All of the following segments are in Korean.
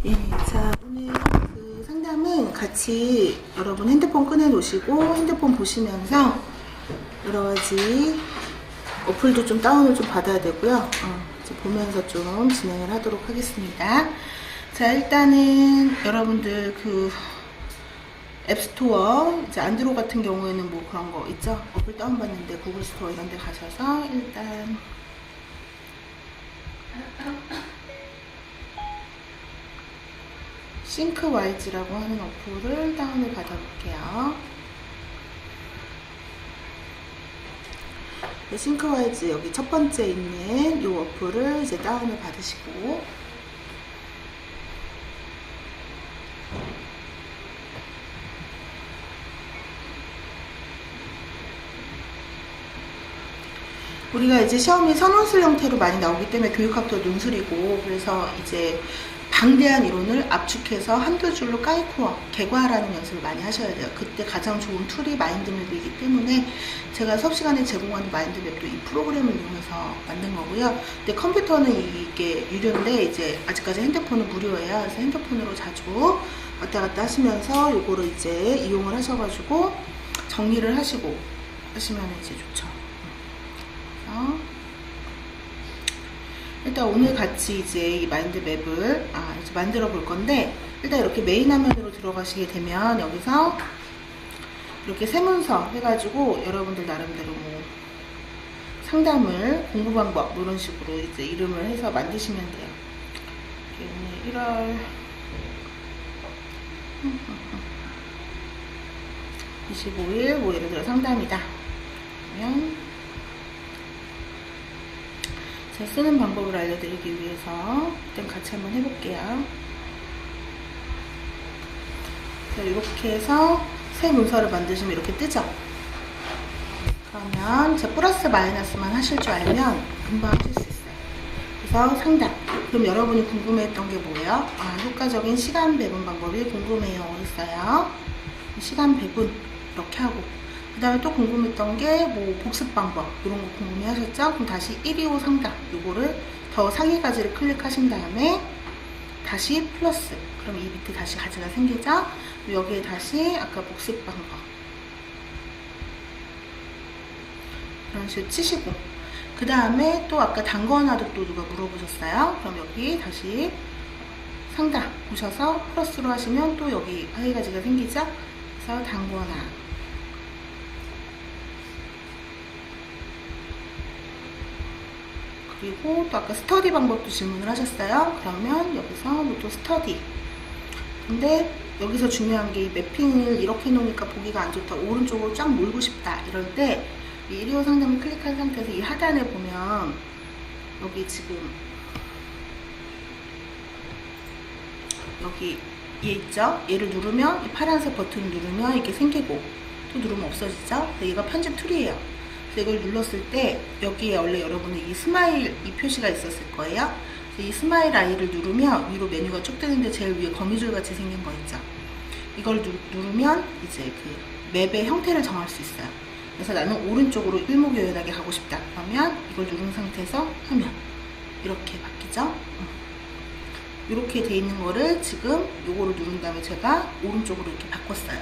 예, 자, 오늘 그 상담은 같이 여러분 핸드폰 꺼내 놓으시고 핸드폰 보시면서 여러 가지 어플도 좀 다운을 좀 받아야 되고요. 이제 보면서 좀 진행을 하도록 하겠습니다. 자, 일단은 여러분들 그 앱스토어, 이제 안드로 같은 경우에는 뭐 그런 거 있죠? 어플 다운받는데 구글 스토어 이런 데 가셔서 일단 싱크와이즈라고 하는 어플을 다운을 받아볼게요. 싱크와이즈 여기 첫 번째 있는 이 어플을 이제 다운을 받으시고, 우리가 이제 시험이 선원술 형태로 많이 나오기 때문에 교육학도 논술이고, 그래서 이제 방대한 이론을 압축해서 한두 줄로 까이코어, 개괄하는 연습을 많이 하셔야 돼요. 그때 가장 좋은 툴이 마인드맵이기 때문에 제가 수업 시간에 제공하는 마인드맵도 이 프로그램을 이용해서 만든 거고요. 근데 컴퓨터는 이게 유료인데 이제 아직까지 핸드폰은 무료예요. 그래서 핸드폰으로 자주 왔다 갔다 하시면서 요거를 이제 이용을 하셔가지고 정리를 하시고 하시면 이제 좋죠. 일단 오늘 같이 이제 이 마인드맵을 이제 만들어 볼 건데, 일단 이렇게 메인 화면으로 들어가시게 되면 여기서 이렇게 세 문서 해가지고 여러분들 나름대로 뭐 상담을 공부 방법 뭐 이런 식으로 이제 이름을 해서 만드시면 돼요. 오늘 1월 25일 뭐 예를 들어 상담이다. 그러면 제가 쓰는 방법을 알려드리기 위해서 일단 같이 한번 해볼게요. 이렇게 해서 새 문서를 만드시면 이렇게 뜨죠. 그러면 제 플러스 마이너스만 하실 줄 알면 금방 하실 수 있어요. 그래서 상담. 그럼 여러분이 궁금해했던 게 뭐예요? 효과적인 시간 배분 방법이 궁금해요 했어요. 시간 배분 이렇게 하고, 그 다음에 또 궁금했던 게 뭐 복습 방법 이런 거 궁금해 하셨죠? 그럼 다시 125 상담 요거를 더 상위 가지를 클릭하신 다음에 다시 플러스, 그럼 이 밑에 다시 가지가 생기죠? 여기에 다시 아까 복습 방법 이런 식으로 치시고, 그 다음에 또 아까 단거나도 또 누가 물어보셨어요? 그럼 여기 다시 상담 보셔서 플러스로 하시면 또 여기 하위 가지가 생기죠? 그래서 단거나, 그리고 또 아까 스터디 방법도 질문을 하셨어요. 그러면 여기서 뭐 또 스터디. 근데 여기서 중요한 게 이 매핑을 이렇게 해놓으니까 보기가 안 좋다, 오른쪽으로 쫙 몰고 싶다 이럴 때 이 125 상담을 클릭한 상태에서 이 하단에 보면 여기 지금 여기 얘 있죠? 얘를 누르면 이 파란색 버튼을 누르면 이렇게 생기고 또 누르면 없어지죠? 얘가 편집 툴이에요. 이걸 눌렀을 때 여기에 원래 여러분이 이 스마일 이 표시가 있었을 거예요. 이 스마일 아이를 누르면 위로 메뉴가 쭉 뜨는데 제일 위에 거미줄 같이 생긴 거 있죠. 이걸 누르면 이제 그 맵의 형태를 정할 수 있어요. 그래서 나는 오른쪽으로 일목요연하게 가고 싶다. 그러면 이걸 누른 상태에서 하면 이렇게 바뀌죠. 이렇게 돼 있는 거를 지금 요거를 누른 다음에 제가 오른쪽으로 이렇게 바꿨어요.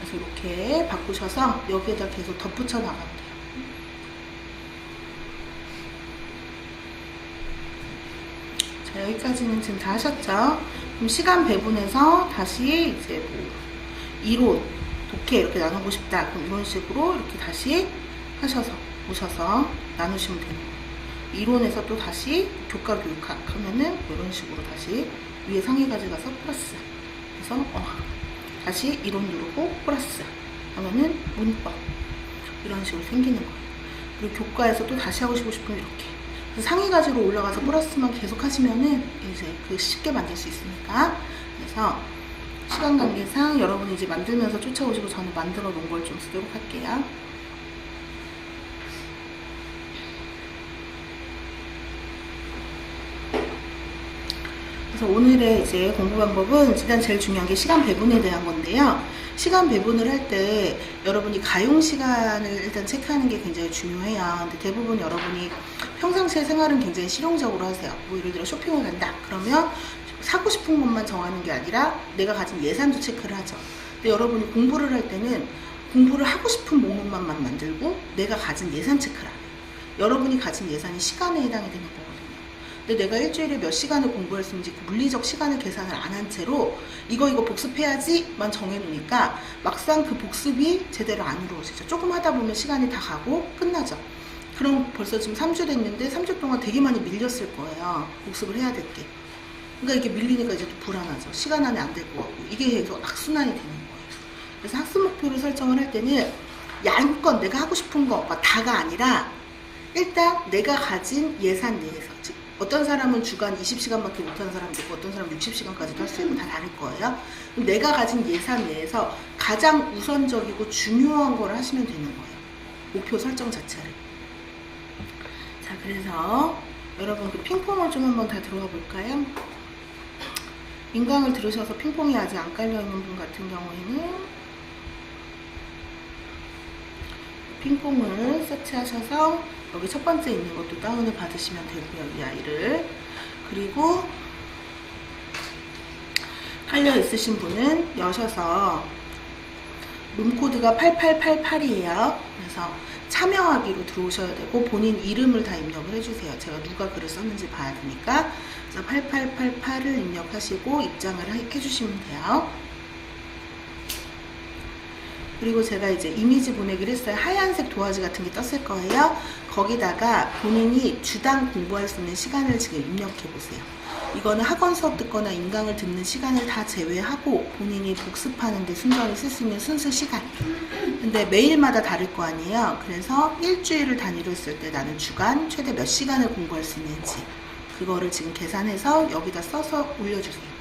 그래서 이렇게 바꾸셔서 여기에다 계속 덧붙여 나가면 돼요. 자, 여기까지는 지금 다 하셨죠? 그럼 시간 배분해서 다시 이제 뭐 이론, 독해 이렇게 나누고 싶다. 그럼 이런 식으로 이렇게 다시 하셔서 오셔서 나누시면 되는 거예요. 이론에서 또 다시 교과 교육학 하면은 이런 식으로 다시 위에 상위 가지 가서 플러스. 그래서 다시 이론 누르고 플러스 하면은 문법 이런 식으로 생기는 거예요. 그리고 교과에서 또 다시 하고 싶으면 이렇게. 그래서 상위 가지로 올라가서 플러스만 계속 하시면은 이제 그 쉽게 만들 수 있으니까. 그래서 시간 관계상 여러분이 이제 만들면서 쫓아오시고 저는 만들어 놓은 걸 좀 쓰도록 할게요. 그래서 오늘의 이제 공부 방법은 일단 제일 중요한 게 시간 배분에 대한 건데요. 시간 배분을 할 때 여러분이 가용 시간을 일단 체크하는 게 굉장히 중요해요. 근데 대부분 여러분이 평상시에 생활은 굉장히 실용적으로 하세요. 뭐 예를 들어 쇼핑을 간다. 그러면 사고 싶은 것만 정하는 게 아니라 내가 가진 예산도 체크를 하죠. 근데 여러분이 공부를 할 때는 공부를 하고 싶은 목록만 만들고 내가 가진 예산 체크를 안 해요. 여러분이 가진 예산이 시간에 해당이 되는 거거든요. 근데 내가 일주일에 몇 시간을 공부할 수 있는지 그 물리적 시간을 계산을 안 한 채로 이거 복습해야지만 정해놓으니까 막상 그 복습이 제대로 안 이루어지죠. 조금 하다 보면 시간이 다 가고 끝나죠. 그럼 벌써 지금 3주 됐는데 3주 동안 되게 많이 밀렸을 거예요. 복습을 해야 될 게. 그러니까 이게 밀리니까 이제 또 불안하죠. 시간 안에 안 될 것 같고. 이게 계속 악순환이 되는 거예요. 그래서 학습 목표를 설정을 할 때는 양껏 내가 하고 싶은 거가 다가 아니라 일단 내가 가진 예산 내에서, 즉 어떤 사람은 주간 20시간밖에 못하는 사람도 있고 어떤 사람은 60시간까지도 할 수 있는 다 다를 거예요. 그럼 내가 가진 예산 내에서 가장 우선적이고 중요한 걸 하시면 되는 거예요. 목표 설정 자체를. 자, 그래서 여러분 그 핑퐁을 좀 한번 다 들어가 볼까요? 인강을 들으셔서 핑퐁이 아직 안 깔려있는 분 같은 경우에는 핑퐁을 서치하셔서 여기 첫 번째 있는 것도 다운을 받으시면 되고요. 이 아이를. 그리고 깔려 있으신 분은 여셔서 룸코드가 8888이에요. 그래서 참여하기로 들어오셔야 되고 본인 이름을 다 입력을 해주세요. 제가 누가 글을 썼는지 봐야 되니까. 그래서 8888을 입력하시고 입장을 해주시면 돼요. 그리고 제가 이제 이미지 보내기를 했어요. 하얀색 도화지 같은 게 떴을 거예요. 거기다가 본인이 주당 공부할 수 있는 시간을 지금 입력해 보세요. 이거는 학원 수업 듣거나 인강을 듣는 시간을 다 제외하고 본인이 복습하는 데 순전히 쓸 수 있는 순수 시간. 근데 매일마다 다를 거 아니에요. 그래서 일주일을 단위로 했을 때 나는 주간 최대 몇 시간을 공부할 수 있는지 그거를 지금 계산해서 여기다 써서 올려주세요.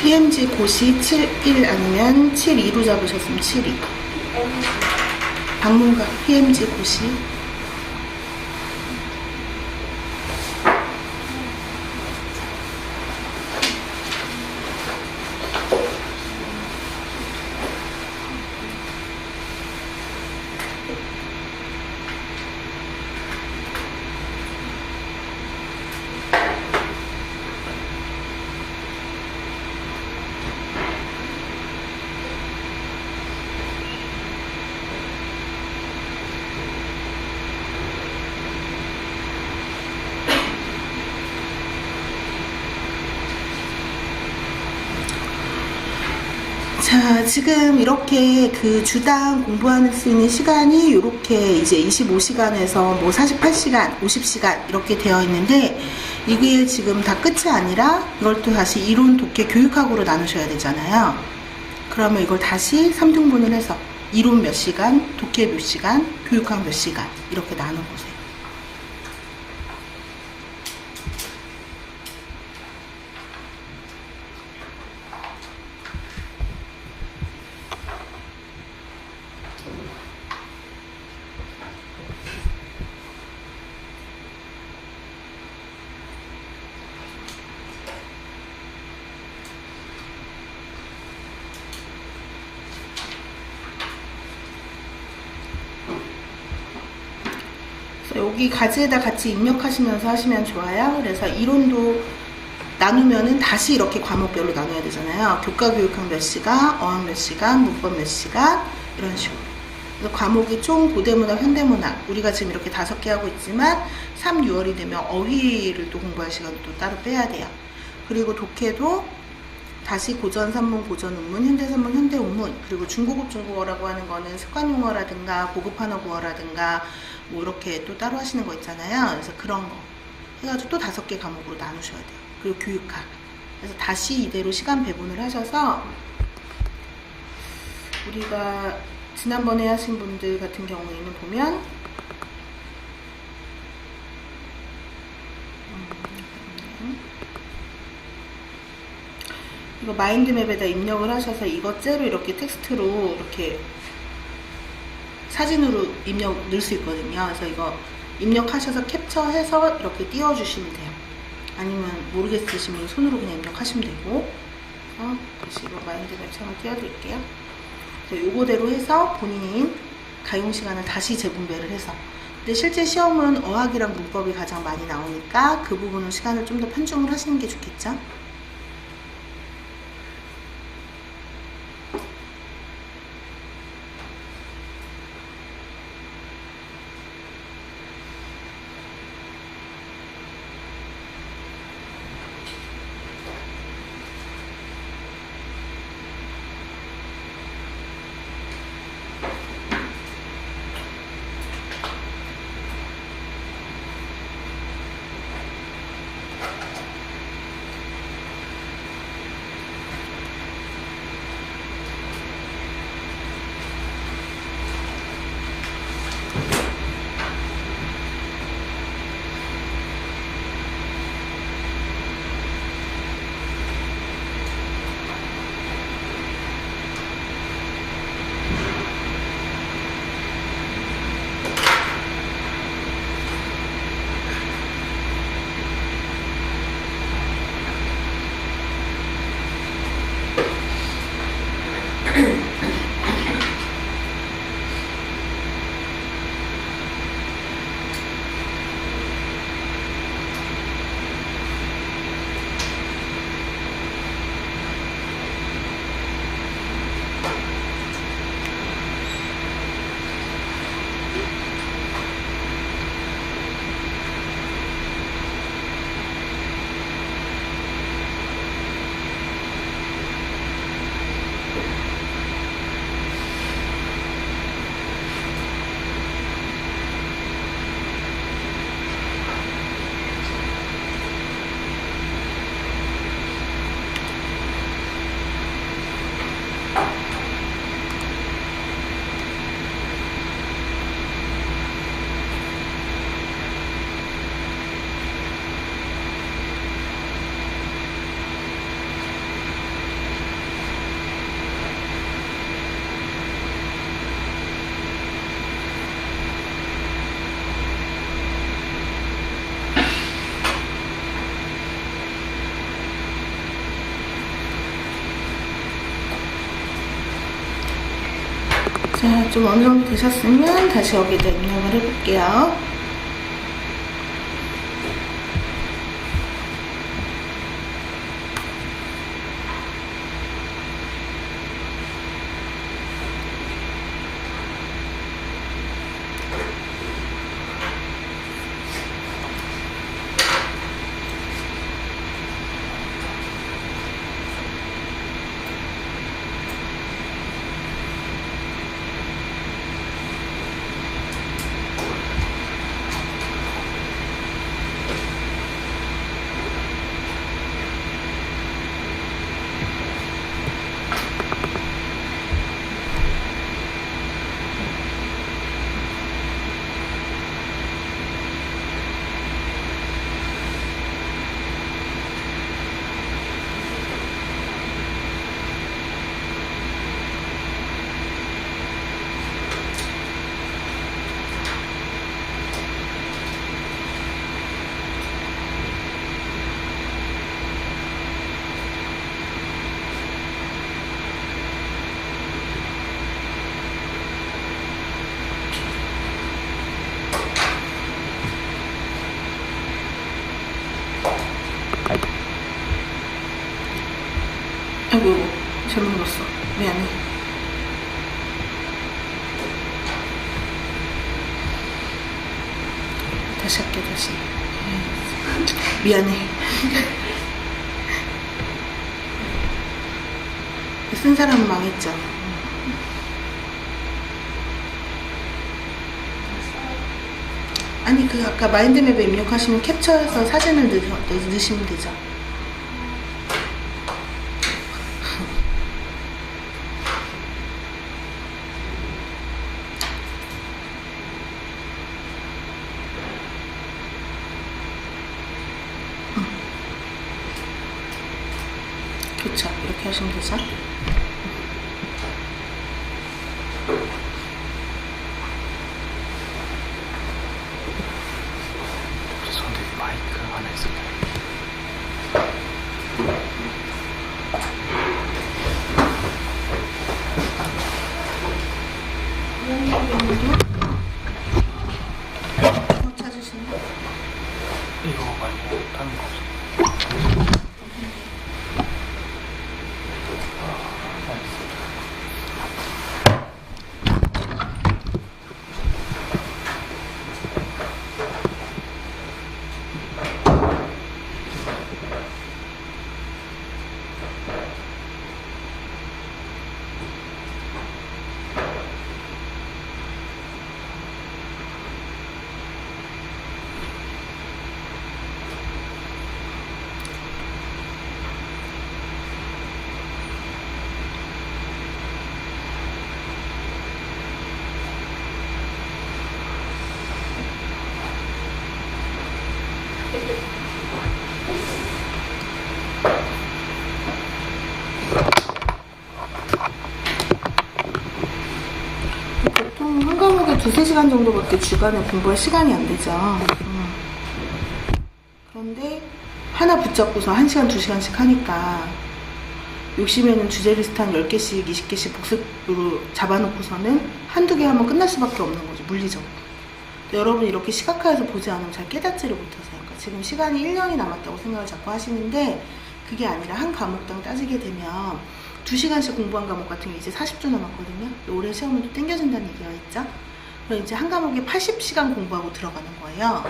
PMG 고시 71 아니면 72로 잡으셨으면 72. 방문가 PMG 고시. 자, 지금 이렇게 그 주당 공부할 수 있는 시간이 이렇게 이제 25시간에서 뭐 48시간, 50시간 이렇게 되어 있는데, 이게 지금 다 끝이 아니라 이걸 또 다시 이론, 독해, 교육학으로 나누셔야 되잖아요. 그러면 이걸 다시 3등분을 해서 이론 몇 시간, 독해 몇 시간, 교육학 몇 시간 이렇게 나눠보세요. 여기 가지에다 같이 입력하시면서 하시면 좋아요. 그래서 이론도 나누면은 다시 이렇게 과목별로 나눠야 되잖아요. 교과 교육학 몇 시간, 어학 몇 시간, 문법 몇 시간 이런 식으로. 그래서 과목이 총 고대문학, 현대문학 우리가 지금 이렇게 5개 하고 있지만 3, 6월이 되면 어휘를 또 공부할 시간도 또 따로 빼야 돼요. 그리고 독해도 다시 고전 산문, 고전 운문, 현대 산문, 현대 운문, 그리고 중고급 중국어라고 하는 거는 습관 용어라든가 고급 한어 구어라든가 뭐 이렇게 또 따로 하시는 거 있잖아요. 그래서 그런 거 해가지고 또 5개 과목으로 나누셔야 돼요. 그리고 교육학. 그래서 다시 이대로 시간 배분을 하셔서 우리가 지난번에 하신 분들 같은 경우에는 보면 이거 마인드맵에다 입력을 하셔서 이것째로 이렇게 텍스트로 이렇게 사진으로 입력 넣을 수 있거든요. 그래서 이거 입력하셔서 캡처해서 이렇게 띄워주시면 돼요. 아니면 모르겠으시면 손으로 그냥 입력하시면 되고. 다시 이거 마인드맵처럼 띄워드릴게요. 그래서 요거대로 해서 본인 가용 시간을 다시 재분배를 해서. 근데 실제 시험은 어학이랑 문법이 가장 많이 나오니까 그 부분은 시간을 좀 더 편중을 하시는 게 좋겠죠. 좀 어느 정도 되셨으면 다시 여기다 입력을 해볼게요. 아이고, 잘못 눌렀어. 미안해. 다시 할게, 다시. 미안해. 쓴 사람은 망했죠. 아니, 그 아까 마인드맵에 입력하시면 캡처해서 사진을 넣으시면 되죠. 그쵸, 이렇게 하시면 되죠. 손에 마이크 하나 있을까요? 찾으시면 이거 말고 다른 거 없어요? 보통 한 과목에 2~3시간 정도밖에 주간에 공부할 시간이 안 되죠. 그런데 하나 붙잡고서 1시간, 2시간씩 하니까 욕심에는 주제 리스트 한 10개씩, 20개씩 복습으로 잡아놓고서는 한두 개 하면 끝날 수밖에 없는 거죠. 물리적으로. 여러분 이렇게 시각화해서 보지 않으면 잘 깨닫지를 못하세요. 그러니까 지금 시간이 1년이 남았다고 생각을 자꾸 하시는데 그게 아니라 한 과목당 따지게 되면 2시간씩 공부한 과목 같은 게 이제 40주 남았거든요. 올해 시험은 또 땡겨진다는 얘기가 있죠. 그럼 이제 한 과목에 80시간 공부하고 들어가는 거예요.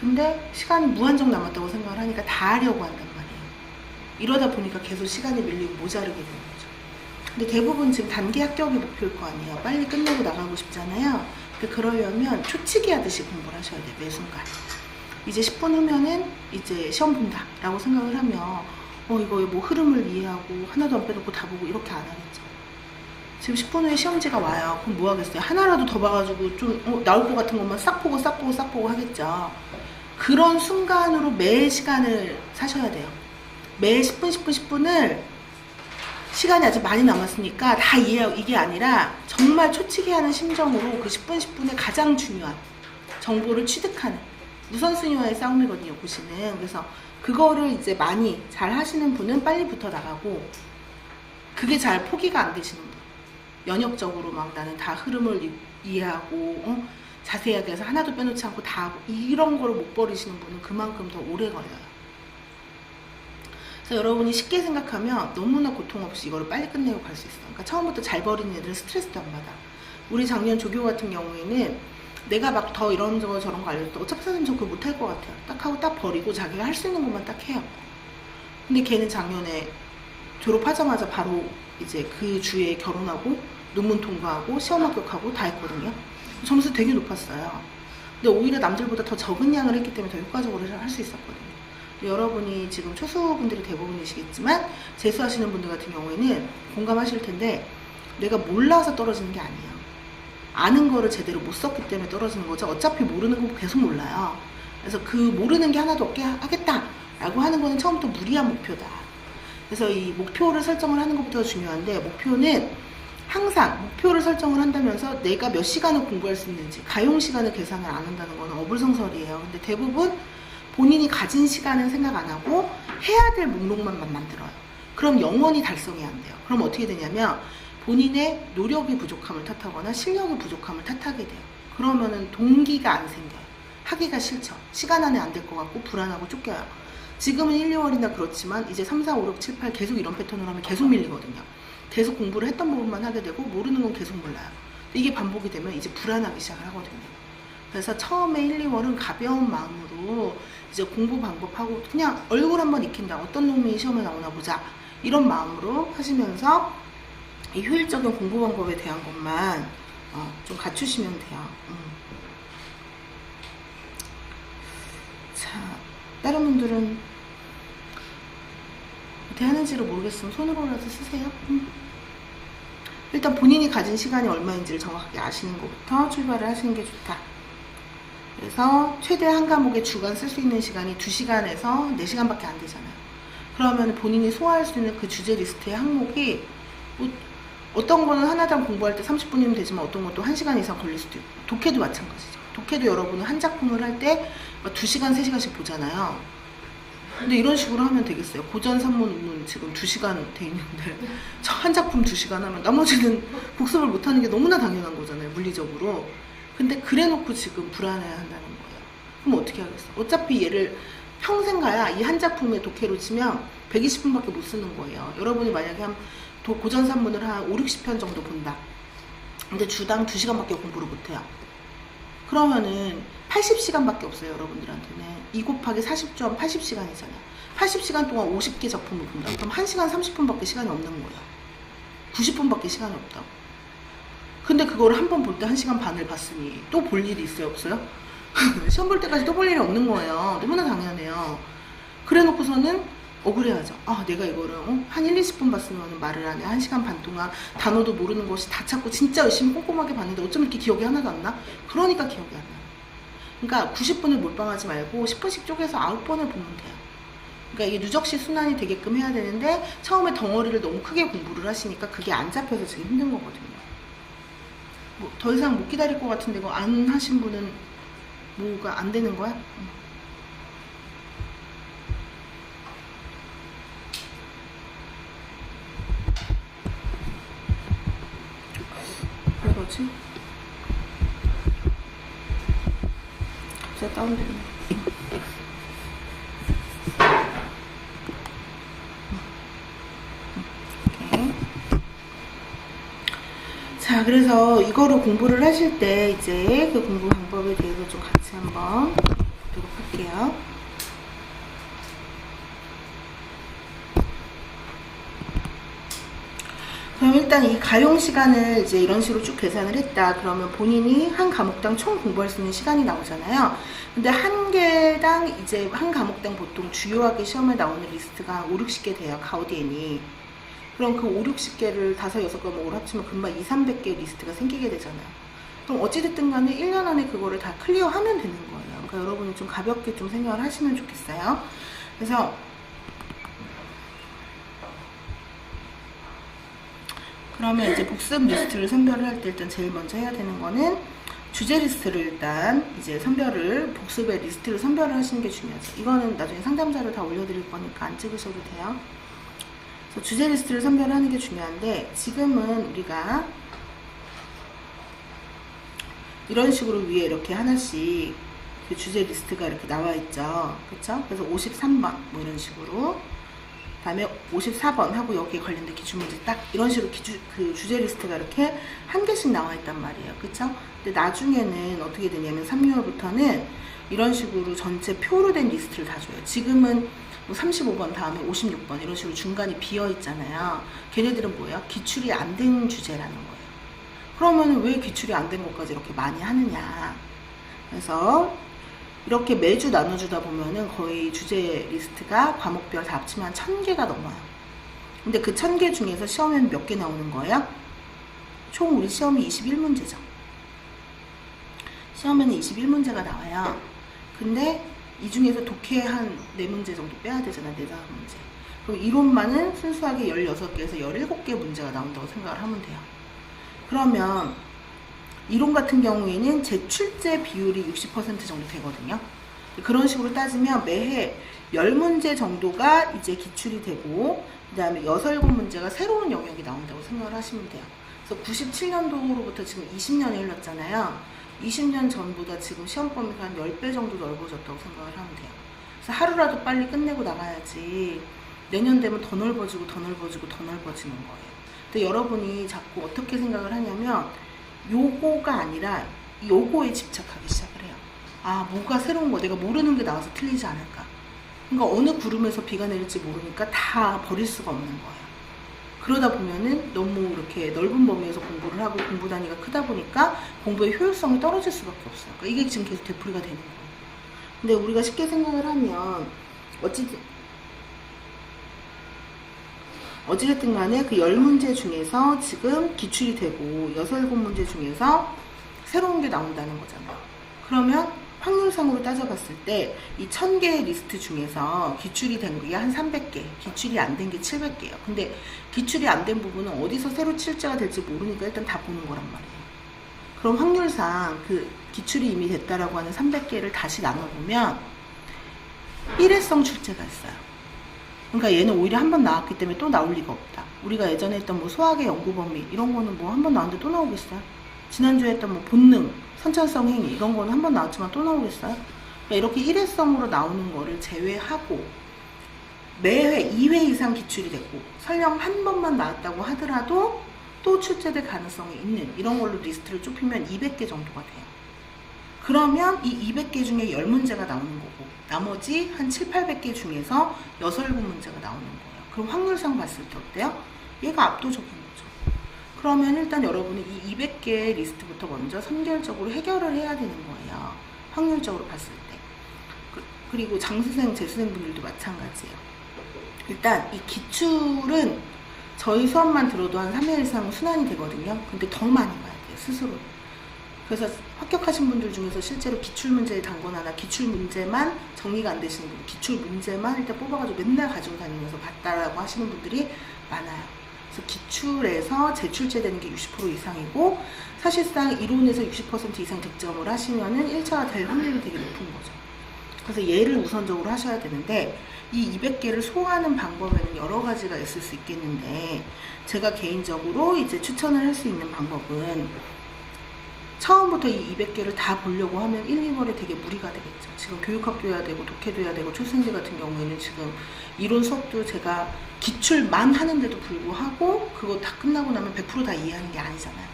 근데 시간이 무한정 남았다고 생각을 하니까 다 하려고 한단 말이에요. 이러다 보니까 계속 시간이 밀리고 모자르게 되는 거죠. 근데 대부분 지금 단기 합격이 목표일 거 아니에요. 빨리 끝내고 나가고 싶잖아요. 근데 그러려면 초치기 하듯이 공부를 하셔야 돼요. 매 순간. 이제 10분 후면은 이제 시험 본다 라고 생각을 하면 이거 뭐 흐름을 이해하고 하나도 안 빼놓고 다 보고 이렇게 안 하겠죠. 지금 10분 후에 시험지가 와요. 그럼 뭐 하겠어요? 하나라도 더 봐가지고 좀 나올 것 같은 것만 싹 보고 싹 보고 싹 보고 하겠죠. 그런 순간으로 매 시간을 사셔야 돼요. 매 10분 10분 10분을 시간이 아직 많이 남았으니까 다 이해하고 이게 아니라 정말 초치기 하는 심정으로 그 10분 10분에 가장 중요한 정보를 취득하는 우선순위와의 싸움이거든요. 보시는. 그래서 그거를 이제 많이 잘 하시는 분은 빨리 붙어 나가고 그게 잘 포기가 안 되시는 분. 연역적으로 막 나는 다 흐름을 이해하고 자세하게 해서 하나도 빼놓지 않고 다 하고 이런 거를 못 버리시는 분은 그만큼 더 오래 걸려요. 그래서 여러분이 쉽게 생각하면 너무나 고통 없이 이거를 빨리 끝내고 갈 수 있어. 그러니까 처음부터 잘 버리는 애들은 스트레스도 안 받아. 우리 작년 조교 같은 경우에는 내가 막 더 이런저런 저런 거 알려도 어차피 선생님 저 그거 못할 것 같아요. 딱 하고 딱 버리고 자기가 할 수 있는 것만 딱 해요. 근데 걔는 작년에 졸업하자마자 바로 이제 그 주에 결혼하고 논문 통과하고 시험 합격하고 다 했거든요. 점수 되게 높았어요. 근데 오히려 남들보다 더 적은 양을 했기 때문에 더 효과적으로 할 수 있었거든요. 여러분이 지금 초수분들이 대부분이시겠지만 재수하시는 분들 같은 경우에는 공감하실 텐데 내가 몰라서 떨어지는 게 아니에요. 아는 거를 제대로 못 썼기 때문에 떨어지는 거죠. 어차피 모르는 거 계속 몰라요. 그래서 그 모르는 게 하나도 없게 하겠다 라고 하는 거는 처음부터 무리한 목표다. 그래서 이 목표를 설정을 하는 것부터가 중요한데, 목표는 항상 목표를 설정을 한다면서 내가 몇 시간을 공부할 수 있는지 가용 시간을 계산을 안 한다는 거는 어불성설이에요. 근데 대부분 본인이 가진 시간은 생각 안 하고 해야 될 목록만 만들어요. 그럼 영원히 달성이 안 돼요. 그럼 어떻게 되냐면 본인의 노력이 부족함을 탓하거나 실력의 부족함을 탓하게 돼요. 그러면은 동기가 안 생겨요. 하기가 싫죠. 시간 안에 안 될 것 같고 불안하고 쫓겨요. 지금은 1, 2월이나 그렇지만 이제 3, 4, 5, 6, 7, 8 계속 이런 패턴으로 하면 계속 밀리거든요. 계속 공부를 했던 부분만 하게 되고 모르는 건 계속 몰라요. 이게 반복이 되면 이제 불안하기 시작을 하거든요. 그래서 처음에 1, 2월은 가벼운 마음으로 이제 공부 방법하고 그냥 얼굴 한번 익힌다. 어떤 놈이 시험에 나오나 보자. 이런 마음으로 하시면서 이 효율적인 공부 방법에 대한 것만 좀 갖추시면 돼요. 자, 다른 분들은 어떻게 하는지를 모르겠으면 손으로라도 쓰세요. 일단 본인이 가진 시간이 얼마인지를 정확하게 아시는 것부터 출발을 하시는 게 좋다. 그래서 최대 한 과목에 주간 쓸 수 있는 시간이 2시간에서 4시간밖에 안 되잖아요. 그러면 본인이 소화할 수 있는 그 주제 리스트의 항목이 뭐 어떤 거는 하나당 공부할 때 30분이면 되지만 어떤 것도 1시간 이상 걸릴 수도 있고, 독해도 마찬가지죠. 독해도 여러분은 한 작품을 할 때 2시간, 3시간씩 보잖아요. 근데 이런 식으로 하면 되겠어요. 고전 산문은 지금 2시간 돼 있는데 저 한 작품 2시간 하면 나머지는 복습을 못하는 게 너무나 당연한 거잖아요. 물리적으로. 근데 그래놓고 지금 불안해야 한다는 거예요. 그럼 어떻게 하겠어? 어차피 얘를 평생 가야 이 한 작품의 독해로 치면 120분밖에 못 쓰는 거예요. 여러분이 만약에 한 고전 산문을 한 5, 60편 정도 본다. 근데 주당 2시간밖에 공부를 못해요. 그러면은 80시간밖에 없어요. 여러분들한테는 2 곱하기 40점 80시간이잖아요. 80시간 동안 50개 작품을 본다. 그럼 1시간 30분밖에 시간이 없는 거예요. 90분밖에 시간이 없다고. 근데 그거를 한 번 볼 때 1시간 반을 봤으니 또 볼 일이 있어요? 없어요? 시험 볼 때까지 또 볼 일이 없는 거예요. 너무나 당연해요. 그래 놓고서는 억울해하죠. 아, 내가 이거를 한 1, 20분 봤으면 말을 안 해. 1시간 반 동안 단어도 모르는 것이 다 찾고 진짜 열심히 꼼꼼하게 봤는데 어쩜 이렇게 기억이 하나도 안 나? 그러니까 기억이 안 나요. 그러니까 90분을 몰빵하지 말고 10분씩 쪼개서 9번을 보면 돼요. 그러니까 이게 누적시 순환이 되게끔 해야 되는데 처음에 덩어리를 너무 크게 공부를 하시니까 그게 안 잡혀서 지금 힘든 거거든요. 뭐 더 이상 못 기다릴 것 같은데 이거 안 하신 분은 뭐가 안 되는 거야? 왜 그러지? 갑자기 다운되네. 오케이. 자, 그래서 이거를 공부를 하실 때 이제 그 공부 방법에 대해서 좀 같이 한번 보도록 할게요. 그럼 일단 이 가용 시간을 이제 이런 식으로 쭉 계산을 했다. 그러면 본인이 한 과목당 총 공부할 수 있는 시간이 나오잖아요. 근데 한 개당 이제 한 과목당 보통 주요하게 시험에 나오는 리스트가 5, 60개 돼요. 가우디엔이. 그럼 그 5, 60개를 5, 6과목으로 합치면 금방 2, 300개 리스트가 생기게 되잖아요. 그럼 어찌됐든 간에 1년 안에 그거를 다 클리어하면 되는 거예요. 그러니까 여러분이 좀 가볍게 좀 생각을 하시면 좋겠어요. 그래서 그러면 이제 복습 리스트를 선별을 할 때 일단 제일 먼저 해야 되는 거는 주제 리스트를 일단 이제 복습의 리스트를 선별을 하시는 게 중요하죠. 이거는 나중에 상담자를 다 올려드릴 거니까 안 찍으셔도 돼요. 그래서 주제 리스트를 선별하는 게 중요한데, 지금은 우리가 이런 식으로 위에 이렇게 하나씩 그 주제 리스트가 이렇게 나와 있죠. 그쵸? 그래서 53번 뭐 이런 식으로, 다음에 54번 하고 여기에 관련된 기출문제 딱 이런 식으로 그 주제 리스트가 이렇게 한 개씩 나와 있단 말이에요. 그쵸? 근데 나중에는 어떻게 되냐면 3, 6월부터는 이런 식으로 전체 표로 된 리스트를 다 줘요. 지금은 뭐 35번 다음에 56번 이런 식으로 중간이 비어 있잖아요. 걔네들은 뭐예요? 기출이 안 된 주제라는 거예요. 그러면 왜 기출이 안 된 것까지 이렇게 많이 하느냐. 그래서 이렇게 매주 나눠주다 보면은 거의 주제 리스트가 과목별 다 합치면 1000개가 넘어요. 근데 그 1000개 중에서 시험에는 몇 개 나오는 거예요? 총 우리 시험이 21문제죠. 시험에는 21문제가 나와요. 근데 이 중에서 독해 한 4문제 정도 빼야 되잖아, 4-5문제. 그럼 이론만은 순수하게 16개에서 17개 문제가 나온다고 생각을 하면 돼요. 그러면 이론 같은 경우에는 제출제 비율이 60% 정도 되거든요. 그런 식으로 따지면 매해 10문제 정도가 이제 기출이 되고, 그 다음에 6, 7문제가 새로운 영역이 나온다고 생각을 하시면 돼요. 그래서 97년도로부터 지금 20년이 흘렀잖아요. 20년 전보다 지금 시험 범위가 한 10배 정도 넓어졌다고 생각을 하면 돼요. 그래서 하루라도 빨리 끝내고 나가야지 내년 되면 더 넓어지고 더 넓어지고 더 넓어지는 거예요. 근데 여러분이 자꾸 어떻게 생각을 하냐면 요거가 아니라 요거에 집착하기 시작을 해요. 아, 뭐가 새로운 거, 내가 모르는 게 나와서 틀리지 않을까. 그러니까 어느 구름에서 비가 내릴지 모르니까 다 버릴 수가 없는 거예요. 그러다 보면은 너무 이렇게 넓은 범위에서 공부를 하고 공부 단위가 크다 보니까 공부의 효율성이 떨어질 수밖에 없어요. 그러니까 이게 지금 계속 되풀이가 되는 거예요. 근데 우리가 쉽게 생각을 하면 어찌됐든 간에 그 10문제 중에서 지금 기출이 되고 6, 7문제 중에서 새로운 게 나온다는 거잖아요. 그러면 확률상으로 따져봤을 때 이 1000개의 리스트 중에서 기출이 된 게 한 300개, 기출이 안 된 게 700개예요. 근데 기출이 안 된 부분은 어디서 새로 출제가 될지 모르니까 일단 다 보는 거란 말이에요. 그럼 확률상 그 기출이 이미 됐다라고 하는 300개를 다시 나눠보면 일회성 출제가 있어요. 그러니까 얘는 오히려 한 번 나왔기 때문에 또 나올 리가 없다. 우리가 예전에 했던 뭐 수학의 연구 범위 이런 거는 뭐 한 번 나왔는데 또 나오겠어요? 지난주에 했던 뭐 본능, 선천성 행위 이런 거는 한 번 나왔지만 또 나오겠어요? 그러니까 이렇게 일회성으로 나오는 거를 제외하고 매회 2회 이상 기출이 됐고 설령 한 번만 나왔다고 하더라도 또 출제될 가능성이 있는 이런 걸로 리스트를 좁히면 200개 정도가 돼요. 그러면 이 200개 중에 10문제가 나오는 거고 나머지 한 7, 800개 중에서 6, 7문제가 나오는 거예요. 그럼 확률상 봤을 때 어때요? 얘가 압도적인 거죠. 그러면 일단 여러분이 이 200개의 리스트부터 먼저 선결적으로 해결을 해야 되는 거예요. 확률적으로 봤을 때. 그리고 장수생, 재수생분들도 마찬가지예요. 일단 이 기출은 저희 수업만 들어도 한 3회 이상 순환이 되거든요. 근데 더 많이 봐야 돼요, 스스로. 그래서 합격하신 분들 중에서 실제로 기출문제의 단권하나 기출문제만 정리가 안 되시는 분들, 기출문제만 일단 뽑아가지고 맨날 가지고 다니면서 봤다라고 하시는 분들이 많아요. 그래서 기출에서 재출제되는 게 60% 이상이고 사실상 이론에서 60% 이상 득점을 하시면은 1차가 될 확률이 되게 높은 거죠. 그래서 얘를 우선적으로 하셔야 되는데 이 200개를 소화하는 방법에는 여러 가지가 있을 수 있겠는데 제가 개인적으로 이제 추천을 할 수 있는 방법은 처음부터 이 200개를 다 보려고 하면 1, 2월에 되게 무리가 되겠죠. 지금 교육학도 해야 되고 독해도 해야 되고 초생제 같은 경우에는 지금 이론 수업도 제가 기출만 하는데도 불구하고 그거 다 끝나고 나면 100% 다 이해하는 게 아니잖아요.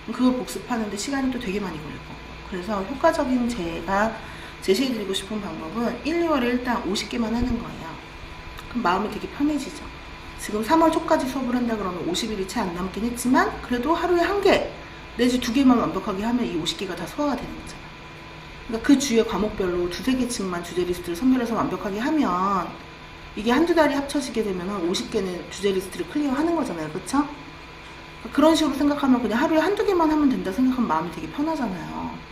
그걸 복습하는데 시간이 또 되게 많이 걸릴 거고. 그래서 효과적인 제가 제시해드리고 싶은 방법은 1, 2월에 일단 50개만 하는 거예요. 그럼 마음이 되게 편해지죠. 지금 3월 초까지 수업을 한다 그러면 50일이 채 안 남긴 했지만 그래도 하루에 1개 내지 2개만 완벽하게 하면 이 50개가 다 소화가 되는 거잖아요. 그러니까 그 주의 과목별로 2, 3개씩만 주제 리스트를 선별해서 완벽하게 하면 이게 한두 달이 합쳐지게 되면 한 50개는 주제 리스트를 클리어하는 거잖아요. 그쵸? 그런 식으로 생각하면 그냥 하루에 한두 개만 하면 된다 생각하면 마음이 되게 편하잖아요.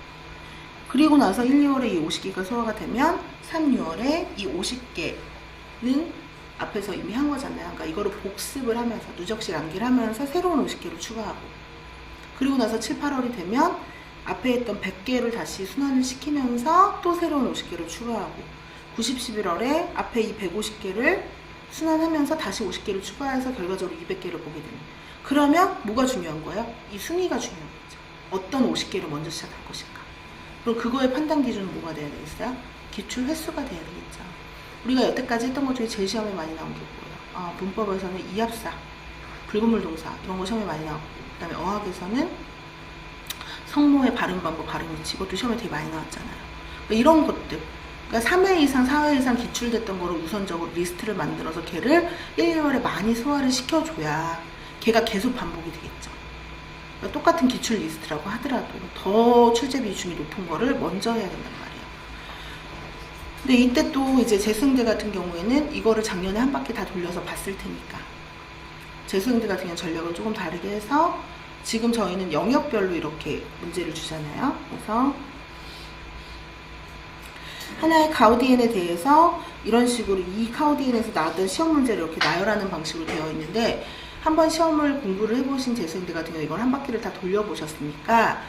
그리고 나서 1, 2월에 이 50개가 소화가 되면 3, 6월에 이 50개는 앞에서 이미 한 거잖아요. 그러니까 이거를 복습을 하면서 누적식 암기를 하면서 새로운 50개를 추가하고 그리고 나서 7, 8월이 되면 앞에 했던 100개를 다시 순환을 시키면서 또 새로운 50개를 추가하고 90, 11월에 앞에 이 150개를 순환하면서 다시 50개를 추가해서 결과적으로 200개를 보게 되는. 그러면 뭐가 중요한 거예요? 이 순위가 중요한 거죠. 어떤 50개를 먼저 시작할 것인가. 그럼 그거의 판단 기준은 뭐가 돼야 되겠어요? 기출 횟수가 돼야 되겠죠. 우리가 여태까지 했던 것 중에 제일 시험에 많이 나온 게 뭐예요? 문법에서는 이합사, 불구물 동사 이런 거 시험에 많이 나왔고, 그 다음에 어학에서는 성모의 발음 방법, 발음 위치, 이것도 시험에 되게 많이 나왔잖아요. 그러니까 이런 것들, 그러니까 3회 이상, 4회 이상 기출됐던 거를 우선적으로 리스트를 만들어서 걔를 1, 2월에 많이 소화를 시켜줘야 걔가 계속 반복이 되겠죠. 그러니까 똑같은 기출 리스트라고 하더라도 더 출제 비중이 높은 거를 먼저 해야 된단 말이에요. 근데 이때 또 이제 재수생들 같은 경우에는 이거를 작년에 한 바퀴 다 돌려서 봤을 테니까 재수생들 같은 경우는 전략을 조금 다르게 해서 지금 저희는 영역별로 이렇게 문제를 주잖아요. 그래서 하나의 가우디엔에 대해서 이런 식으로 이 가우디엔에서 나왔던 시험 문제를 이렇게 나열하는 방식으로 되어 있는데, 한번 시험을 공부를 해보신 재수생들 같은 경우 이걸 한 바퀴를 다 돌려보셨으니까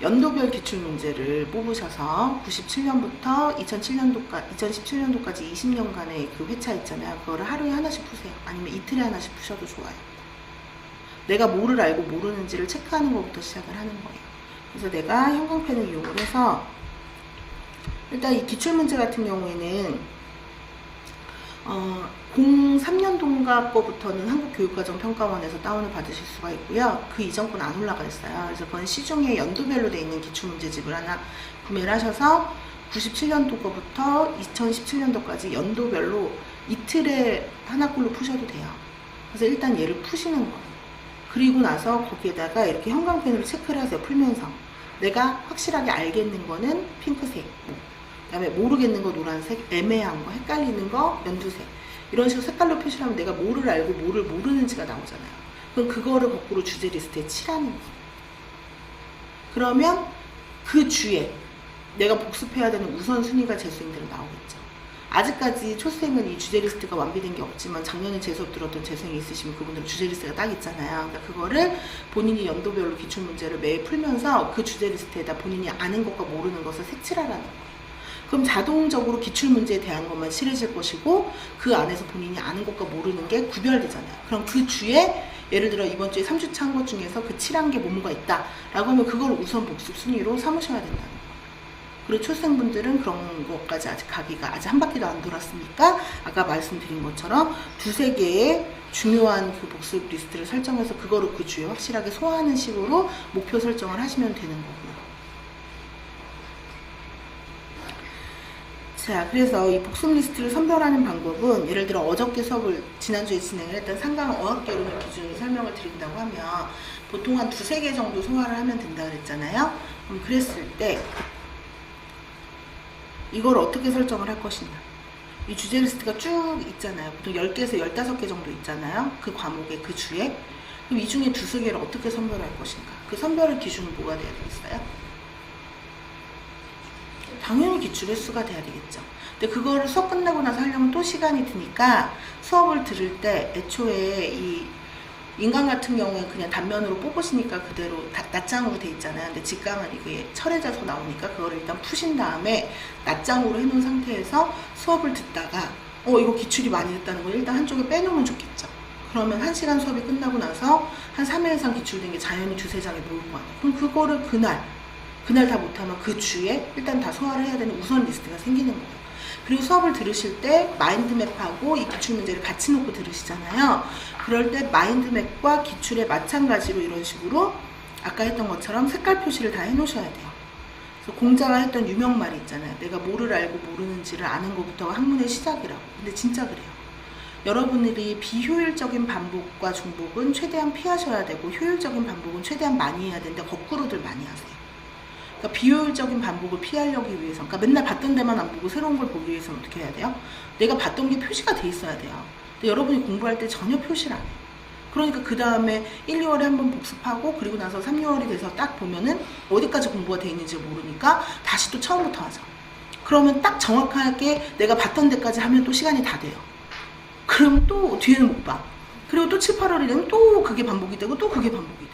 연도별 기출 문제를 뽑으셔서 97년부터 2017년도까지 20년간의 그 회차 있잖아요. 그거를 하루에 하나씩 푸세요. 아니면 이틀에 하나씩 푸셔도 좋아요. 내가 뭐를 알고 모르는지를 체크하는 것부터 시작을 하는 거예요. 그래서 내가 형광펜을 이용을 해서 일단 이 기출문제 같은 경우에는 03년도인가 거부터는 한국교육과정평가원에서 다운을 받으실 수가 있고요. 그 이전 건 안 올라가 있어요. 그래서 그건 시중에 연도별로 되어 있는 기출문제집을 하나 구매를 하셔서 97년도 거부터 2017년도까지 연도별로 이틀에 하나꼴로 푸셔도 돼요. 그래서 일단 얘를 푸시는 거예요. 그리고 나서 거기에다가 이렇게 형광펜으로 체크를 하세요. 풀면서 내가 확실하게 알겠는 거는 핑크색, 그 다음에 모르겠는 거 노란색, 애매한 거, 헷갈리는 거 연두색, 이런 식으로 색깔로 표시를 하면 내가 뭐를 알고 뭐를 모르는지가 나오잖아요. 그럼 그거를 거꾸로 주제 리스트에 칠하는 거예요. 그러면 그 주에 내가 복습해야 되는 우선순위가 재수생들은 나오겠죠. 아직까지 초생은 이 주제 리스트가 완비된 게 없지만 작년에 재수업 들었던 재수생이 있으시면 그분들은 주제 리스트가 딱 있잖아요. 그러니까 그거를 본인이 연도별로 기출문제를 매일 풀면서 그 주제 리스트에다 본인이 아는 것과 모르는 것을 색칠하라는 거예요. 그럼 자동적으로 기출문제에 대한 것만 칠해질 것이고 그 안에서 본인이 아는 것과 모르는 게 구별되잖아요. 그럼 그 주에 예를 들어 이번 주에 3주차 한 것 중에서 그 칠한 게 뭐뭐가 있다 라고 하면 그걸 우선 복습 순위로 삼으셔야 된다는 거예요. 그리고 초생분들은 그런 것까지 아직 가기가 아직 한 바퀴도 안 돌았으니까 아까 말씀드린 것처럼 두세 개의 중요한 그 복습 리스트를 설정해서 그거를 그 주에 확실하게 소화하는 식으로 목표 설정을 하시면 되는 거고요. 자, 그래서 이 복습 리스트를 선별하는 방법은 예를 들어 어저께 수업을 지난주에 진행을 했던 상강 어학개론을 기준으로 설명을 드린다고 하면 보통 한 두세 개 정도 소화를 하면 된다 그랬잖아요. 그럼 그랬을 때 이걸 어떻게 설정을 할 것이냐. 이 주제 리스트가 쭉 있잖아요. 보통 10개에서 15개 정도 있잖아요. 그 과목에, 그 주에. 그럼 이 중에 두세 개를 어떻게 선별할 것인가. 그 선별의 기준은 뭐가 돼야 되겠어요? 당연히 기출 횟수가 돼야 되겠죠. 근데 그거를 수업 끝나고 나서 하려면 또 시간이 드니까 수업을 들을 때 애초에 이 인강 같은 경우에 그냥 단면으로 뽑으시니까 그대로 낱장으로 돼 있잖아요. 근데 직강은 이게 철해져서 나오니까 그거를 일단 푸신 다음에 낱장으로 해놓은 상태에서 수업을 듣다가 이거 기출이 많이 됐다는 걸 일단 한쪽에 빼놓으면 좋겠죠. 그러면 1시간 수업이 끝나고 나서 한 3회 이상 기출된 게 자연히 두세 장에 모을 거 아니에요. 그럼 그거를 그날 다 못하면 그 주에 일단 다 소화를 해야 되는 우선 리스트가 생기는 거예요. 그리고 수업을 들으실 때 마인드맵하고 이 기출문제를 같이 놓고 들으시잖아요. 그럴 때 마인드맵과 기출에 마찬가지로 이런 식으로 아까 했던 것처럼 색깔 표시를 다 해놓으셔야 돼요. 그래서 공자가 했던 유명말이 있잖아요. 내가 뭐를 알고 모르는지를 아는 것부터가 학문의 시작이라고. 근데 진짜 그래요. 여러분들이 비효율적인 반복과 중복은 최대한 피하셔야 되고 효율적인 반복은 최대한 많이 해야 되는데 거꾸로들 많이 하세요. 그러니까 비효율적인 반복을 피하려기 위해서, 그러니까 맨날 봤던 데만 안 보고 새로운 걸 보기 위해서는 어떻게 해야 돼요? 내가 봤던 게 표시가 돼 있어야 돼요. 근데 여러분이 공부할 때 전혀 표시를 안 해요. 그러니까 그 다음에 1, 2월에 한번 복습하고 그리고 나서 3, 6월이 돼서 딱 보면은 어디까지 공부가 돼 있는지 모르니까 다시 또 처음부터 하죠. 그러면 딱 정확하게 내가 봤던 데까지 하면 또 시간이 다 돼요. 그럼 또 뒤에는 못 봐. 그리고 또 7, 8월이 되면 또 그게 반복이 되고 또 그게 반복이 돼요.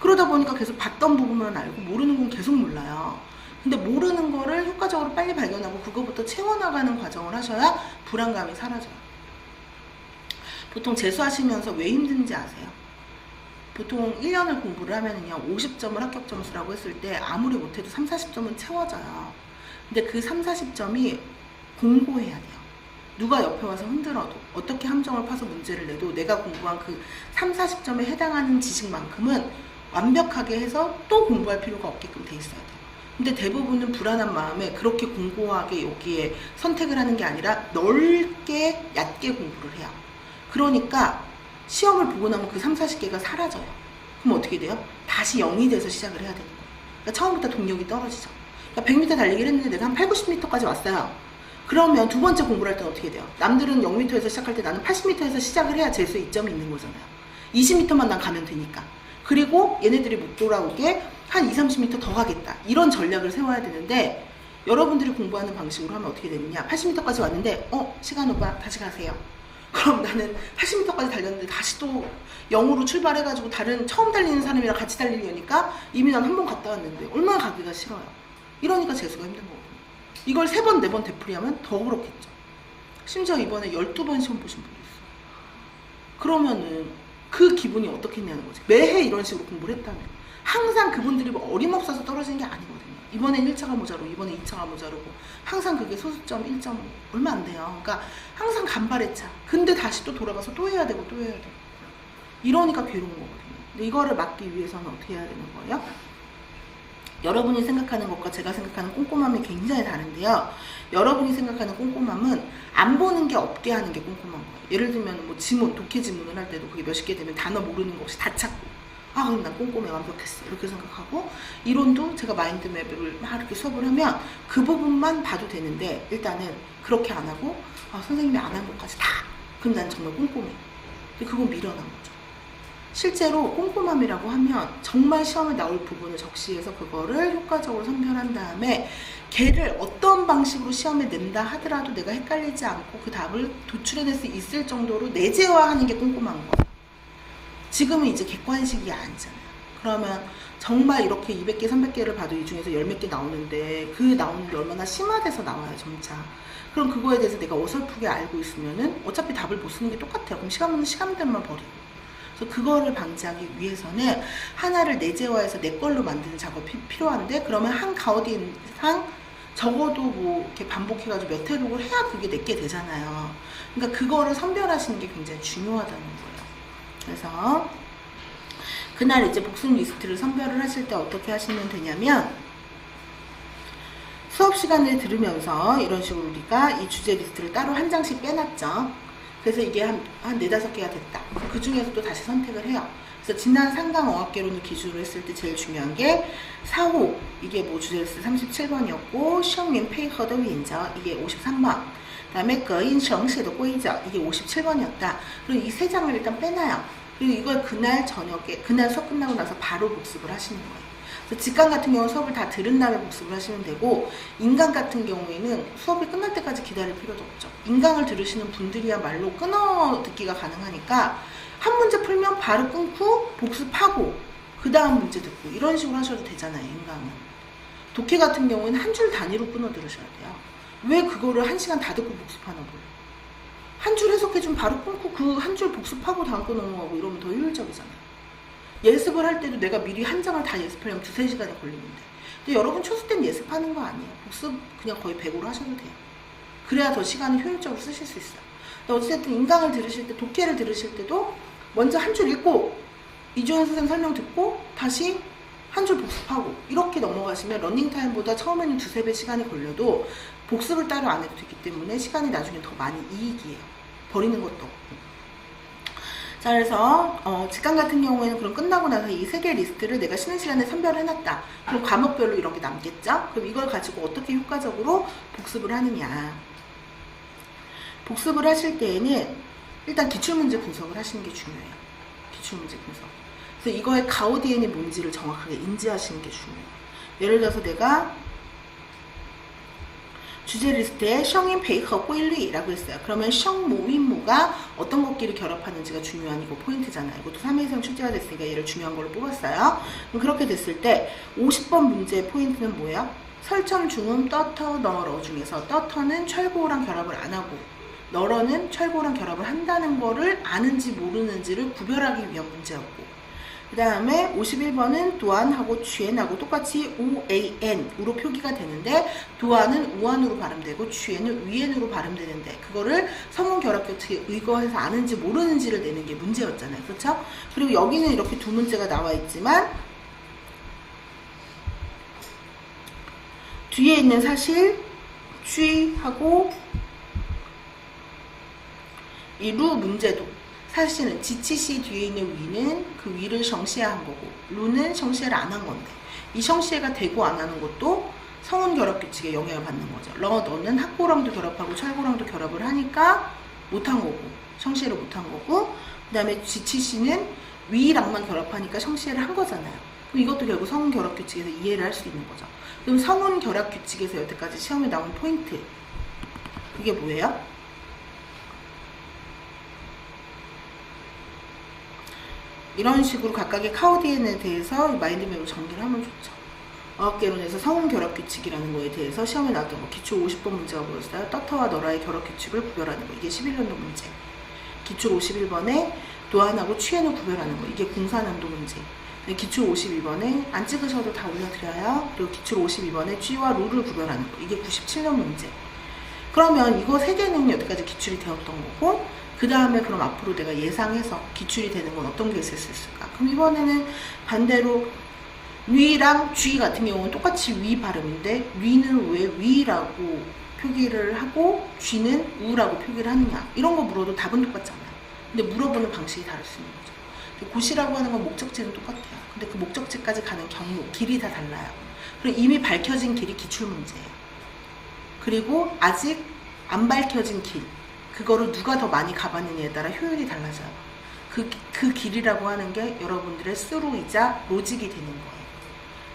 그러다 보니까 계속 봤던 부분만 알고 모르는 건 계속 몰라요. 근데 모르는 거를 효과적으로 빨리 발견하고 그거부터 채워나가는 과정을 하셔야 불안감이 사라져요. 보통 재수하시면서 왜 힘든지 아세요? 보통 1년을 공부를 하면은요, 50점을 합격 점수라고 했을 때 아무리 못해도 3, 40점은 채워져요. 근데 그 3, 40점이 공고해야 돼요. 누가 옆에 와서 흔들어도, 어떻게 함정을 파서 문제를 내도 내가 공부한 그 3, 40점에 해당하는 지식만큼은 완벽하게 해서 또 공부할 필요가 없게끔 돼 있어야 돼요. 근데 대부분은 불안한 마음에 그렇게 공고하게 여기에 선택을 하는 게 아니라 넓게 얕게 공부를 해요. 그러니까 시험을 보고 나면 그 3, 40개가 사라져요. 그럼 어떻게 돼요? 다시 0이 돼서 시작을 해야 되는 거예요. 그러니까 처음부터 동력이 떨어지죠. 그러니까 100m 달리기를 했는데 내가 한 8, 90m까지 왔어요. 그러면 두 번째 공부를 할 때는 어떻게 돼요? 남들은 0m에서 시작할 때 나는 80m에서 시작을 해야 재수에 이점이 있는 거잖아요. 20m만 난 가면 되니까. 그리고 얘네들이 못 돌아오게 한 20, 30m 더 가겠다. 이런 전략을 세워야 되는데 여러분들이 공부하는 방식으로 하면 어떻게 되느냐. 80m까지 왔는데 시간 오빠 다시 가세요. 그럼 나는 80m까지 달렸는데 다시 또 0으로 출발해가지고 다른 처음 달리는 사람이랑 같이 달리려니까 이미 난 한 번 갔다 왔는데 얼마나 가기가 싫어요. 이러니까 재수가 힘든 거거든요. 이걸 3번, 4번 되풀이하면 더 그렇겠죠. 심지어 이번에 12번 시험 보신 분도 있어요. 그러면은 그 기분이 어떻겠냐는 거지. 매해 이런 식으로 공부를 했다면. 항상 그분들이 뭐 어림없어서 떨어지는 게 아니거든요. 이번엔 1차가 모자르고 이번엔 2차가 모자르고 항상 그게 소수점 1점 얼마 안 돼요. 그러니까 항상 간발했자. 근데 다시 또 돌아가서 또 해야 되고 또 해야 되고. 이러니까 괴로운 거거든요. 근데 이거를 막기 위해서는 어떻게 해야 되는 거예요? 여러분이 생각하는 것과 제가 생각하는 꼼꼼함이 굉장히 다른데요. 여러분이 생각하는 꼼꼼함은 안 보는 게 없게 하는 게 꼼꼼한 거예요. 예를 들면 뭐 지문, 독해 지문을 할 때도 그게 몇십 개 되면 단어 모르는 거 없이 다 찾고 그럼 난 꼼꼼해 완벽했어 이렇게 생각하고 이론도 제가 마인드맵을 막 이렇게 수업을 하면 그 부분만 봐도 되는데 일단은 그렇게 안 하고 선생님이 안 한 것까지 다 그럼 난 정말 꼼꼼해. 근데 그건 미련한 거죠. 실제로 꼼꼼함이라고 하면 정말 시험에 나올 부분을 적시해서 그거를 효과적으로 선별한 다음에 걔를 어떤 방식으로 시험에 낸다 하더라도 내가 헷갈리지 않고 그 답을 도출해낼 수 있을 정도로 내재화하는 게 꼼꼼한 거예요. 지금은 이제 객관식이 아니잖아요. 그러면 정말 이렇게 200개, 300개를 봐도 이 중에서 10몇 개 나오는데 그 나오는 게 얼마나 심화돼서 나와요, 점차. 그럼 그거에 대해서 내가 어설프게 알고 있으면은 어차피 답을 못 쓰는 게 똑같아요. 그럼 시간은 시간대만 버리고. 그래서 그거를 방지하기 위해서는 하나를 내재화해서 내 걸로 만드는 작업이 필요한데 그러면 한 가우디 이상 적어도 뭐 이렇게 반복해가지고 몇 회록을 해야 그게 내게 되잖아요. 그러니까 그거를 선별하시는 게 굉장히 중요하다는 거예요. 그래서 그날 이제 복습 리스트를 선별을 하실 때 어떻게 하시면 되냐면 수업 시간을 들으면서 이런 식으로 우리가 이 주제 리스트를 따로 한 장씩 빼놨죠. 그래서 이게 한 4-5개가 됐다. 그 중에서도 다시 선택을 해요. 그래서 지난 상강 어학개론을 기준으로 했을 때 제일 중요한 게 4호, 이게 뭐 주제 리스트 37번이었고 시험민 페이커더 윈저, 이게 53번. 그 다음에 거인정시의规则, 이게 57번이었다. 그리고 이 3장을 일단 빼놔요. 그리고 이걸 그날 저녁에, 그날 수업 끝나고 나서 바로 복습을 하시는 거예요. 그래서 직강 같은 경우는 수업을 다 들은 다음에 복습을 하시면 되고 인강 같은 경우에는 수업이 끝날 때까지 기다릴 필요도 없죠. 인강을 들으시는 분들이야말로 끊어 듣기가 가능하니까 한 문제 풀면 바로 끊고 복습하고 그 다음 문제 듣고 이런 식으로 하셔도 되잖아요. 인강은. 독해 같은 경우에는 한 줄 단위로 끊어 들으셔야 돼요. 왜 그거를 1시간 다 듣고 복습하나 몰라요. 한 줄 해석해주면 바로 끊고 그 한 줄 복습하고 다음 거 넘어가고 이러면 더 효율적이잖아요. 예습을 할 때도 내가 미리 한 장을 다 예습하려면 2-3시간이 걸리는데 근데 여러분 초수 때는 예습하는 거 아니에요. 복습 그냥 거의 100으로 하셔도 돼요. 그래야 더 시간을 효율적으로 쓰실 수 있어요. 어쨌든 인강을 들으실 때 독해를 들으실 때도 먼저 한 줄 읽고 이주연 선생님 설명 듣고 다시 한 줄 복습하고 이렇게 넘어가시면 러닝타임보다 처음에는 2-3배 시간이 걸려도 복습을 따로 안 해도 되기 때문에 시간이 나중에 더 많이 이익이에요. 버리는 것도 없고. 자, 그래서 직강 같은 경우에는 그럼 끝나고 나서 이 3개 리스트를 내가 쉬는 시간에 선별해놨다. 그럼 과목별로 이런 게 남겠죠? 그럼 이걸 가지고 어떻게 효과적으로 복습을 하느냐. 복습을 하실 때에는 일단 기출문제 분석을 하시는 게 중요해요. 기출문제 분석. 그래서 이거의 가우디엔이 뭔지를 정확하게 인지하시는 게 중요해요. 예를 들어서 내가 주제 리스트에 셩인 페이커规律라고 했어요. 그러면 셩모, 윈모가 어떤 것끼리 결합하는지가 중요한 이거 포인트잖아요. 이것도 3회성 출제가 됐으니까 얘를 중요한 걸로 뽑았어요. 그럼 그렇게 됐을 때 50번 문제의 포인트는 뭐예요? 설첨, 중음, 떠터, 너러 중에서 떠터는 철고랑 결합을 안 하고 너러는 철고랑 결합을 한다는 거를 아는지 모르는지를 구별하기 위한 문제였고, 그 다음에 51번은 도안하고 취엔하고 똑같이 OAN으로 표기가 되는데, 도안은 우안으로 발음되고 취엔은 위엔으로 발음되는데, 그거를 성운 결합 규칙에 의거해서 아는지 모르는지를 내는 게 문제였잖아요. 그렇죠? 그리고 여기는 이렇게 두 문제가 나와 있지만 뒤에 있는 사실 취하고 이 루 문제도 사실은 지치시 뒤에 있는 위는 그 위를 성시해한 거고, 루는 성시해를 안 한 건데, 이 성시해가 되고 안 하는 것도 성운 결합 규칙에 영향을 받는 거죠. 너는 학고랑도 결합하고 철고랑도 결합을 하니까 못한 거고, 성시해를 못한 거고, 그 다음에 지치시는 위랑만 결합하니까 성시해를 한 거잖아요. 그럼 이것도 결국 성운 결합 규칙에서 이해를 할 수 있는 거죠. 그럼 성운 결합 규칙에서 여태까지 시험에 나온 포인트, 그게 뭐예요? 이런 식으로 각각의 카오디엔에 대해서 마인드맵으로 정리를 하면 좋죠. 어학개론에서 성운 결합 규칙이라는 거에 대해서 시험에 나왔던 거, 기초 50번 문제가 뭐였어요? 떠터와 너라의 결합 규칙을 구별하는 거, 이게 11년도 문제. 기초 51번에 도안하고 취엔을 구별하는 거, 이게 공사년도 문제. 기초 52번에 안 찍으셔도 다 올려드려요. 그리고 기초 52번에 쥐와 룰을 구별하는 거, 이게 97년 문제. 그러면 이거 세 개는 여태까지 기출이 되었던 거고, 그 다음에 그럼 앞으로 내가 예상해서 기출이 되는 건 어떤 게 있을 수 있을까? 그럼 이번에는 반대로 위랑 쥐 같은 경우는 똑같이 위 발음인데, 위는 왜 위라고 표기를 하고 쥐는 우라고 표기를 하느냐, 이런 거 물어도 답은 똑같잖아요. 근데 물어보는 방식이 다를 수 있는 거죠. 고시라고 하는 건 목적지는 똑같아요. 근데 그 목적지까지 가는 경로, 길이 다 달라요. 그리고 이미 밝혀진 길이 기출 문제예요. 그리고 아직 안 밝혀진 길, 그거를 누가 더 많이 가봤느냐에 따라 효율이 달라져요. 그 길이라고 하는 게 여러분들의 스루이자 로직이 되는 거예요.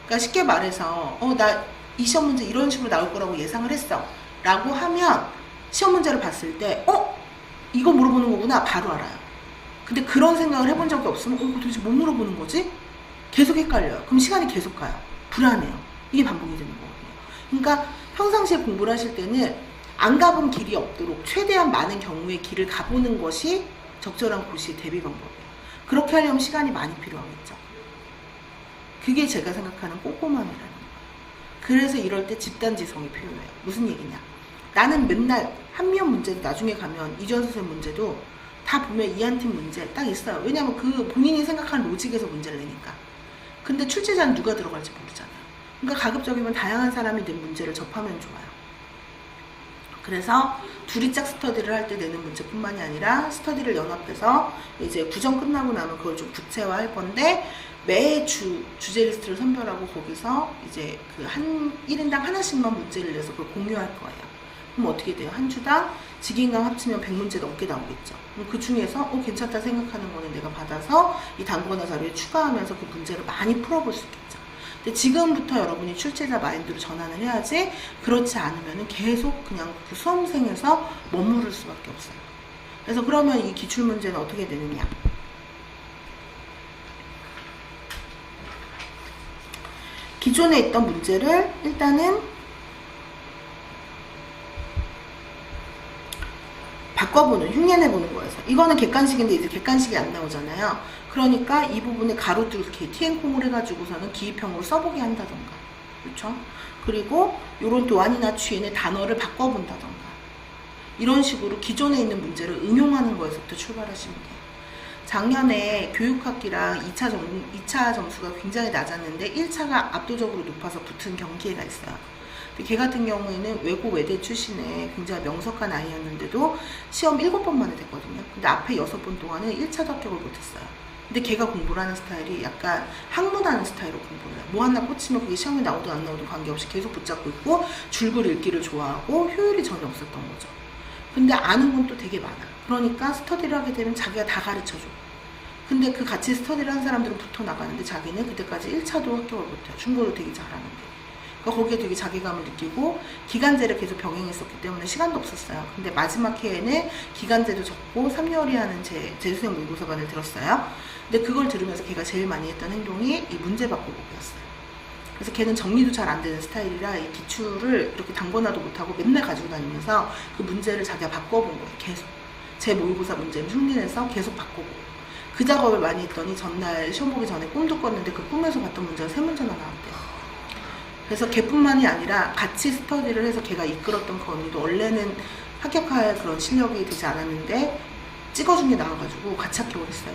그러니까 쉽게 말해서 나 이 시험 문제 이런 식으로 나올 거라고 예상을 했어 라고 하면 시험 문제를 봤을 때 이거 물어보는 거구나 바로 알아요. 근데 그런 생각을 해본 적이 없으면 이거 도대체 뭐 물어보는 거지? 계속 헷갈려요. 그럼 시간이 계속 가요. 불안해요. 이게 반복이 되는 거거든요. 그러니까 평상시에 공부를 하실 때는 안 가본 길이 없도록 최대한 많은 경우의 길을 가보는 것이 적절한 고시의 대비 방법이에요. 그렇게 하려면 시간이 많이 필요하겠죠. 그게 제가 생각하는 꼼꼼함이라는 거예요. 그래서 이럴 때 집단지성이 필요해요. 무슨 얘기냐? 나는 맨날 한미연 문제도 나중에 가면 이주연 선생님 문제도 다 보면 이한팀 문제 딱 있어요. 왜냐하면 그 본인이 생각하는 로직에서 문제를 내니까. 근데 출제자는 누가 들어갈지 모르잖아요. 그러니까 가급적이면 다양한 사람이 낸 문제를 접하면 좋아요. 그래서 둘이 짝 스터디를 할 때 내는 문제뿐만이 아니라 스터디를 연합해서 이제 구정 끝나고 나면 그걸 좀 구체화할 건데, 매주 주제 리스트를 선별하고 거기서 이제 그 1인당 하나씩만 문제를 내서 그걸 공유할 거예요. 그럼 어떻게 돼요? 한 주당 직인강 합치면 100문제 넘게 나오겠죠. 그럼 그 중에서 괜찮다 생각하는 거는 내가 받아서 이 단권화 자료에 추가하면서 그 문제를 많이 풀어볼 수 있겠죠. 근데 지금부터 여러분이 출제자 마인드로 전환을 해야지, 그렇지 않으면 계속 그냥 그 수험생에서 머무를 수밖에 없어요. 그래서 그러면 이 기출문제는 어떻게 되느냐. 기존에 있던 문제를 일단은 바꿔보는, 흉내내보는 거여서, 이거는 객관식인데 이제 객관식이 안 나오잖아요. 그러니까 이 부분에 가로뚫기, TN콩을 해가지고서는 기입형으로 써보게 한다던가, 그렇죠? 그리고 요런 도안이나 취인의 단어를 바꿔본다던가, 이런 식으로 기존에 있는 문제를 응용하는 거에서부터 출발하시면 돼요. 작년에 교육학기랑 2차 점수가 굉장히 낮았는데 1차가 압도적으로 높아서 붙은 경기회가 있어요. 걔 같은 경우에는 외고 외대 출신의 굉장히 명석한 아이였는데도 시험 7번 만에 됐거든요. 근데 앞에 6번 동안은 1차도 합격을 못했어요. 근데 걔가 공부를 하는 스타일이 약간 학문하는 스타일로 공부를 해요. 뭐 하나 꽂히면 그게 시험에 나오든 안 나오든 관계없이 계속 붙잡고 있고, 줄글 읽기를 좋아하고 효율이 전혀 없었던 거죠. 근데 아는 건 또 되게 많아. 그러니까 스터디를 하게 되면 자기가 다 가르쳐줘. 근데 그 같이 스터디를 한 사람들은 붙어 나가는데 자기는 그때까지 1차도 합격을 못해요. 중고를 되게 잘하는데. 그러니까 거기에 되게 자괴감을 느끼고, 기간제를 계속 병행했었기 때문에 시간도 없었어요. 근데 마지막 해에는 기간제도 적고 3개월이 하는 재수생 모의고사반을 들었어요. 근데 그걸 들으면서 걔가 제일 많이 했던 행동이 이 문제 바꿔보기였어요. 그래서 걔는 정리도 잘 안 되는 스타일이라 이 기출을 이렇게 담궈놔도 못하고 맨날 가지고 다니면서 그 문제를 자기가 바꿔본 거예요. 계속. 제 모의고사 문제를 흉내내서 계속 바꾸고. 그 작업을 많이 했더니 전날 시험 보기 전에 꿈도 꿨는데 그 꿈에서 봤던 문제가 3문제나 나왔대요. 그래서 걔뿐만이 아니라 같이 스터디를 해서 걔가 이끌었던 그 언니도 원래는 합격할 그런 실력이 되지 않았는데 찍어준 게 나와가지고 같이 합격을 했어요.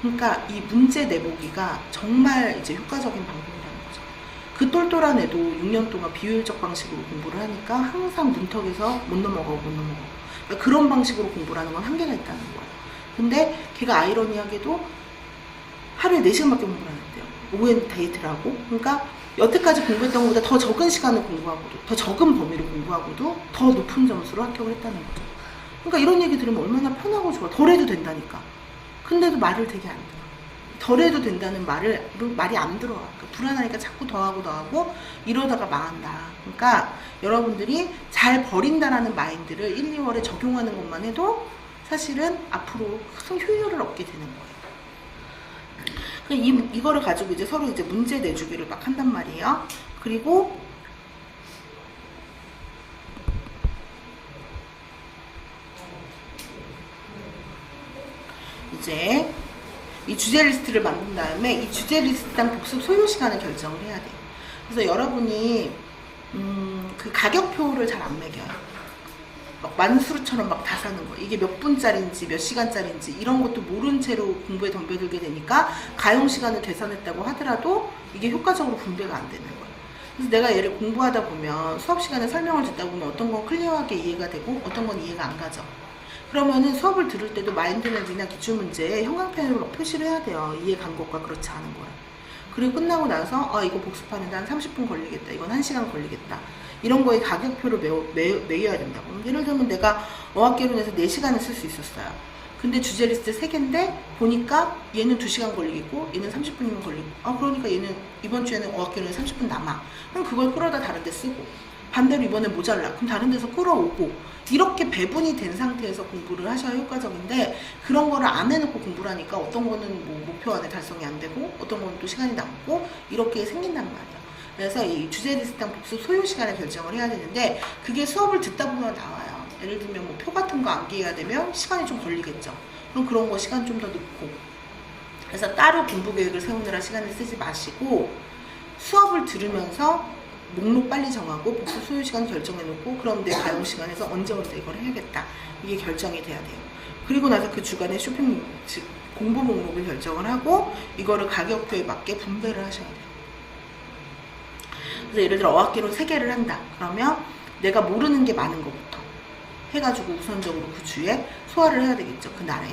그러니까 이 문제 내보기가 정말 이제 효과적인 방법이라는 거죠. 그 똘똘한 애도 6년 동안 비효율적 방식으로 공부를 하니까 항상 문턱에서 못 넘어가고. 그러니까 그런 방식으로 공부를 하는 건 한계가 있다는 거예요. 근데 걔가 아이러니하게도 하루에 4시간밖에 공부를 안 했대요. 오후엔 데이트를 하고. 그러니까 여태까지 공부했던 것보다 더 적은 시간을 공부하고도, 더 적은 범위를 공부하고도 더 높은 점수로 합격을 했다는 거죠. 그러니까 이런 얘기 들으면 얼마나 편하고 좋아. 덜 해도 된다니까. 근데도 말을 되게 안 들어. 덜 해도 된다는 말이 안 들어와. 그러니까 불안하니까 자꾸 더하고 이러다가 망한다. 그러니까 여러분들이 잘 버린다라는 마인드를 1, 2월에 적용하는 것만 해도 사실은 앞으로 큰 효율을 얻게 되는 거예요. 이거를 가지고 이제 서로 이제 문제 내주기를 막 한단 말이에요. 그리고 이제 이 주제 리스트를 만든 다음에 이 주제 리스트당 복습 소요 시간을 결정을 해야 돼요. 그래서 여러분이 그 가격표를 잘 안 매겨요. 막 만수르처럼 막 다 사는 거. 이게 몇 분짜리인지 몇 시간짜리인지 이런 것도 모른 채로 공부에 덤벼들게 되니까 가용 시간을 계산했다고 하더라도 이게 효과적으로 분배가 안 되는 거예요. 그래서 내가 얘를 공부하다 보면 수업 시간에 설명을 듣다 보면 어떤 건 클리어하게 이해가 되고 어떤 건 이해가 안 가죠. 그러면은 수업을 들을 때도 마인드맵이나 기출문제에 형광펜으로 막 표시를 해야 돼요. 이해 간 것과 그렇지 않은 거예요. 그리고 끝나고 나서 이거 복습하는데 한 30분 걸리겠다. 이건 1시간 걸리겠다. 이런 거에 가격표를 매겨야 된다고. 예를 들면 내가 어학개론에서 4시간을 쓸 수 있었어요. 근데 주제 리스트 3개인데 보니까 얘는 2시간 걸리겠고 얘는 30분이면 걸리고 그러니까 얘는 이번 주에는 어학개론에 30분 남아. 그럼 그걸 끌어다 다른 데 쓰고 반대로 이번에 모자라. 그럼 다른 데서 끌어오고 이렇게 배분이 된 상태에서 공부를 하셔야 효과적인데 그런 거를 안 해놓고 공부를 하니까 어떤 거는 뭐 목표 안에 달성이 안 되고 어떤 거는 또 시간이 남고 이렇게 생긴단 말이에요. 그래서 이 주제 리스트당 복습 소요 시간을 결정을 해야 되는데 그게 수업을 듣다 보면 나와요. 예를 들면 뭐 표 같은 거 암기해야 되면 시간이 좀 걸리겠죠. 그럼 그런 거 시간 좀 더 넣고. 그래서 따로 공부 계획을 세우느라 시간을 쓰지 마시고 수업을 들으면서 목록 빨리 정하고 복습 소요 시간 결정해 놓고 그럼 내 가용 시간에서 언제 이걸 해야겠다. 이게 결정이 돼야 돼요. 그리고 나서 그 주간에 쇼핑 즉 공부 목록을 결정을 하고 이거를 가격표에 맞게 분배를 하셔야 돼요. 그래서 예를 들어 어학개론 3개를 한다. 그러면 내가 모르는 게 많은 것부터 해가지고 우선적으로 그 주에 소화를 해야 되겠죠. 그 날에.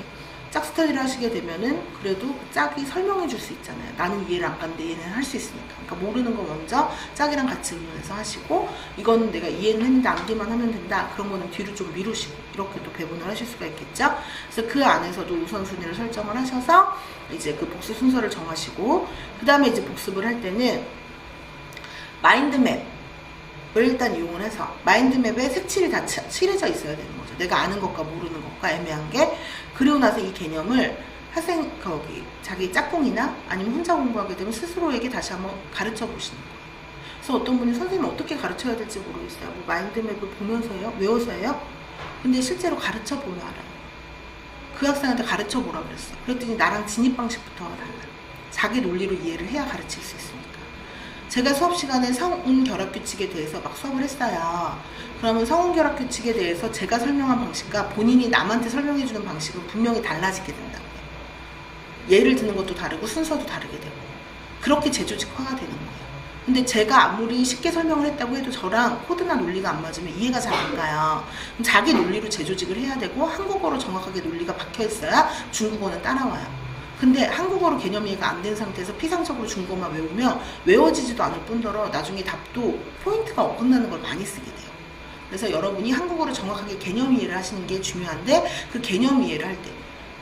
짝 스터디를 하시게 되면은 그래도 그 짝이 설명해 줄 수 있잖아요. 나는 이해를 안 갔는데 얘는 할 수 있으니까. 그러니까 모르는 거 먼저 짝이랑 같이 의논해서 하시고 이거는 내가 이해는 했는데 암기만 하면 된다. 그런 거는 뒤로 좀 미루시고 이렇게 또 배분을 하실 수가 있겠죠. 그래서 그 안에서도 우선순위를 설정을 하셔서 이제 그 복습 순서를 정하시고 그 다음에 이제 복습을 할 때는 마인드맵을 일단 이용을 해서 마인드맵에 색칠이 다 칠해져 있어야 되는 거죠. 내가 아는 것과 모르는 것과 애매한 게. 그리고 나서 이 개념을 자기 짝꿍이나 아니면 혼자 공부하게 되면 스스로에게 다시 한번 가르쳐 보시는 거예요. 그래서 어떤 분이 선생님 어떻게 가르쳐야 될지 모르겠어요. 뭐 마인드맵을 보면서요? 외워서요? 근데 실제로 가르쳐 보면 알아요. 그 학생한테 가르쳐 보라 그랬어. 그랬더니 나랑 진입 방식부터가 달라요. 자기 논리로 이해를 해야 가르칠 수 있으니까. 제가 수업 시간에 성운결합규칙에 대해서 막 수업을 했어요. 그러면 성운결합규칙에 대해서 제가 설명한 방식과 본인이 남한테 설명해주는 방식은 분명히 달라지게 된다고요. 예를 드는 것도 다르고 순서도 다르게 되고 그렇게 재조직화가 되는 거예요. 근데 제가 아무리 쉽게 설명을 했다고 해도 저랑 코드나 논리가 안 맞으면 이해가 잘 안 가요. 그럼 자기 논리로 재조직을 해야 되고 한국어로 정확하게 논리가 박혀 있어야 중국어는 따라와요. 근데 한국어로 개념 이해가 안 된 상태에서 피상적으로 중국어만 외우면 외워지지도 않을 뿐더러 나중에 답도 포인트가 어긋나는 걸 많이 쓰게 돼요. 그래서 여러분이 한국어로 정확하게 개념 이해를 하시는 게 중요한데 그 개념 이해를 할 때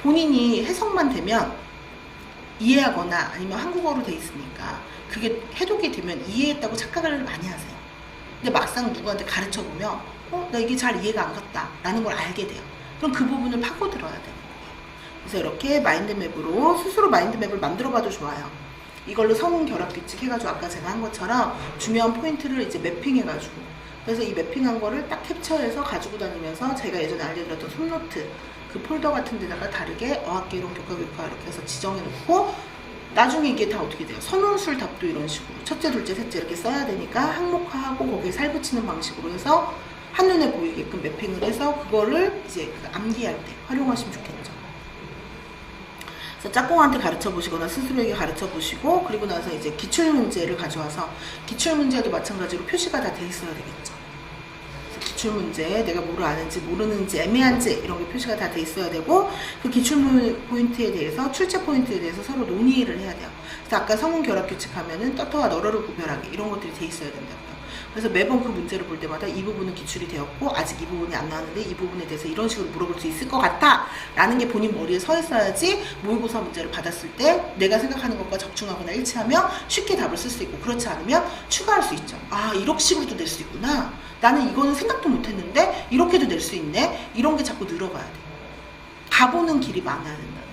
본인이 해석만 되면 이해하거나 아니면 한국어로 돼 있으니까 그게 해독이 되면 이해했다고 착각을 많이 하세요. 근데 막상 누구한테 가르쳐 보면 나 이게 잘 이해가 안 갔다 라는 걸 알게 돼요. 그럼 그 부분을 파고들어야 돼요. 그래서 이렇게 마인드맵으로 스스로 마인드맵을 만들어 봐도 좋아요. 이걸로 성운 결합 규칙 해가지고 아까 제가 한 것처럼 중요한 포인트를 이제 매핑해가지고, 그래서 이 매핑한 거를 딱 캡처해서 가지고 다니면서 제가 예전에 알려드렸던 손노트 그 폴더 같은 데다가 다르게 어학개론 교과 이렇게 해서 지정해 놓고, 나중에 이게 다 어떻게 돼요? 선운술 답도 이런 식으로 첫째, 둘째, 셋째 이렇게 써야 되니까 항목화하고 거기에 살 붙이는 방식으로 해서 한눈에 보이게끔 매핑을 해서 그거를 이제 암기할 때 활용하시면 좋겠죠. 그래서 짝꿍한테 가르쳐 보시거나 스스로에게 가르쳐 보시고, 그리고 나서 이제 기출문제를 가져와서, 기출문제도 마찬가지로 표시가 다 돼 있어야 되겠죠. 기출문제, 내가 뭐를 아는지 모르는지 애매한지 이런 게 표시가 다 돼 있어야 되고, 그 기출문 포인트에 대해서, 출제 포인트에 대해서 서로 논의를 해야 돼요. 그래서 아까 성운 결합 규칙 하면은 떠터와 너러를 구별하기 이런 것들이 돼 있어야 된다고요. 그래서 매번 그 문제를 볼 때마다 이 부분은 기출이 되었고 아직 이 부분이 안 나왔는데 이 부분에 대해서 이런 식으로 물어볼 수 있을 것 같아 라는 게 본인 머리에 서 있어야지 모의고사 문제를 받았을 때 내가 생각하는 것과 적중하거나 일치하면 쉽게 답을 쓸 수 있고, 그렇지 않으면 추가할 수 있죠. 아, 이렇게 식으로도 낼 수 있구나, 나는 이거는 생각도 못했는데 이렇게도 낼 수 있네, 이런 게 자꾸 늘어가야 돼. 가보는 길이 많아야 된다는 거예요.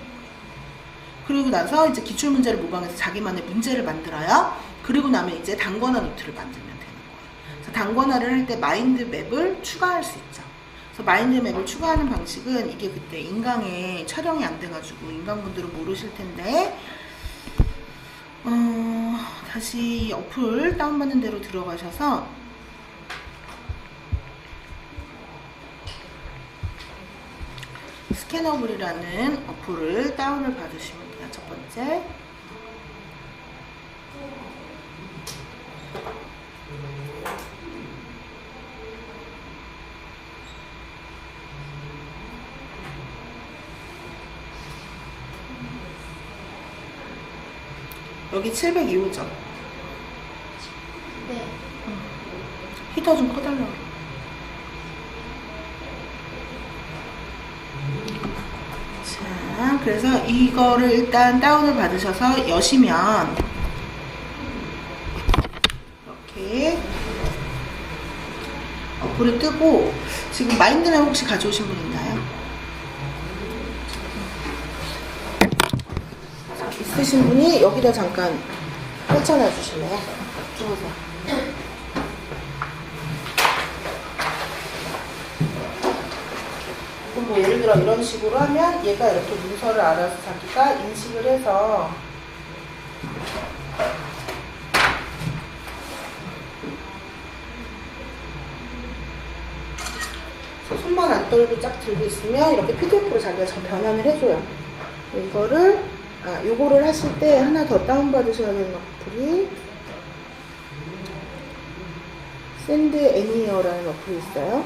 그리고 나서 이제 기출문제를 모방해서 자기만의 문제를 만들어요. 그리고 나면 이제 단권화 노트를 만들면 되는 거예요. 그래서 단권화를 할 때 마인드맵을 추가할 수 있죠. 그래서 마인드맵을 추가하는 방식은, 이게 그때 인강에 촬영이 안 돼가지고 인강분들은 모르실 텐데, 다시 이 어플 다운받는 대로 들어가셔서 스캐너블이라는 어플을 다운을 받으시면 돼요. 첫 번째. 여기 702호점. 네. 히터 좀 꺼달라고. 자, 그래서 이거를 일단 다운을 받으셔서 여시면 이렇게 어플이 뜨고, 지금 마인드맵 혹시 가져오신 분 있나요? 있으신 분이 여기다 잠깐 펼쳐놔 주실래요? 주무세요. 그럼 뭐 예를 들어 이런 식으로 하면 얘가 이렇게 문서를 알아서 자기가 인식을 해서 손만 안 떨고 쫙 들고 있으면 이렇게 PDF로 자기가 변환을 해줘요. 이거를 요거를 하실 때 하나 더 다운받으셔야 되는 어플이 샌드 애니어라는 어플이 있어요.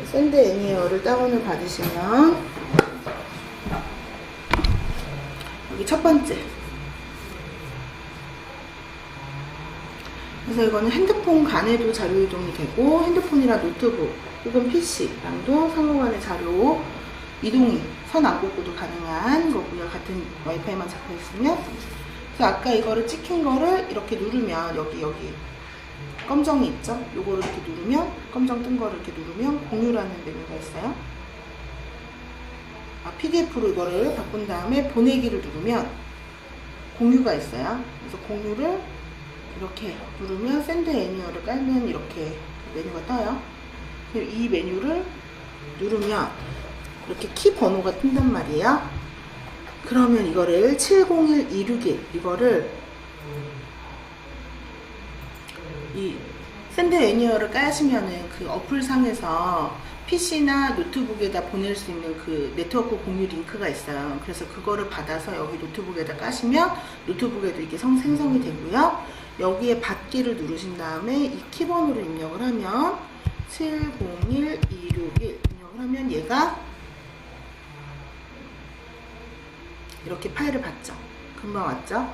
샌드 애니어를 다운을 받으시면 여기 첫 번째, 그래서 이거는 핸드폰 간에도 자료 이동이 되고, 핸드폰이나 노트북 혹은 PC랑도 상호간의 자료 이동이 선 안 꽂고도 가능한 거고요. 같은 와이파이만 잡혀 있으면. 그래서 아까 이거를 찍힌 거를 이렇게 누르면 여기 검정이 있죠? 요거를 이렇게 누르면, 검정 뜬 거를 이렇게 누르면 공유라는 메뉴가 있어요. PDF로 이거를 바꾼 다음에 보내기를 누르면 공유가 있어요. 그래서 공유를 이렇게 누르면 샌드 애니어를 깔면 이렇게 메뉴가 떠요. 이 메뉴를 누르면 이렇게 키 번호가 뜬단 말이에요. 그러면 이거를 701261 이거를 이 샌드 애니어를 까시면은 그 어플 상에서 PC나 노트북에다 보낼 수 있는 그 네트워크 공유 링크가 있어요. 그래서 그거를 받아서 여기 노트북에다 까시면 노트북에도 이게 생성이 되고요. 여기에 받기를 누르신 다음에 이 키번호를 입력을 하면 701261 입력을 하면 얘가 이렇게 파일을 받죠. 금방 왔죠?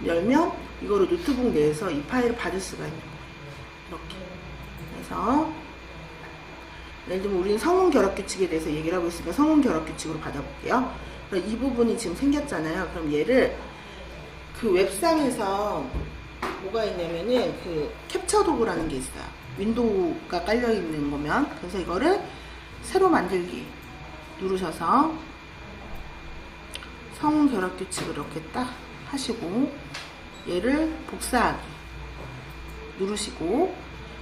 열면 이거를 노트북 내에서 이 파일을 받을 수가 있는 거예요. 이렇게. 그래서 예를 들면 우리는 성운 결합 규칙에 대해서 얘기를 하고 있으니까 성운 결합 규칙으로 받아볼게요. 이 부분이 지금 생겼잖아요. 그럼 얘를 그 웹상에서 뭐가 있냐면은 그 캡처 도구라는 게 있어요. 윈도우가 깔려 있는 거면. 그래서 이거를 새로 만들기 누르셔서 성 결합 규칙을 이렇게 딱 하시고 얘를 복사하기 누르시고,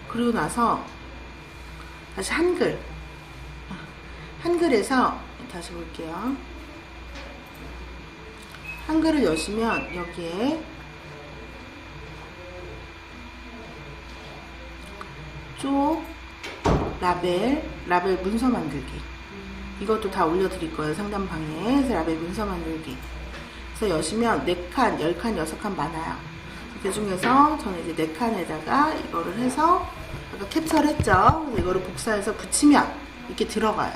그리고 나서 다시 한글에서 다시 볼게요. 한글을 여시면 여기에 쪽 라벨 문서 만들기, 이것도 다 올려드릴 거예요. 상단방에. 그래서 라벨 문서 만들기. 그래서 여시면 4칸, 10칸, 6칸 많아요. 그 중에서 저는 이제 4칸에다가 이거를 해서 아까 캡처를 했죠. 그래서 이거를 복사해서 붙이면 이렇게 들어가요.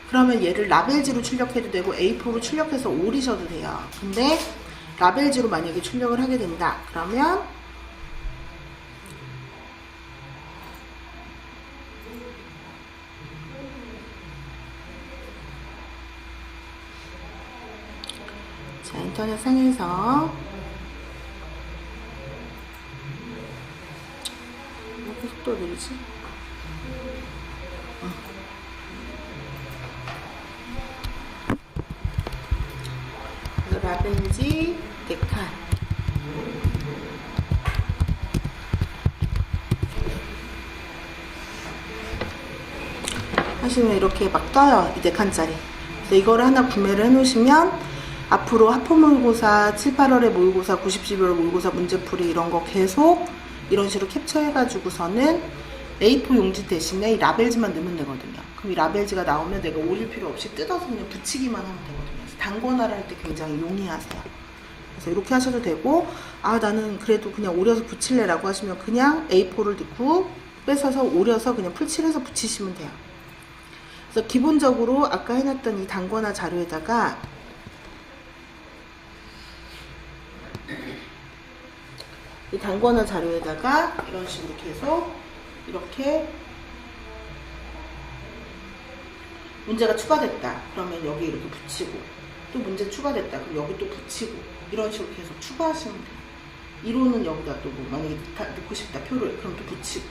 그러면 얘를 라벨지로 출력해도 되고 A4로 출력해서 오리셔도 돼요. 근데 라벨지로 만약에 출력을 하게 된다 그러면 자, 인터넷 상에서 왜 이렇게 속도 느리지? 라벨지 4칸 하시면 이렇게 막 떠요. 이 4칸짜리. 그래서 이거를 하나 구매를 해 놓으시면 앞으로 학부 모의고사 7, 8월에 모의고사, 90, 11월 모의고사 문제풀이 이런 거 계속 이런 식으로 캡처해 가지고서는 A4 용지 대신에 이 라벨지만 넣으면 되거든요. 그럼 이 라벨지가 나오면 내가 올릴 필요 없이 뜯어서 그냥 붙이기만 하면 되거든요. 그래서 단권화를 할 때 굉장히 용이하세요. 그래서 이렇게 하셔도 되고, 아 나는 그래도 그냥 오려서 붙일래 라고 하시면 그냥 A4를 넣고 뺏어서 오려서 그냥 풀칠해서 붙이시면 돼요. 그래서 기본적으로 아까 해놨던 이 단권화 자료에다가 이 단권화 자료에다가 이런 식으로 계속 이렇게 문제가 추가됐다 그러면 여기 이렇게 붙이고, 또 문제 추가됐다 그럼 여기 또 붙이고, 이런 식으로 계속 추가하시면 돼요. 이론은 여기다 또 뭐 만약에 넣고 싶다 표를 그럼 또 붙이고.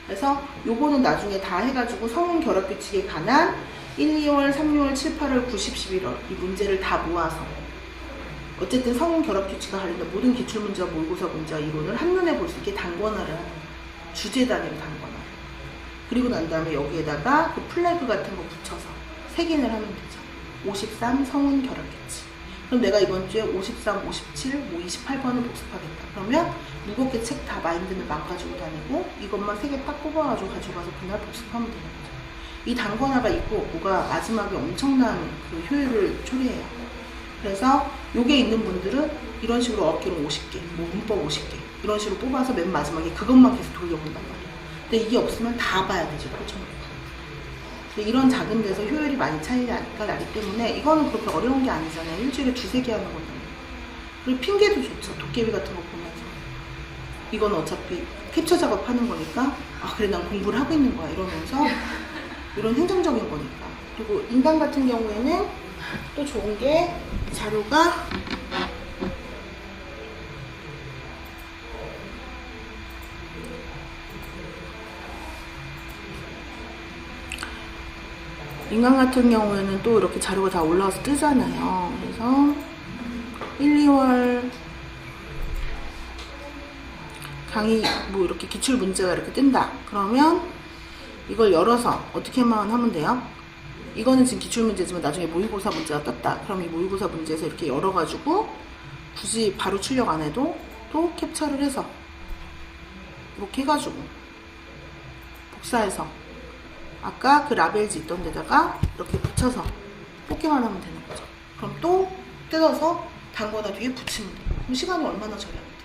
그래서 요거는 나중에 다 해가지고 성운 결합 규칙에 관한 1, 2월, 3, 6월, 7, 8월, 90, 11월 이 문제를 다 모아서 어쨌든 성운 결합 규칙과 관련된 모든 기출문제와 모의고사 문제와 이론을 한눈에 볼 수 있게 단권화를 하는 거예요. 주제 단위로 단권화. 그리고 난 다음에 여기에다가 그 플래그 같은 거 붙여서 색인을 하면 되죠. 53 성운 결합 규칙. 그럼 내가 이번 주에 53, 57, 뭐 28번을 복습하겠다. 그러면 무겁게 책 다 마인드맵 안 가지고 다니고 이것만 3개 딱 뽑아가지고 가져가서 그날 복습하면 되는 거죠. 이 단권화가 있고 없고가 마지막에 엄청난 그 효율을 초래해요. 그래서 요게 있는 분들은 이런 식으로 어학기록 50개, 뭐 문법 50개 이런 식으로 뽑아서 맨 마지막에 그것만 계속 돌려본단 말이에요. 근데 이게 없으면 다 봐야 되죠. 이런 작은 데서 효율이 많이 차이가 나기 때문에 이거는 그렇게 어려운 게 아니잖아요. 일주일에 2-3개 하는 건데. 그리고 핑계도 좋죠. 도깨비 같은 거 보면서. 이건 어차피 캡처 작업하는 거니까 아 그래 난 공부를 하고 있는 거야 이러면서 이런 행정적인 거니까. 그리고 인강 같은 경우에는 또 좋은 게 자료가 인강 같은 경우에는 또 이렇게 자료가 다 올라와서 뜨잖아요. 그래서 1, 2월 강의 뭐 이렇게 기출 문제가 이렇게 뜬다. 그러면 이걸 열어서 어떻게만 하면 돼요? 이거는 지금 기출 문제지만 나중에 모의고사 문제가 떴다. 그럼 이 모의고사 문제에서 이렇게 열어가지고 굳이 바로 출력 안 해도 또 캡처를 해서 이렇게 해가지고 복사해서 아까 그 라벨지 있던 데다가 이렇게 붙여서 뽑기만 하면 되는 거죠. 그럼 또 뜯어서 단권화 뒤에 붙이면 돼요. 그럼 시간이 얼마나 절약이 돼요.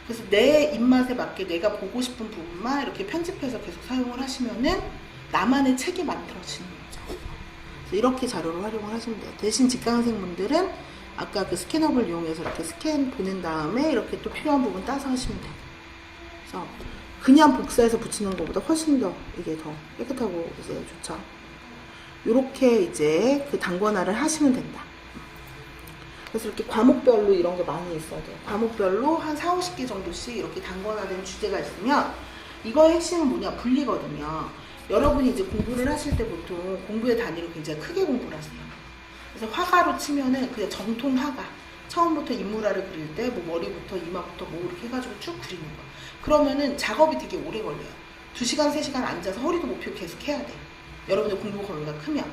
그래서 내 입맛에 맞게 내가 보고 싶은 부분만 이렇게 편집해서 계속 사용을 하시면은 나만의 책이 만들어지는 거죠. 그래서 이렇게 자료를 활용을 하시면 돼요. 대신 직강생분들은 아까 그 스캐너블 이용해서 이렇게 스캔 보낸 다음에 이렇게 또 필요한 부분 따서 하시면 돼요. 그래서 그냥 복사해서 붙이는 것보다 훨씬 더 이게 더 깨끗하고 이제 좋죠. 요렇게 이제 그 단권화를 하시면 된다. 그래서 이렇게 과목별로 이런 게 많이 있어야 돼요. 과목별로 한 4, 50개 정도씩 이렇게 단권화된 주제가 있으면 이거의 핵심은 뭐냐? 분리거든요. 여러분이 이제 공부를 하실 때 보통 공부의 단위를 굉장히 크게 공부를 하세요. 그래서 화가로 치면은 그냥 정통 화가. 처음부터 인물화를 그릴 때 뭐 머리부터 이마부터 뭐 이렇게 해가지고 쭉 그리는 거. 그러면은 작업이 되게 오래 걸려요. 2시간, 3시간 앉아서 허리도 못 펴고 계속 해야 돼요. 여러분들 공부 범위가 크면.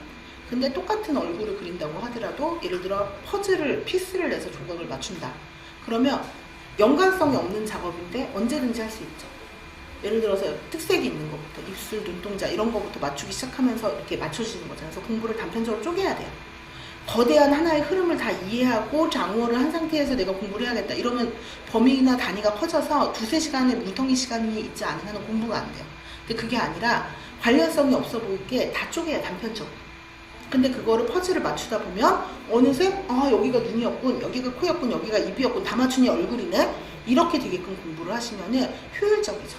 근데 똑같은 얼굴을 그린다고 하더라도 예를 들어 퍼즐을, 피스를 내서 조각을 맞춘다. 그러면 연관성이 없는 작업인데 언제든지 할 수 있죠. 예를 들어서 특색이 있는 것부터 입술, 눈동자 이런 것부터 맞추기 시작하면서 이렇게 맞춰지는 거잖아요. 그래서 공부를 단편적으로 쪼개야 돼요. 거대한 하나의 흐름을 다 이해하고掌握를 한 상태에서 내가 공부를 해야겠다. 이러면 범위나 단위가 커져서 2-3시간의 뭉텅이 시간이 있지 않은 한은 공부가 안 돼요. 근데 그게 아니라 관련성이 없어 보이게 다 쪼개요, 단편적으로. 근데 그거를 퍼즐을 맞추다 보면 어느새 여기가 눈이었군, 여기가 코였군, 여기가 입이었군, 다 맞추니 얼굴이네. 이렇게 되게끔 공부를 하시면은 효율적이죠.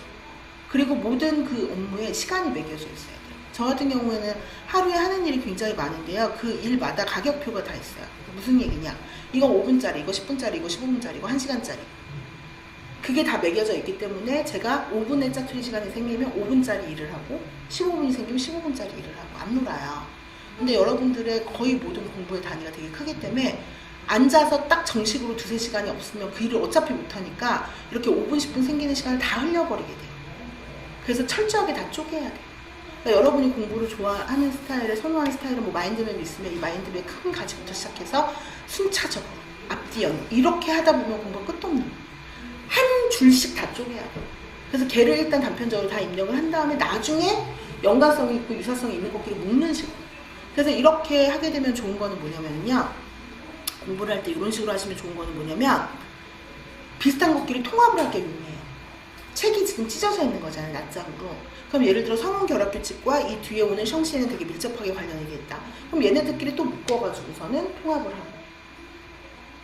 그리고 모든 그 업무에 시간이 매겨져 있어야 돼요. 저 같은 경우에는 하루에 하는 일이 굉장히 많은데요. 그 일마다 가격표가 다 있어요. 무슨 얘기냐? 이거 5분짜리, 이거 10분짜리, 이거 15분짜리, 이거 1시간짜리. 그게 다 매겨져 있기 때문에 제가 5분의 짜투리 시간이 생기면 5분짜리 일을 하고 15분이 생기면 15분짜리 일을 하고 안 놀아요. 근데 여러분들의 거의 모든 공부의 단위가 되게 크기 때문에 앉아서 딱 정식으로 2-3시간이 없으면 그 일을 어차피 못하니까 이렇게 5분, 10분 생기는 시간을 다 흘려버리게 돼요. 그래서 철저하게 다 쪼개야 돼요. 그러니까 여러분이 공부를 좋아하는 스타일에 선호하는 스타일은 뭐 마인드맵이 있으면 이 마인드맵 큰 가지부터 시작해서 순차적으로 앞뒤 연 이렇게 하다 보면 공부가 끝도 없는 거예요. 한 줄씩 다 쪼개야 돼요. 그래서 걔를 일단 단편적으로 다 입력을 한 다음에 나중에 연관성이 있고 유사성이 있는 것끼리 묶는 식으로. 그래서 이렇게 하게 되면 좋은 거는 뭐냐면요. 공부를 할 때 이런 식으로 하시면 좋은 거는 뭐냐면 비슷한 것끼리 통합을 할 게 유명해요. 책이 지금 찢어져 있는 거잖아요, 낱장으로. 그럼 예를 들어 성운결합규칙과 이 뒤에 오는 션시에는 되게 밀접하게 관련이 돼 있다. 그럼 얘네들끼리 또 묶어가지고서는 통합을 하고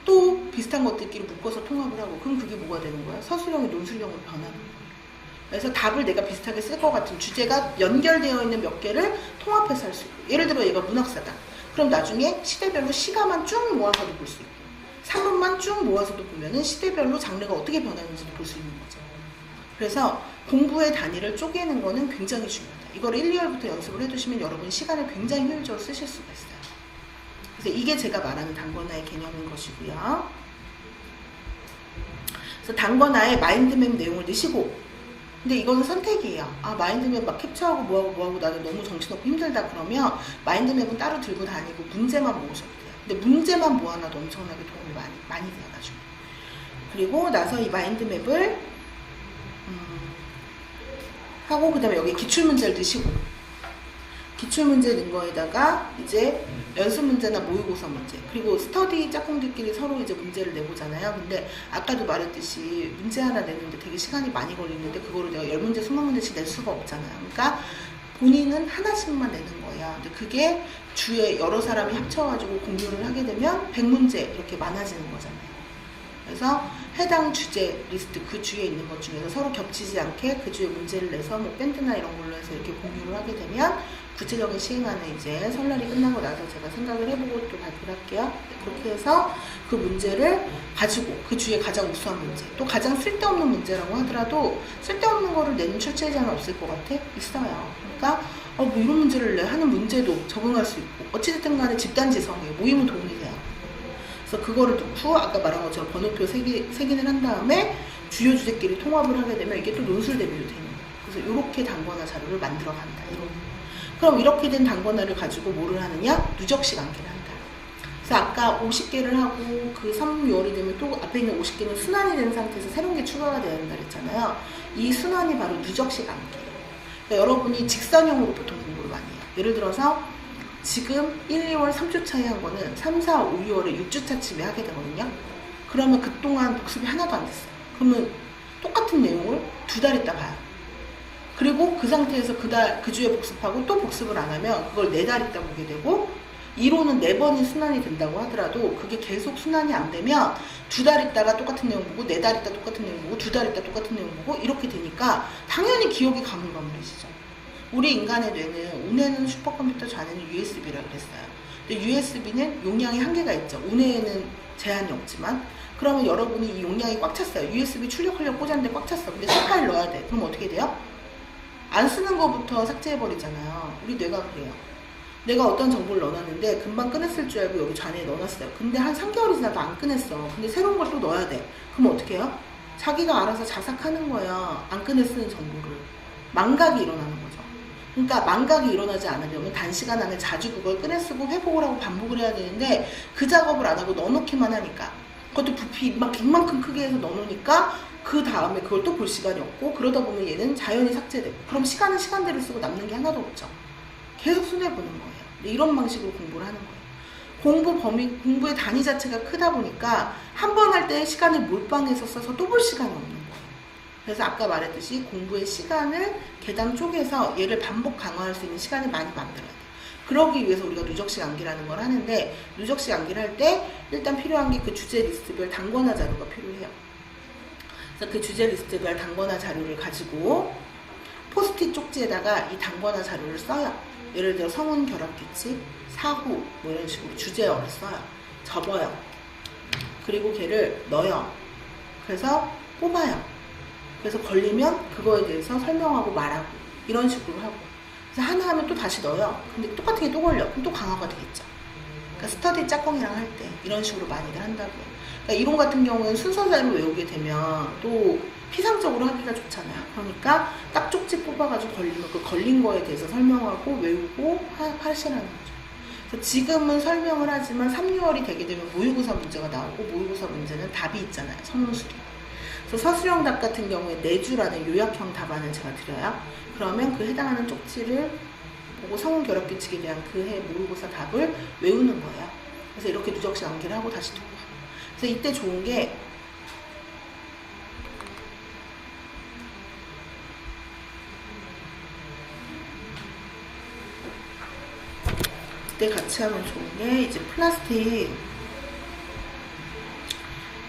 또 비슷한 것들끼리 묶어서 통합을 하고 그럼 그게 뭐가 되는 거야? 서술형이 논술형으로 변하는 거예요. 그래서 답을 내가 비슷하게 쓸 것 같은 주제가 연결되어 있는 몇 개를 통합해서 할 수 있고 예를 들어 얘가 문학사다. 그럼 나중에 시대별로 시가만 쭉 모아서도 볼 수 있고 산문만 쭉 모아서도 보면은 시대별로 장르가 어떻게 변하는지도 볼 수 있는 거죠. 그래서 공부의 단위를 쪼개는 거는 굉장히 중요하다. 이걸 1, 2월부터 연습을 해두시면 여러분 시간을 굉장히 효율적으로 쓰실 수가 있어요. 그래서 이게 제가 말하는 단권화의 개념인 것이고요. 그래서 단권화에 마인드맵 내용을 넣으시고 근데 이거는 선택이에요. 마인드맵 막 캡처하고 뭐하고 나는 너무 정신없고 힘들다 그러면 마인드맵은 따로 들고 다니고 문제만 모으셔도 돼요. 근데 문제만 모아놔도 엄청나게 도움이 많이 돼가지고. 그리고 나서 이 마인드맵을 하고 그 다음에 여기 기출문제를 넣으시고 기출문제 넣은 거에다가 이제 연습문제나 모의고사 문제 그리고 스터디 짝꿍들끼리 서로 이제 문제를 내보잖아요. 근데 아까도 말했듯이 문제 하나 내는데 되게 시간이 많이 걸리는데 그거를 내가 10문제, 20문제씩 낼 수가 없잖아요. 그러니까 본인은 하나씩만 내는 거예요. 근데 그게 주에 여러 사람이 합쳐가지고 공유를 하게 되면 100문제 이렇게 많아지는 거잖아요. 그래서 해당 주제 리스트 그 주에 있는 것 중에서 서로 겹치지 않게 그 주에 문제를 내서 뭐 밴드나 이런 걸로 해서 이렇게 공유를 하게 되면 구체적인 시행안은 이제 설날이 끝나고 나서 제가 생각을 해보고 또 발표를 할게요. 그렇게 해서 그 문제를 가지고 그 주에 가장 우수한 문제 또 가장 쓸데없는 문제라고 하더라도 쓸데없는 거를 내는 출제자는 없을 것 같아? 있어요. 그러니까 뭐 이런 문제를 내 하는 문제도 적응할 수 있고 어찌됐든 간에 집단지성에 모임은 도움이 돼요. 그래서 그거를 넣고 아까 말한 것처럼 번호표 색인을 한 다음에 주요 주제끼리 통합을 하게 되면 이게 또 논술 대비로 되는 거예요. 그래서 이렇게 단권화 자료를 만들어 간다. 그럼 이렇게 된 단권화를 가지고 뭐를 하느냐? 누적식 암기를 한다. 그래서 아까 50개를 하고 그 3, 6월이 되면 또 앞에 있는 50개는 순환이 된 상태에서 새로운 게 추가가 되어야 된다 그랬잖아요. 이 순환이 바로 누적식 암기예요. 그러니까 여러분이 직선형으로 보통 공부를 많이 해요. 예를 들어서 지금 1, 2월 3주 차이 한 거는 3, 4, 5, 6월에 6주차쯤에 하게 되거든요. 그러면 그동안 복습이 하나도 안 됐어요. 그러면 똑같은 내용을 2달 있다 봐요. 그리고 그 상태에서 그 주에 복습하고 또 복습을 안 하면 그걸 4달 있다 보게 되고 이론은 4번이 순환이 된다고 하더라도 그게 계속 순환이 안 되면 2달 있다가 똑같은 내용 보고 4달 있다 똑같은 내용 보고 2달 있다 똑같은 내용 보고 이렇게 되니까 당연히 기억이 가물가물해지죠. 우리 인간의 뇌는 운에는 슈퍼컴퓨터, 좌뇌는 USB라고 그랬어요. USB는 용량이 한계가 있죠. 운해에는 제한이 없지만. 그러면 여러분이 이 용량이 꽉 찼어요. USB 출력하려고 꽂았는데 꽉 찼어. 근데 새 파일 넣어야 돼. 그럼 어떻게 돼요? 안 쓰는 거부터 삭제해버리잖아요. 우리 뇌가 그래요. 내가 어떤 정보를 넣어놨는데 금방 꺼냈을 줄 알고 여기 잔에 넣어놨어요. 근데 한 3개월이 지나도 안 꺼냈어. 근데 새로운 걸 또 넣어야 돼. 그럼 어떻게 해요? 자기가 알아서 자삭하는 거야. 안 꺼내 쓰는 정보를. 망각이 일어나는 거죠. 그러니까 망각이 일어나지 않으려면 단시간 안에 자주 그걸 꺼내 쓰고 회복을 하고 반복을 해야 되는데 그 작업을 안 하고 넣어놓기만 하니까, 그것도 부피 막 빅만큼 크게 해서 넣어놓으니까 그 다음에 그걸 또 볼 시간이 없고, 그러다 보면 얘는 자연히 삭제되고, 그럼 시간은 시간대로 쓰고 남는 게 하나도 없죠. 계속 손해보는 거예요. 이런 방식으로 공부를 하는 거예요. 공부의 단위 자체가 크다 보니까 한 번 할 때 시간을 몰빵해서 써서 또 볼 시간이 없는 거예요. 그래서 아까 말했듯이 공부의 시간을 계단 쪼개서 얘를 반복 강화할 수 있는 시간을 많이 만들어야 돼요. 그러기 위해서 우리가 누적식 암기라는 걸 하는데, 누적식 암기를 할 때 일단 필요한 게 그 주제 리스트별 단권화 자료가 필요해요. 그래서 그 주제 리스트별 단권화 자료를 가지고 포스트잇 쪽지에다가 이 단권화 자료를 써요. 예를 들어 성운 결합 규칙, 사후 뭐 이런 식으로 주제어를 써요. 접어요. 그리고 걔를 넣어요. 그래서 뽑아요. 그래서 걸리면 그거에 대해서 설명하고 말하고 이런 식으로 하고, 그래서 하나 하면 또 다시 넣어요. 근데 똑같은 게 또 걸려. 그럼 또 강화가 되겠죠. 그러니까 스터디 짝꿍이랑 할 때 이런 식으로 많이들 한다고요. 그러니까 이론 같은 경우에는 순서대로 외우게 되면 또 피상적으로 하기가 좋잖아요. 그러니까 딱 쪽지 뽑아가지고 걸리면 그 걸린 거에 대해서 설명하고 외우고 하시라는 거죠. 그래서 지금은 설명을 하지만 3, 6월이 되게 되면 모의고사 문제가 나오고, 모의고사 문제는 답이 있잖아요. 선문수리. 그래서 서술형 답 같은 경우에 내주라는 요약형 답안을 제가 드려요. 그러면 그 해당하는 쪽지를 보고 성운 결합 규칙에 대한 그 해 모의고사 답을 외우는 거예요. 그래서 이렇게 누적식 암기를 하고 다시 듣고. 그래서 이때 좋은 게 이때 같이 하면 좋은 게 이제 플라스틱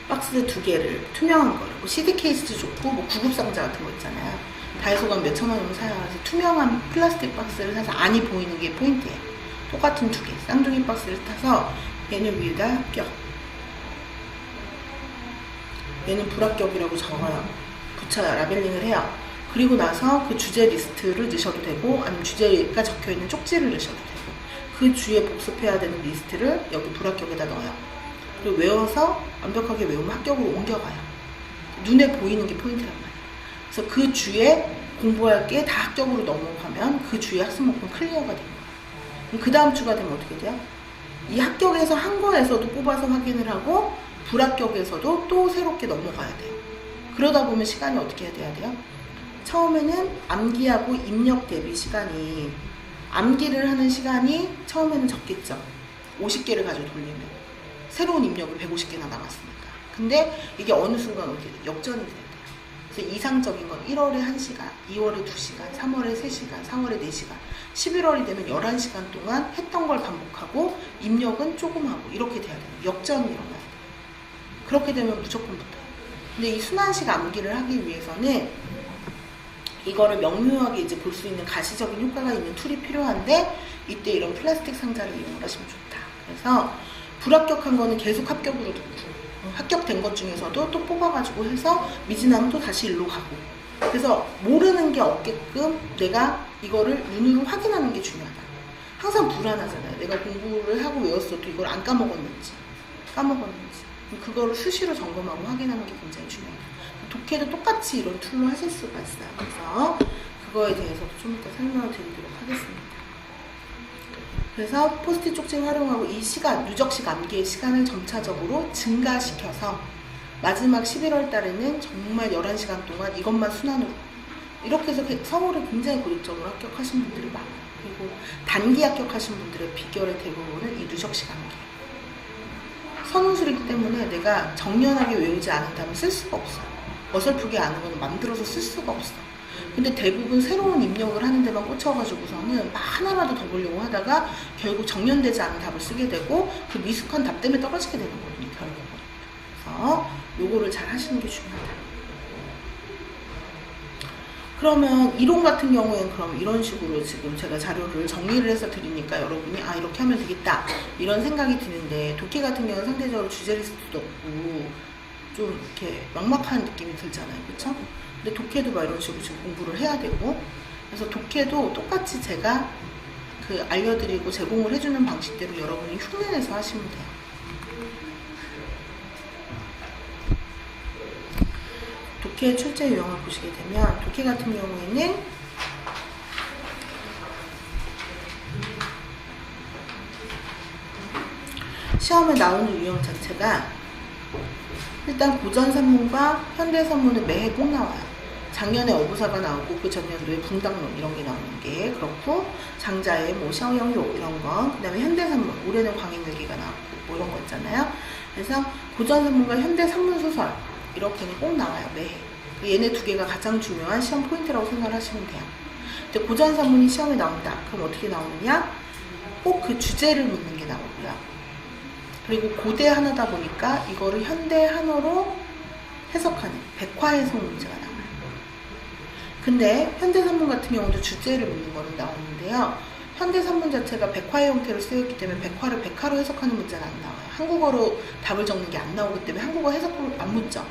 박스 2개를 투명한 거라고, CD 케이스도 좋고 뭐 구급상자 같은 거 있잖아요. 다이소 가면 몇천 원이면 사요. 그래서 투명한 플라스틱 박스를 사서 안이 보이는 게 포인트예요. 똑같은 2개 쌍둥이 박스를 타서 얘는 위에다 합격, 얘는 불합격이라고 적어요. 붙여요. 라벨링을 해요. 그리고 나서 그 주제 리스트를 넣으셔도 되고, 아니면 주제가 적혀있는 쪽지를 넣으셔도 되고, 그 주에 복습해야 되는 리스트를 여기 불합격에다 넣어요. 그리고 외워서 완벽하게 외우면 합격으로 옮겨가요. 눈에 보이는 게 포인트란 말이에요. 그래서 그 주에 공부할 게 다 합격으로 넘어가면 그 주에 학습 목표 클리어가 됩니다. 그 다음 주가 되면 어떻게 돼요? 이 합격에서 한 거에서도 뽑아서 확인을 하고 불합격에서도 또 새롭게 넘어가야 돼요. 그러다 보면 시간이 어떻게 돼야 돼요? 처음에는 암기하고 입력 대비 시간이, 암기를 하는 시간이 처음에는 적겠죠. 50개를 가지고 돌리면 새로운 입력을 150개나 남았으니까. 근데 이게 어느 순간 어떻게 돼요? 역전이 돼야 돼요. 그래서 이상적인 건 1월에 1시간, 2월에 2시간, 3월에 3시간, 4월에 4시간, 11월이 되면 11시간 동안 했던 걸 반복하고 입력은 조금 하고 이렇게 돼야 돼요. 역전이 일어나야 돼요. 그렇게 되면 무조건 붙어요. 근데 이 순환식 암기를 하기 위해서는 이거를 명료하게 이제 볼 수 있는 가시적인 효과가 있는 툴이 필요한데, 이때 이런 플라스틱 상자를 이용을 하시면 좋다. 그래서 불합격한 거는 계속 합격으로 듣고, 합격된 것 중에서도 또 뽑아가지고 해서 미진하면 또 다시 일로 가고, 그래서 모르는 게 없게끔 내가 이거를 눈으로 확인하는 게 중요하다. 항상 불안하잖아요. 내가 공부를 하고 외웠어도 이걸 안 까먹었는지 그거를 수시로 점검하고 확인하는 게 굉장히 중요해요. 독해도 똑같이 이런 툴로 하실 수가 있어요. 그래서 그거에 대해서도 좀 이따 설명을 드리도록 하겠습니다. 그래서 포스트잇 쪽지를 활용하고 이 시간, 누적식 암기의 시간을 점차적으로 증가시켜서 마지막 11월 달에는 정말 11시간 동안 이것만 순환으로, 이렇게 해서 서울에 굉장히 고득점으로 합격하신 분들이 많아요. 그리고 단기 합격하신 분들의 비결의 대부분은 이 누적식 암기예요. 선운술이기 때문에 내가 정연하게 외우지 않는다면 쓸 수가 없어요. 어설프게 아는 건 만들어서 쓸 수가 없어. 근데 대부분 새로운 입력을 하는 데만 꽂혀가지고서는 하나라도 더 보려고 하다가 결국 정연되지 않은 답을 쓰게 되고 그 미숙한 답 때문에 떨어지게 되는 거거든요, 결국은. 그래서 요거를 잘 하시는 게 중요하다. 그러면 이론 같은 경우에는 그럼 이런 식으로 지금 제가 자료를 정리를 해서 드리니까 여러분이 아 이렇게 하면 되겠다 이런 생각이 드는데, 독해 같은 경우는 상대적으로 주제 리스트도 없고 좀 이렇게 막막한 느낌이 들잖아요, 그쵸? 근데 독해도 막 이런 식으로 지금 공부를 해야 되고, 그래서 독해도 똑같이 제가 그 알려드리고 제공을 해주는 방식대로 여러분이 흉내내서 하시면 돼요. 독해 출제 유형을 보시게 되면, 독해 같은 경우에는 시험에 나오는 유형 자체가 일단 고전 산문과 현대 산문은 매해 꼭 나와요. 작년에 어부사가 나오고 그 전년도에 붕당론 이런 게 나오는 게 그렇고, 장자의 뭐 샤오영요 이런 거, 그 다음에 현대 산문 올해는 광인일기가 나오고 뭐 이런 거 있잖아요. 그래서 고전 산문과 현대 산문 소설 이렇게는 꼭 나와요, 매해. 얘네 두 개가 가장 중요한 시험 포인트라고 생각을 하시면 돼요. 근데 고전 산문이 시험에 나온다. 그럼 어떻게 나오느냐? 꼭 그 주제를 묻는 게 나오고요. 그리고 고대 한어다 보니까 이거를 현대 한어로 해석하는 백화 해석 문제가 나와요. 근데 현대 산문 같은 경우도 주제를 묻는 거는 나오는데요. 현대 산문 자체가 백화의 형태로 쓰였기 때문에 백화를 백화로 해석하는 문제는 안 나와요. 한국어로 답을 적는 게 안 나오기 때문에 한국어 해석을 안 묻죠.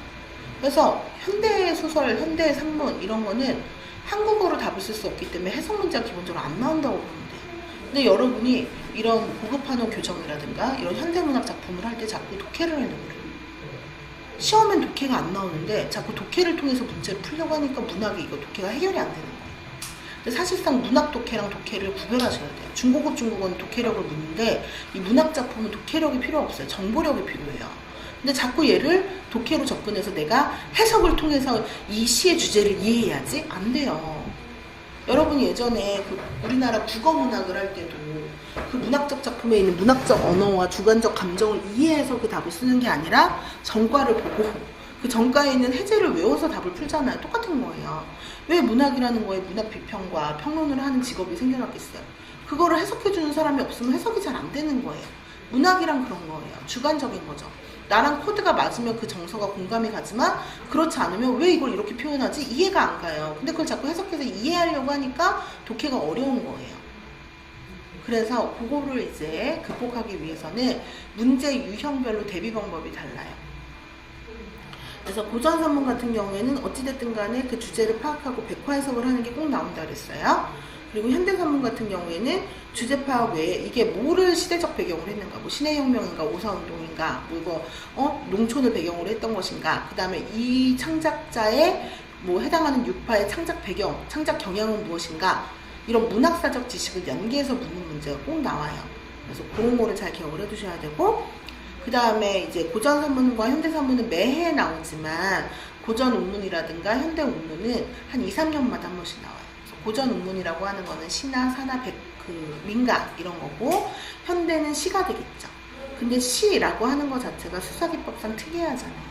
그래서 현대 소설, 현대 산문 이런 거는 한국어로 답을 쓸 수 없기 때문에 해석 문제가 기본적으로 안 나온다고 보면 돼요. 근데 여러분이 이런 고급 한어 교정이라든가 이런 현대문학 작품을 할 때 자꾸 독해를 하려고 그래요. 시험엔 독해가 안 나오는데 자꾸 독해를 통해서 문제를 풀려고 하니까 문학이 이거 독해가 해결이 안 되는 거예요. 근데 사실상 문학 독해랑 독해를 구별하셔야 돼요. 중고급 중국어는 독해력을 묻는데 이 문학 작품은 독해력이 필요 없어요. 정보력이 필요해요. 근데 자꾸 얘를 독해로 접근해서 내가 해석을 통해서 이 시의 주제를 이해해야지? 안 돼요. 여러분이 예전에 그 우리나라 국어문학을 할 때도 그 문학적 작품에 있는 문학적 언어와 주관적 감정을 이해해서 그 답을 쓰는 게 아니라 전과를 보고 그 전과에 있는 해제를 외워서 답을 풀잖아요. 똑같은 거예요. 왜 문학이라는 거에 문학 비평과 평론을 하는 직업이 생겨났겠어요? 그거를 해석해주는 사람이 없으면 해석이 잘 안 되는 거예요. 문학이란 그런 거예요. 주관적인 거죠. 나랑 코드가 맞으면 그 정서가 공감이 가지만 그렇지 않으면 왜 이걸 이렇게 표현하지? 이해가 안 가요. 근데 그걸 자꾸 해석해서 이해하려고 하니까 독해가 어려운 거예요. 그래서 그거를 이제 극복하기 위해서는 문제 유형별로 대비 방법이 달라요. 그래서 고전 산문 같은 경우에는 어찌됐든 간에 그 주제를 파악하고 백화 해석을 하는 게 꼭 나온다 그랬어요. 그리고 현대 산문 같은 경우에는 주제 파악 외에 이게 뭐를 시대적 배경으로 했는가, 뭐 신해혁명인가, 오사운동인가, 뭐 이거 농촌을 배경으로 했던 것인가, 그 다음에 이 창작자의 뭐 해당하는 유파의 창작 배경, 창작 경향은 무엇인가, 이런 문학사적 지식을 연계해서 묻는 문제가 꼭 나와요. 그래서 그런 거를 잘 기억을 해두셔야 되고, 그 다음에 이제 고전 산문과 현대 산문은 매해 나오지만 고전 운문이라든가 현대 운문은 한 2, 3년마다 한 번씩 나와요. 고전 운문이라고 하는 거는 시나 사나 민가 이런 거고, 현대는 시가 되겠죠. 근데 시라고 하는 것 자체가 수사기법상 특이하잖아요.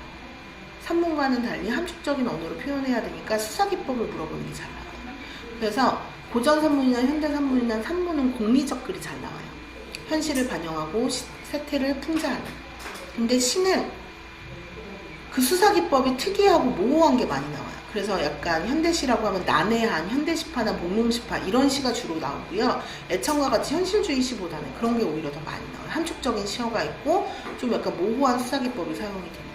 산문과는 달리 함축적인 언어로 표현해야 되니까 수사기법을 물어보는 게 잘 나와요. 그래서 고전 산문이나 현대 산문이나 산문은 공리적 글이 잘 나와요. 현실을 반영하고 세태를 풍자하는. 근데 시는 그 수사기법이 특이하고 모호한 게 많이 나와요. 그래서 약간 현대시라고 하면 난해한 현대시파나 목롱시파 이런 시가 주로 나오고요. 애청과 같이 현실주의 시보다는 그런 게 오히려 더 많이 나와요. 함축적인 시어가 있고 좀 약간 모호한 수사기법이 사용이 됩니다.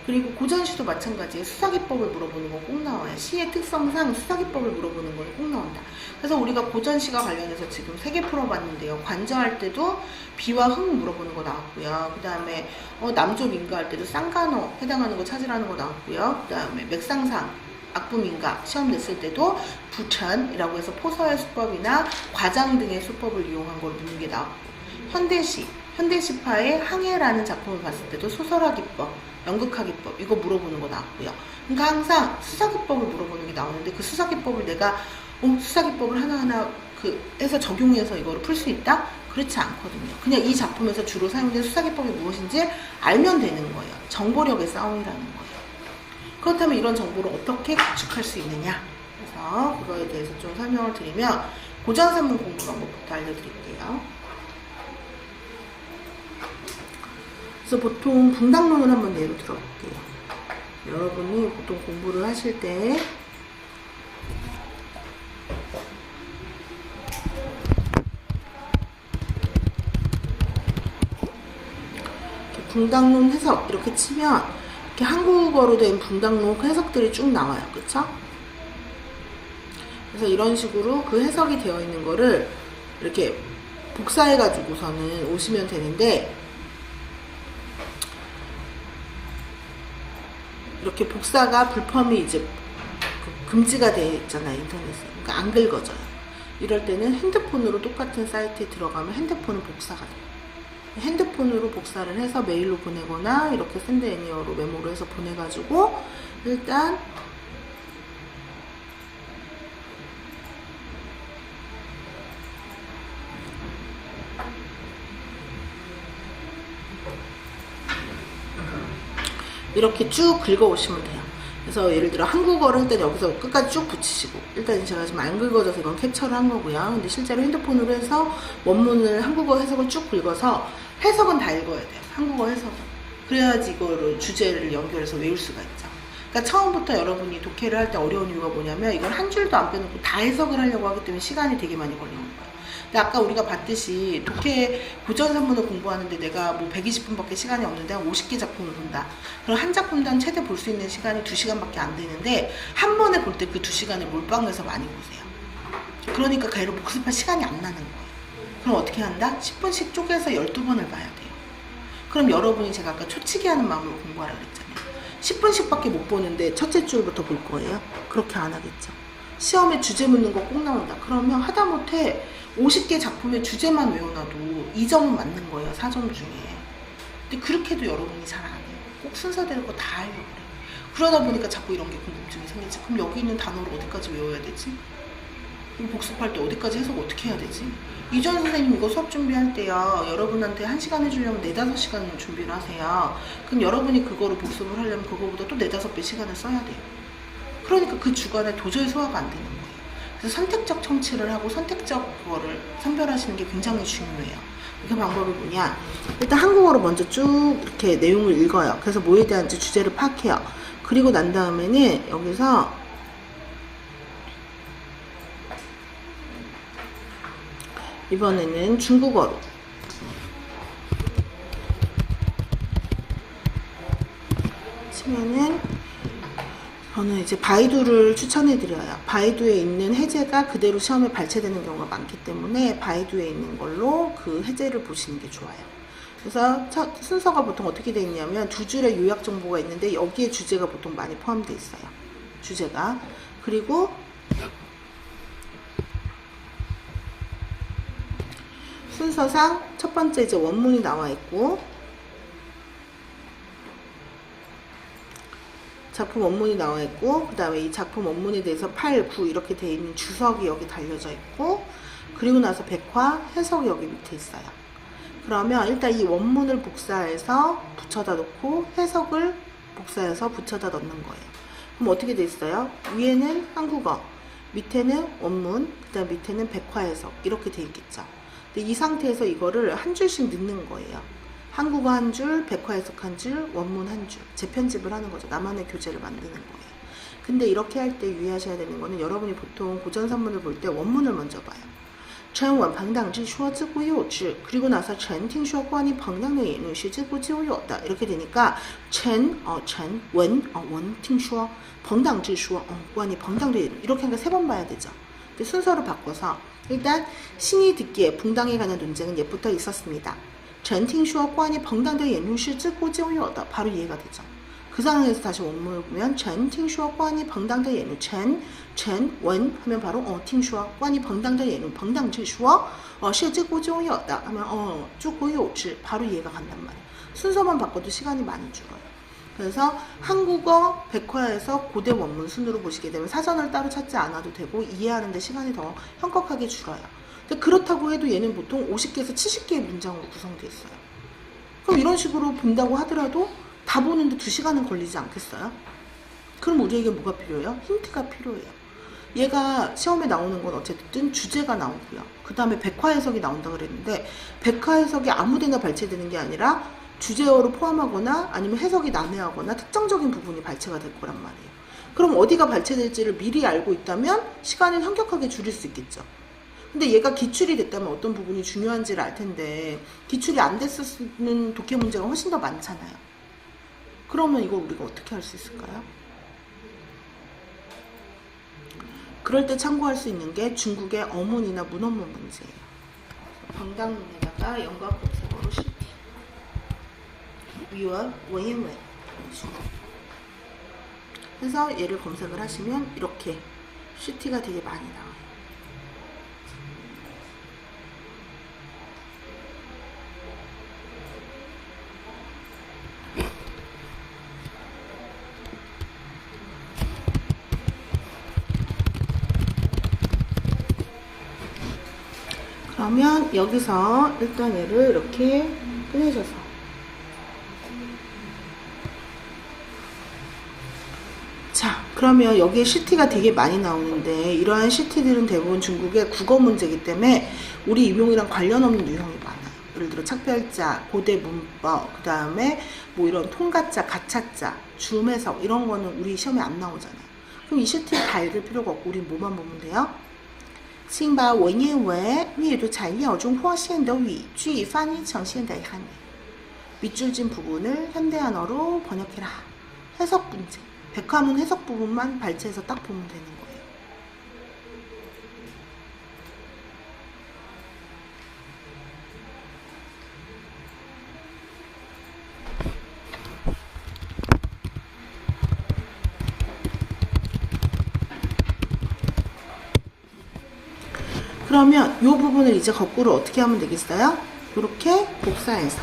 그리고 고전시도 마찬가지예요. 수사기법을 물어보는 거 꼭 나와요. 시의 특성상 수사기법을 물어보는 거는 꼭 나온다. 그래서 우리가 고전시가 관련해서 지금 3개 풀어봤는데요. 관저할 때도 비와 흙 물어보는 거 나왔고요. 그 다음에 남조민가 할 때도 쌍간어 해당하는 거 찾으라는 거 나왔고요. 그 다음에 맥상상 악부민가 시험 냈을 때도 부천이라고 해서 포서의 수법이나 과장 등의 수법을 이용한 걸 묻는 게 나왔고, 현대시파의 항해라는 작품을 봤을 때도 소설화기법, 연극화기법 이거 물어보는 거 나왔고요. 그러니까 항상 수사기법을 물어보는 게 나오는데 그 수사기법을 내가 수사기법을 하나하나 해서 적용해서 이거를 풀 수 있다? 그렇지 않거든요. 그냥 이 작품에서 주로 사용된 수사기법이 무엇인지 알면 되는 거예요. 정보력의 싸움이라는 거예요. 그렇다면 이런 정보를 어떻게 구축할 수 있느냐? 그래서 그거에 대해서 좀 설명을 드리면 고전산문 공부 방법부터 알려드릴게요. 그래서 보통 붕당론을 한번 예로 들어볼게요. 여러분이 보통 공부를 하실 때 붕당론 해석 이렇게 치면 이렇게 한국어로 된 붕당론 해석들이 쭉 나와요. 그쵸? 그래서 이런 식으로 그 해석이 되어 있는 거를 이렇게 복사해 가지고서는 오시면 되는데, 이렇게 복사가 불펌이 이제 금지가 되어 있잖아요, 인터넷에. 그러니까 안 긁어져요. 이럴 때는 핸드폰으로 똑같은 사이트에 들어가면 핸드폰은 복사가 돼요. 핸드폰으로 복사를 해서 메일로 보내거나 이렇게 샌드 애니어로 메모로 해서 보내가지고 일단 이렇게 쭉 긁어오시면 돼요. 그래서 예를 들어 한국어를 일단 여기서 끝까지 쭉 붙이시고, 일단 제가 지금 안 긁어져서 이건 캡처를 한 거고요. 근데 실제로 핸드폰으로 해서 원문을 한국어 해석을 쭉 긁어서 해석은 다 읽어야 돼요. 한국어 해석은. 그래야지 이거를 주제를 연결해서 외울 수가 있죠. 그러니까 처음부터 여러분이 독해를 할 때 어려운 이유가 뭐냐면 이걸 한 줄도 안 빼놓고 다 해석을 하려고 하기 때문에 시간이 되게 많이 걸리는 거예요. 근데 아까 우리가 봤듯이 독해 고전산문을 공부하는데 내가 뭐 120분밖에 시간이 없는데 한 50개 작품을 본다. 그럼 한 작품당 최대 볼 수 있는 시간이 2시간밖에 안 되는데 한 번에 볼 때 그 2시간을 몰빵해서 많이 보세요. 그러니까 가로 복습할 시간이 안 나는 거예요. 그럼 어떻게 한다? 10분씩 쪼개서 12번을 봐야 돼요. 그럼 여러분이 제가 아까 초치기 하는 마음으로 공부하라 그랬잖아요. 10분씩밖에 못 보는데 첫째 줄부터 볼 거예요? 그렇게 안 하겠죠. 시험에 주제 묻는 거 꼭 나온다. 그러면 하다못해 50개 작품의 주제만 외워놔도 2점은 맞는 거예요, 4점 중에. 근데 그렇게도 여러분이 잘 안 해요. 꼭 순서대로 거 다 하려고 그래요. 그러다 보니까 자꾸 이런 게 궁금증이 생기지. 그럼 여기 있는 단어를 어디까지 외워야 되지? 이거 복습할 때 어디까지 해석 어떻게 해야 되지? 이전 선생님 이거 수업 준비할 때요, 여러분한테 1시간 해주려면 4, 5시간 준비를 하세요. 그럼 여러분이 그거를 복습을 하려면 그거보다 또 4, 5배 시간을 써야 돼요. 그러니까 그 주간에 도저히 소화가 안 되는 거예요. 그래서 선택적 청취를 하고 선택적 그거를 선별하시는 게 굉장히 중요해요. 그 방법이 뭐냐? 일단 한국어로 먼저 쭉 이렇게 내용을 읽어요. 그래서 뭐에 대한지 주제를 파악해요. 그리고 난 다음에는 여기서 이번에는 중국어로 치면은 저는 이제 바이두를 추천해드려요. 바이두에 있는 해제가 그대로 시험에 발췌되는 경우가 많기 때문에 바이두에 있는 걸로 그 해제를 보시는 게 좋아요. 그래서 순서가 보통 어떻게 되어 있냐면 2줄의 요약 정보가 있는데 여기에 주제가 보통 많이 포함되어 있어요. 주제가. 그리고 순서상 첫 번째 이제 원문이 나와 있고, 작품 원문이 나와 있고, 그 다음에 이 작품 원문에 대해서 8, 9 이렇게 되어 있는 주석이 여기 달려져 있고, 그리고 나서 백화, 해석이 여기 밑에 있어요. 그러면 일단 이 원문을 복사해서 붙여다 놓고 해석을 복사해서 붙여다 넣는 거예요. 그럼 어떻게 돼 있어요? 위에는 한국어, 밑에는 원문, 그 다음 밑에는 백화 해석 이렇게 돼 있겠죠. 근데 이 상태에서 이거를 한 줄씩 넣는 거예요. 한국어 한 줄, 백화 해석 한 줄, 원문 한 줄. 재편집을 하는 거죠. 나만의 교재를 만드는 거예요. 근데 이렇게 할 때 유의하셔야 되는 거는 여러분이 보통 고전산문을 볼 때 원문을 먼저 봐요. 陈文朋党之说自古有之. 그리고 나서 陈听说关于朋党的言论是自古就有的. 이렇게 되니까 陈원听说朋党之说关于朋党的言论. 이렇게 하니까 3번 봐야 되죠. 근데 순서를 바꿔서 일단 신이 듣기에 붕당에 관한 논쟁은 옛부터 있었습니다. 陈听说关于朋党的言论是自古就有的. 바로 이해가 되죠. 그 상황에서 다시 원문을 보면 陈听说关于朋党的言论, 陈원 하면 바로 听说关于朋党的言论, 朋党之说是自古就有的 하면 自古有之. 바로 이해가 간단 말이에요. 순서만 바꿔도 시간이 많이 줄어요. 그래서 한국어 백화에서 고대 원문 순으로 보시게 되면 사전을 따로 찾지 않아도 되고 이해하는 데 시간이 더 현격하게 줄어요. 근데 그렇다고 해도 얘는 보통 50개에서 70개의 문장으로 구성되어 있어요. 그럼 이런 식으로 본다고 하더라도 다 보는데 2시간은 걸리지 않겠어요? 그럼 우리에게 뭐가 필요해요? 힌트가 필요해요. 얘가 시험에 나오는 건 어쨌든 주제가 나오고요. 그 다음에 백화 해석이 나온다 그랬는데 백화 해석이 아무데나 발췌되는 게 아니라 주제어로 포함하거나 아니면 해석이 난해하거나 특정적인 부분이 발췌가 될 거란 말이에요. 그럼 어디가 발췌될지를 미리 알고 있다면 시간을 현격하게 줄일 수 있겠죠. 근데 얘가 기출이 됐다면 어떤 부분이 중요한지를 알 텐데 기출이 안 됐으면 독해 문제가 훨씬 더 많잖아요. 그러면 이걸 우리가 어떻게 할 수 있을까요? 그럴 때 참고할 수 있는 게 중국의 어문이나 문어문 문제예요. 방당문에다가 영과 검색어로 시티 위원, 원인원 그래서 얘를 검색을 하시면 이렇게 시티가 되게 많이 나와요. 그러면 여기서 일단 얘를 이렇게 꺼내줘서 자, 그러면 여기에 시티가 되게 많이 나오는데 이러한 시티들은 대부분 중국의 국어 문제이기 때문에 우리 임용이랑 관련 없는 유형이 많아요. 예를 들어 척별자, 고대 문법, 그 다음에 뭐 이런 통가자, 가차자, 줌해석 이런 거는 우리 시험에 안 나오잖아요. 그럼 이 시티 다 읽을 필요가 없고 우리 뭐만 보면 돼요? 请把文言文阅读材料中获现的语句翻译成现代汉语 밑줄진 부분을 현대한어로 번역해라. 해석 문제. 백화문 해석 부분만 발췌해서 딱 보면 되는 거예요. 그러면 이 부분을 이제 거꾸로 어떻게 하면 되겠어요? 이렇게 복사해서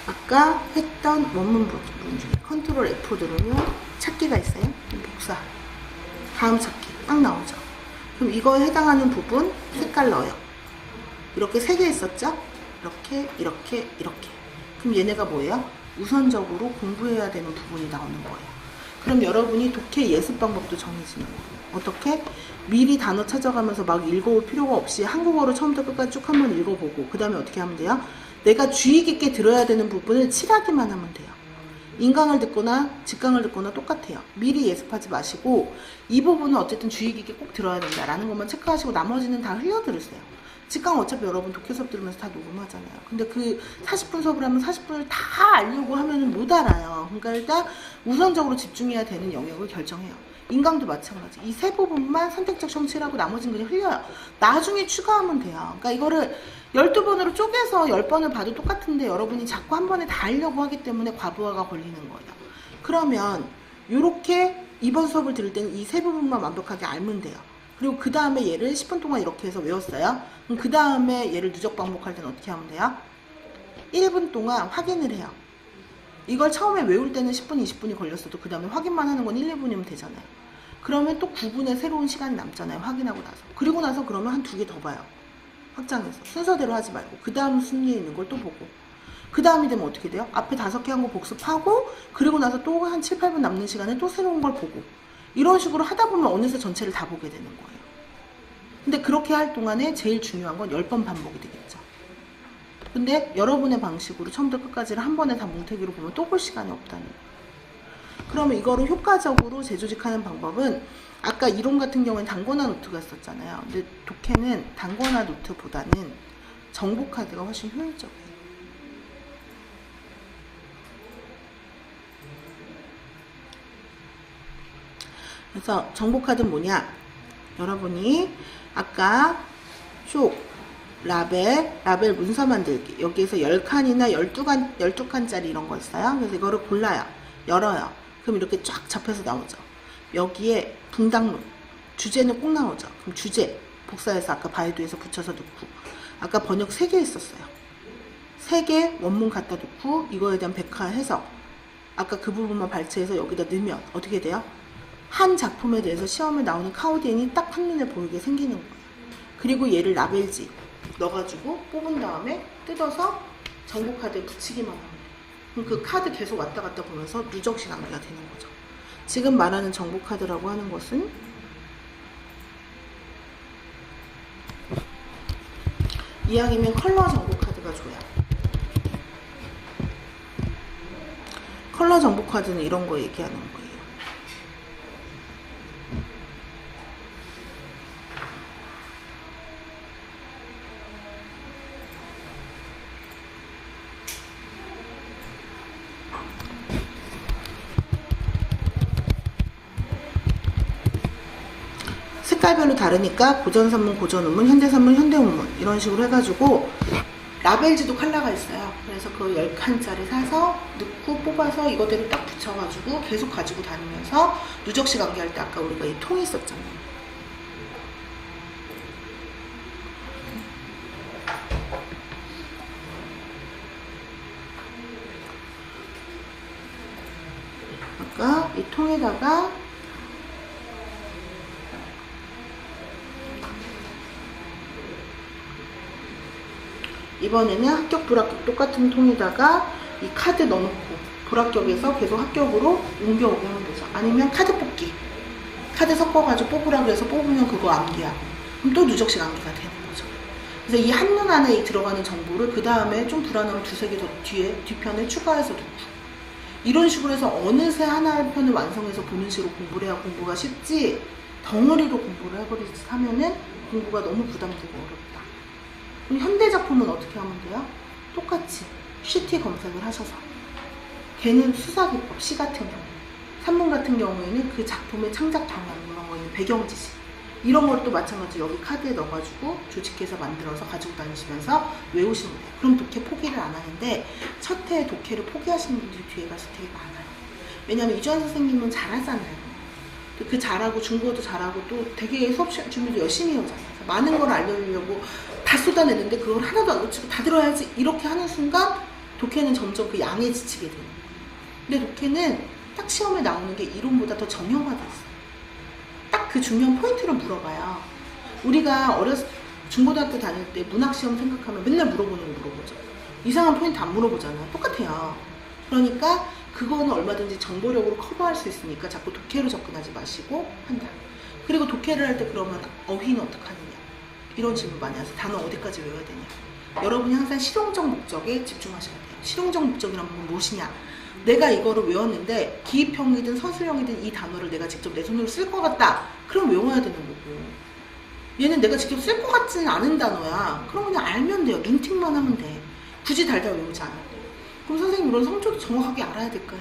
아까 했던 원문 부분 중에 컨트롤 F 누르면 찾기가 있어요. 복사 다음 찾기 딱 나오죠. 그럼 이거에 해당하는 부분 색깔 넣어요. 이렇게 3개 있었죠? 이렇게 그럼 얘네가 뭐예요? 우선적으로 공부해야 되는 부분이 나오는 거예요. 그럼 여러분이 독해 예습 방법도 정해지는 거예요. 어떻게? 미리 단어 찾아가면서 막 읽어올 필요가 없이 한국어로 처음부터 끝까지 쭉 한번 읽어보고 그 다음에 어떻게 하면 돼요? 내가 주의 깊게 들어야 되는 부분을 칠하기만 하면 돼요. 인강을 듣거나 직강을 듣거나 똑같아요. 미리 예습하지 마시고 이 부분은 어쨌든 주의 깊게 꼭 들어야 된다라는 것만 체크하시고 나머지는 다 흘려들으세요. 직강 어차피 여러분 독해 수업 들으면서 다 녹음하잖아요. 근데 그 40분 수업을 하면 40분을 다 알려고 하면 못 알아요. 그러니까 일단 우선적으로 집중해야 되는 영역을 결정해요. 인강도 마찬가지. 이 세 부분만 선택적 성취하고 나머지는 그냥 흘려요. 나중에 추가하면 돼요. 그러니까 이거를 12번으로 쪼개서 10번을 봐도 똑같은데 여러분이 자꾸 한 번에 다 하려고 하기 때문에 과부하가 걸리는 거예요. 그러면 이렇게 이번 수업을 들을 때는 이 세 부분만 완벽하게 알면 돼요. 그리고 그 다음에 얘를 10분 동안 이렇게 해서 외웠어요. 그럼 그 다음에 얘를 누적 반복할 때는 어떻게 하면 돼요? 1분 동안 확인을 해요. 이걸 처음에 외울 때는 10분, 20분이 걸렸어도 그 다음에 확인만 하는 건 1, 2분이면 되잖아요. 그러면 또 9분의 새로운 시간이 남잖아요. 확인하고 나서. 그리고 나서 그러면 한 2개 더 봐요. 확장해서. 순서대로 하지 말고. 그 다음 순위에 있는 걸 또 보고. 그 다음이 되면 어떻게 돼요? 앞에 5개 한 거 복습하고 그리고 나서 또 한 7, 8분 남는 시간에 또 새로운 걸 보고. 이런 식으로 하다 보면 어느새 전체를 다 보게 되는 거예요. 근데 그렇게 할 동안에 제일 중요한 건 10번 반복이 되겠죠. 근데 여러분의 방식으로 처음부터 끝까지를 한 번에 다 뭉태기로 보면 또 볼 시간이 없다는 거예요. 그러면 이거를 효과적으로 재조직하는 방법은 아까 이론 같은 경우에는 단권화 노트가 있었잖아요. 근데 독해는 단권화 노트보다는 정보 카드가 훨씬 효율적이에요. 그래서 정보 카드는 뭐냐? 여러분이 아까 쭉 라벨 문서 만들기 여기에서 10칸이나 12칸짜리 이런 거 있어요. 그래서 이거를 골라요. 열어요. 그럼 이렇게 쫙 잡혀서 나오죠. 여기에 분당론 주제는 꼭 나오죠. 그럼 주제 복사해서 아까 바이두에서 붙여서 넣고 아까 번역 3개 있었어요. 3개 원문 갖다 놓고 이거에 대한 백화 해석 아까 그 부분만 발췌해서 여기다 넣으면 어떻게 돼요? 한 작품에 대해서 시험에 나오는 카우디엔이 딱 한눈에 보이게 생기는 거예요. 그리고 얘를 라벨지 넣어가지고 뽑은 다음에 뜯어서 정보 카드에 붙이기만 하면 돼요. 그럼 그 카드 계속 왔다 갔다 보면서 누적시 낭비가 되는 거죠. 지금 말하는 정보 카드라고 하는 것은 이왕이면 컬러 정보 카드가 좋아요. 컬러 정보 카드는 이런 거 얘기하는 거예요. 색깔별로 다르니까 고전산문, 고전운문, 현대산문, 현대운문 이런 식으로 해가지고 라벨지도 컬러가 있어요. 그래서 그 10칸짜리 사서 넣고 뽑아서 이거대로 딱 붙여가지고 계속 가지고 다니면서 누적시 관계할 때 아까 우리가 이 통이 있었잖아요. 아까 이 통에다가 이번에는 합격 불합격 똑같은 통에다가 이 카드 넣어놓고 불합격에서 계속 합격으로 옮겨오게 하면 되죠. 아니면 카드 뽑기, 카드 섞어가지고 뽑으라고 해서 뽑으면 그거 암기하고 그럼 또 누적식 암기가 되는 거죠. 그래서 이 한눈 안에 들어가는 정보를 그 다음에 좀 불안하면 두세 개 더 뒤편에 추가해서 넣고 이런 식으로 해서 어느새 하나의 편을 완성해서 보는 식으로 공부를 해야 공부가 쉽지, 덩어리로 공부를 해버리지 하면은 공부가 너무 부담되고 어렵다. 그럼 현대 작품은 어떻게 하면 돼요? 똑같이 CT 검색을 하셔서, 걔는 수사기법, 시 같은 경우, 산문 같은 경우에는 그 작품의 창작 방향, 이런 거 있는 배경 지식, 이런 것도 마찬가지로 여기 카드에 넣어가지고 조직해서 만들어서 가지고 다니시면서 외우시면 돼요. 그럼 독해 포기를 안 하는데 첫 해에 독해를 포기하시는 분들이 뒤에 가서 되게 많아요. 왜냐면 이주환 선생님은 잘하잖아요. 그 잘하고 중국어도 잘하고 또 되게 수업 준비도 열심히 해오잖아요. 많은 걸 알려주려고 다 쏟아내는데 그걸 하나도 안 놓치고 다 들어야지 이렇게 하는 순간 독해는 점점 그 양에 지치게 돼요. 근데 독해는 딱 시험에 나오는 게 이론보다 더 정형화돼 있어요. 딱 그 중요한 포인트를 물어봐요. 우리가 중고등학교 다닐 때 문학시험 생각하면 맨날 물어보는 거 물어보죠. 이상한 포인트 안 물어보잖아요. 똑같아요. 그러니까 그거는 얼마든지 정보력으로 커버할 수 있으니까 자꾸 독해로 접근하지 마시고 한다. 그리고 독해를 할 때 그러면 어휘는 어떡하느냐, 이런 질문 많이 하세요. 단어 어디까지 외워야 되냐. 여러분이 항상 실용적 목적에 집중하셔야 돼요. 실용적 목적이란 건 무엇이냐. 내가 이거를 외웠는데 기입형이든 서술형이든 이 단어를 내가 직접 내 손으로 쓸 것 같다. 그럼 외워야 되는 거고, 얘는 내가 직접 쓸 것 같지는 않은 단어야. 그럼 그냥 알면 돼요. 눈팅만 하면 돼. 굳이 달달 외우지 않아도 돼요. 그럼 선생님 이런 성조도 정확하게 알아야 될까요?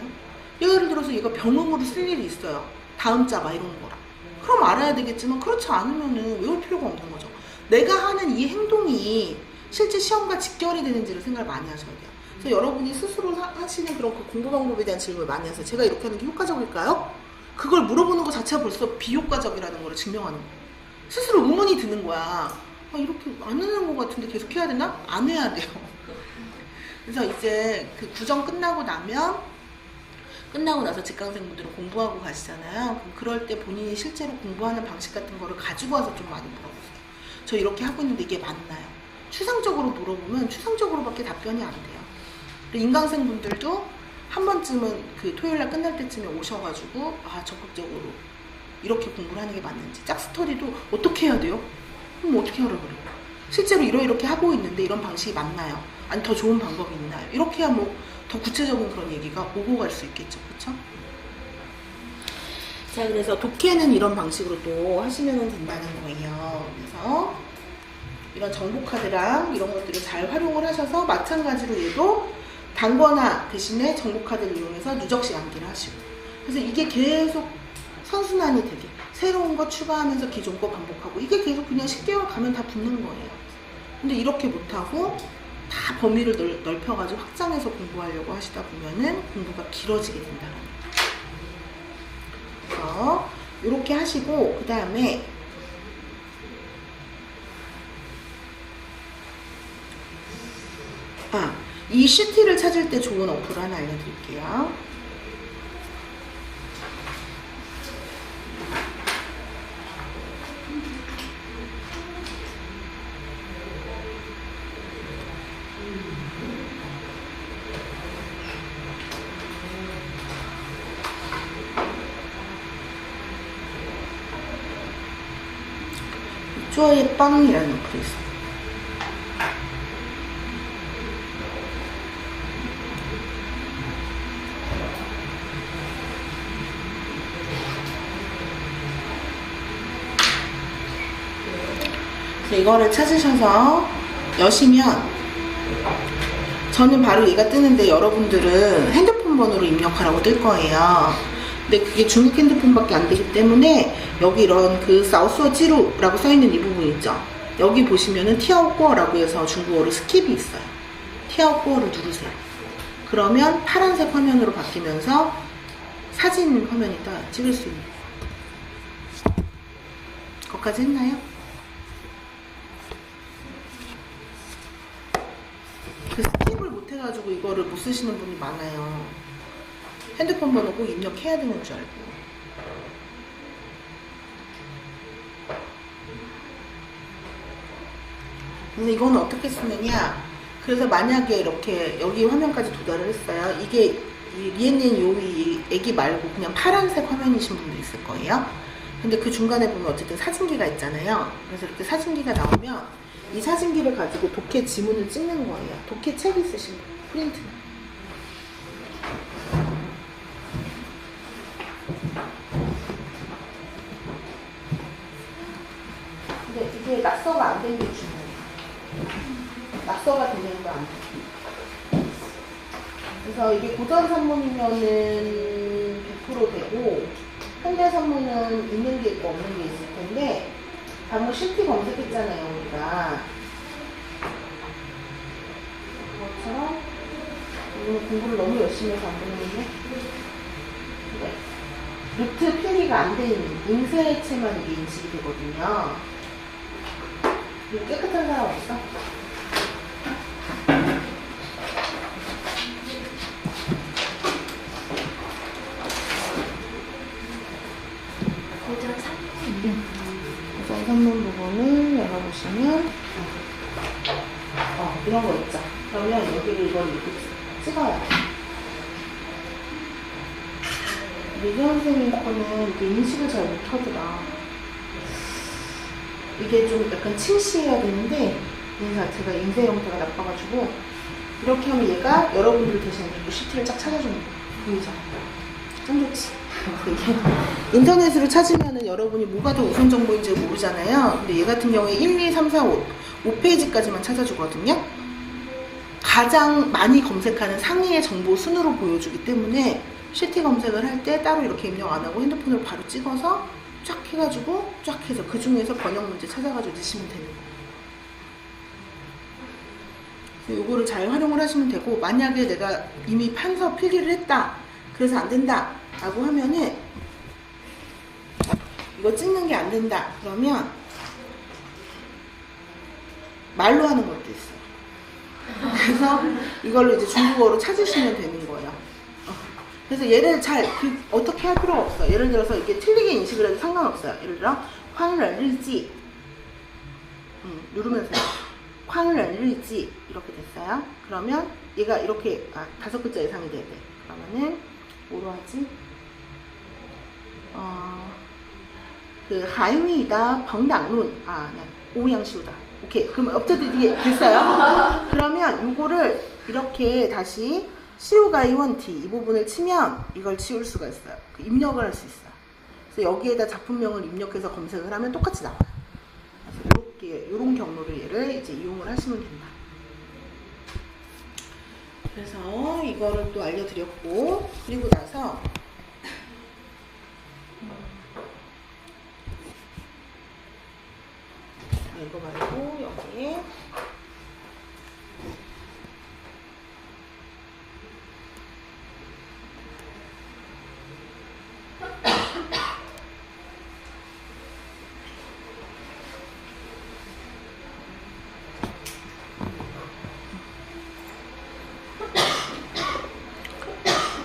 예를 들어서 얘가 병음으로 쓸 일이 있어요. 다음 자가 이런 거라. 그럼 알아야 되겠지만 그렇지 않으면은 외울 필요가 없는 거죠. 내가 하는 이 행동이 실제 시험과 직결이 되는지를 생각을 많이 하셔야 돼요. 그래서 여러분이 스스로 하시는 그런 그 공부 방법에 대한 질문을 많이 하세요. 제가 이렇게 하는 게 효과적일까요? 그걸 물어보는 것 자체가 벌써 비효과적이라는 걸 증명하는 거예요. 스스로 의문이 드는 거야. 아, 이렇게 안 하는 것 같은데 계속 해야 되나? 안 해야 돼요. 그래서 이제 그 구정 끝나고 나서 직강생분들은 공부하고 가시잖아요. 그럼 그럴 때 본인이 실제로 공부하는 방식 같은 거를 가지고 와서 좀 많이 물어보세요. 저 이렇게 하고 있는데 이게 맞나요? 추상적으로 물어보면 추상적으로밖에 답변이 안 돼요. 인강생분들도 한 번쯤은 그 토요일날 끝날 때쯤에 오셔가지고 적극적으로 이렇게 공부를 하는 게 맞는지, 짝스터디도 어떻게 해야 돼요? 그럼 어떻게 하라고 그래요? 실제로 이렇게 하고 있는데 이런 방식이 맞나요? 아니 더 좋은 방법이 있나요? 이렇게 해야 뭐 더 구체적인 그런 얘기가 오고 갈 수 있겠죠. 그쵸? 자, 그래서 독해는 이런 방식으로 또 하시면 된다는 거예요. 그래서 이런 정보카드랑 이런 것들을 잘 활용을 하셔서 마찬가지로 얘도 단거나 대신에 정보카드를 이용해서 누적식 암기를 하시고, 그래서 이게 계속 선순환이 되게 새로운 거 추가하면서 기존 거 반복하고, 이게 계속 그냥 10개월 가면 다 붙는 거예요. 근데 이렇게 못하고 다 범위를 넓혀가지고 확장해서 공부하려고 하시다 보면은 공부가 길어지게 된다는 거예요. 그래서 이렇게 하시고, 그 다음에 이 CT를 찾을 때 좋은 어플 하나 알려드릴게요. 쪼의 빵이라는 어플이 있어요. 그래서 이거를 찾으셔서 여시면 저는 바로 얘가 뜨는데 여러분들은 핸드폰 번호로 입력하라고 뜰 거예요. 근데 그게 중국 핸드폰밖에 안 되기 때문에 여기 이런 그 사우스어지루라고 써있는 이 부분 있죠. 여기 보시면은 티아오꺼라고 해서 중국어로 스킵이 있어요. 티아오꺼를 누르세요. 그러면 파란색 화면으로 바뀌면서 사진 화면이 딱 찍을 수 있는 거예요. 거기까지 했나요? 그 스킵을 못 해가지고 이거를 못 쓰시는 분이 많아요. 핸드폰 번호 꼭 입력해야 되는 줄 알고. 그래서 이거는 어떻게 쓰느냐. 그래서 만약에 이렇게 여기 화면까지 도달을 했어요. 이게 이 리엔니엔 요이 애기 말고 그냥 파란색 화면이신 분도 있을 거예요. 근데 그 중간에 보면 어쨌든 사진기가 있잖아요. 그래서 이렇게 사진기가 나오면 이 사진기를 가지고 독해 지문을 찍는 거예요. 독해 책 있으신 분, 프린트. 근데 이게 낙서가 안 되는 게 중요해요. 낙서가 되는 거 안 돼요. 그래서 이게 고전 산문이면은 100% 되고, 현대 산문은 있는 게 있고 없는 게 있을 텐데, 방금 실티 검색했잖아요, 우리가. 그것처럼, 오늘 공부를 너무 열심히 해서 안 되는데, 네. 루트 필기가 안 돼 있는 인쇄체만 이게 인식이 되거든요. 이거 깨끗한 사람 없어? 고전 산문. 고전 산문 부분을 열어보시면 이런 거 있죠. 그러면 여기를 이걸 이렇게 찍어요. 미경 선생님 거는 이게 인식을 잘 못하더라. 이게 좀 약간 침시해야 되는데 얘 자체가 인쇄 형태가 나빠가지고 이렇게 하면 얘가 여러분들 대신 이렇게 시트를 쫙 찾아주는 거예요. 보이죠? 짱 좋지? 이게 인터넷으로 찾으면은 여러분이 뭐가 더 우선 정보인지 모르잖아요. 근데 얘 같은 경우에 1, 2, 3, 4, 5페이지까지만 찾아주거든요. 가장 많이 검색하는 상위의 정보 순으로 보여주기 때문에 CT 검색을 할 때 따로 이렇게 입력 안 하고 핸드폰으로 바로 찍어서 쫙 해가지고 쫙 해서 그 중에서 번역 문제 찾아가지고 넣으시면 되는 거예요. 요거를 잘 활용을 하시면 되고, 만약에 내가 이미 판서 필기를 했다, 그래서 안 된다 라고 하면은 이거 찍는 게 안 된다 그러면 말로 하는 것도 있어요. 그래서 이걸로 이제 중국어로 찾으시면 되는 거예요. 그래서 얘를 어떻게 할 필요가 없어요. 예를 들어서 이게 틀리게 인식을 해도 상관없어요. 예를 들어 황런일지 누르면서 황런일지 이렇게 됐어요. 그러면 얘가 이렇게 5글자 이상이 돼야 돼. 그러면은 뭐로 하지? 그 하이위다 벙당룬 네. 오양시우다. 오케이. 그럼 업데이트 됐어요. 그러면 요거를 이렇게 다시 시우가이원티 이 부분을 치면 이걸 지울 수가 있어요. 입력을 할 수 있어요. 그래서 여기에다 작품명을 입력해서 검색을 하면 똑같이 나와요. 그래서 이렇게 요런 경로를 얘를 이제 이용을 하시면 된다. 그래서 이거를 또 알려드렸고, 그리고 나서 이거 말고 여기에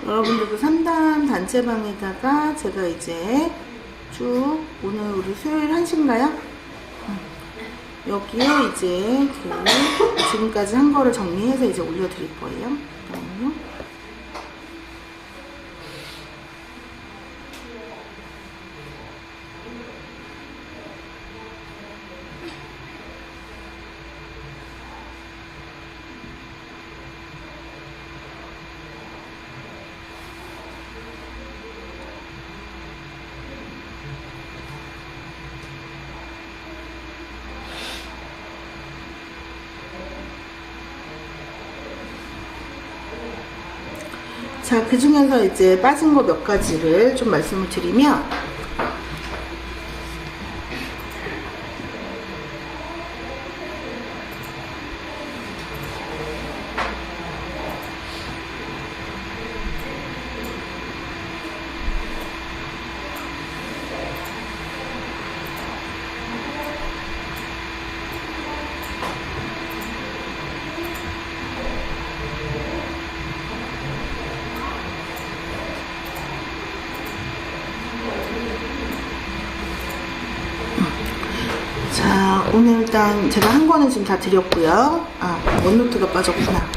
여러분들도 3단 단체방에다가 제가 이제 쭉 오늘 우리 수요일 1시인가요? 여기에 이제 지금까지 한 거를 정리해서 이제 올려드릴 거예요. 잠깐만요. 자, 그 중에서 이제 빠진 거 몇 가지를 좀 말씀을 드리면, 자, 오늘 일단 제가 한 거는 지금 다 드렸고요. 아, 원노트가 빠졌구나.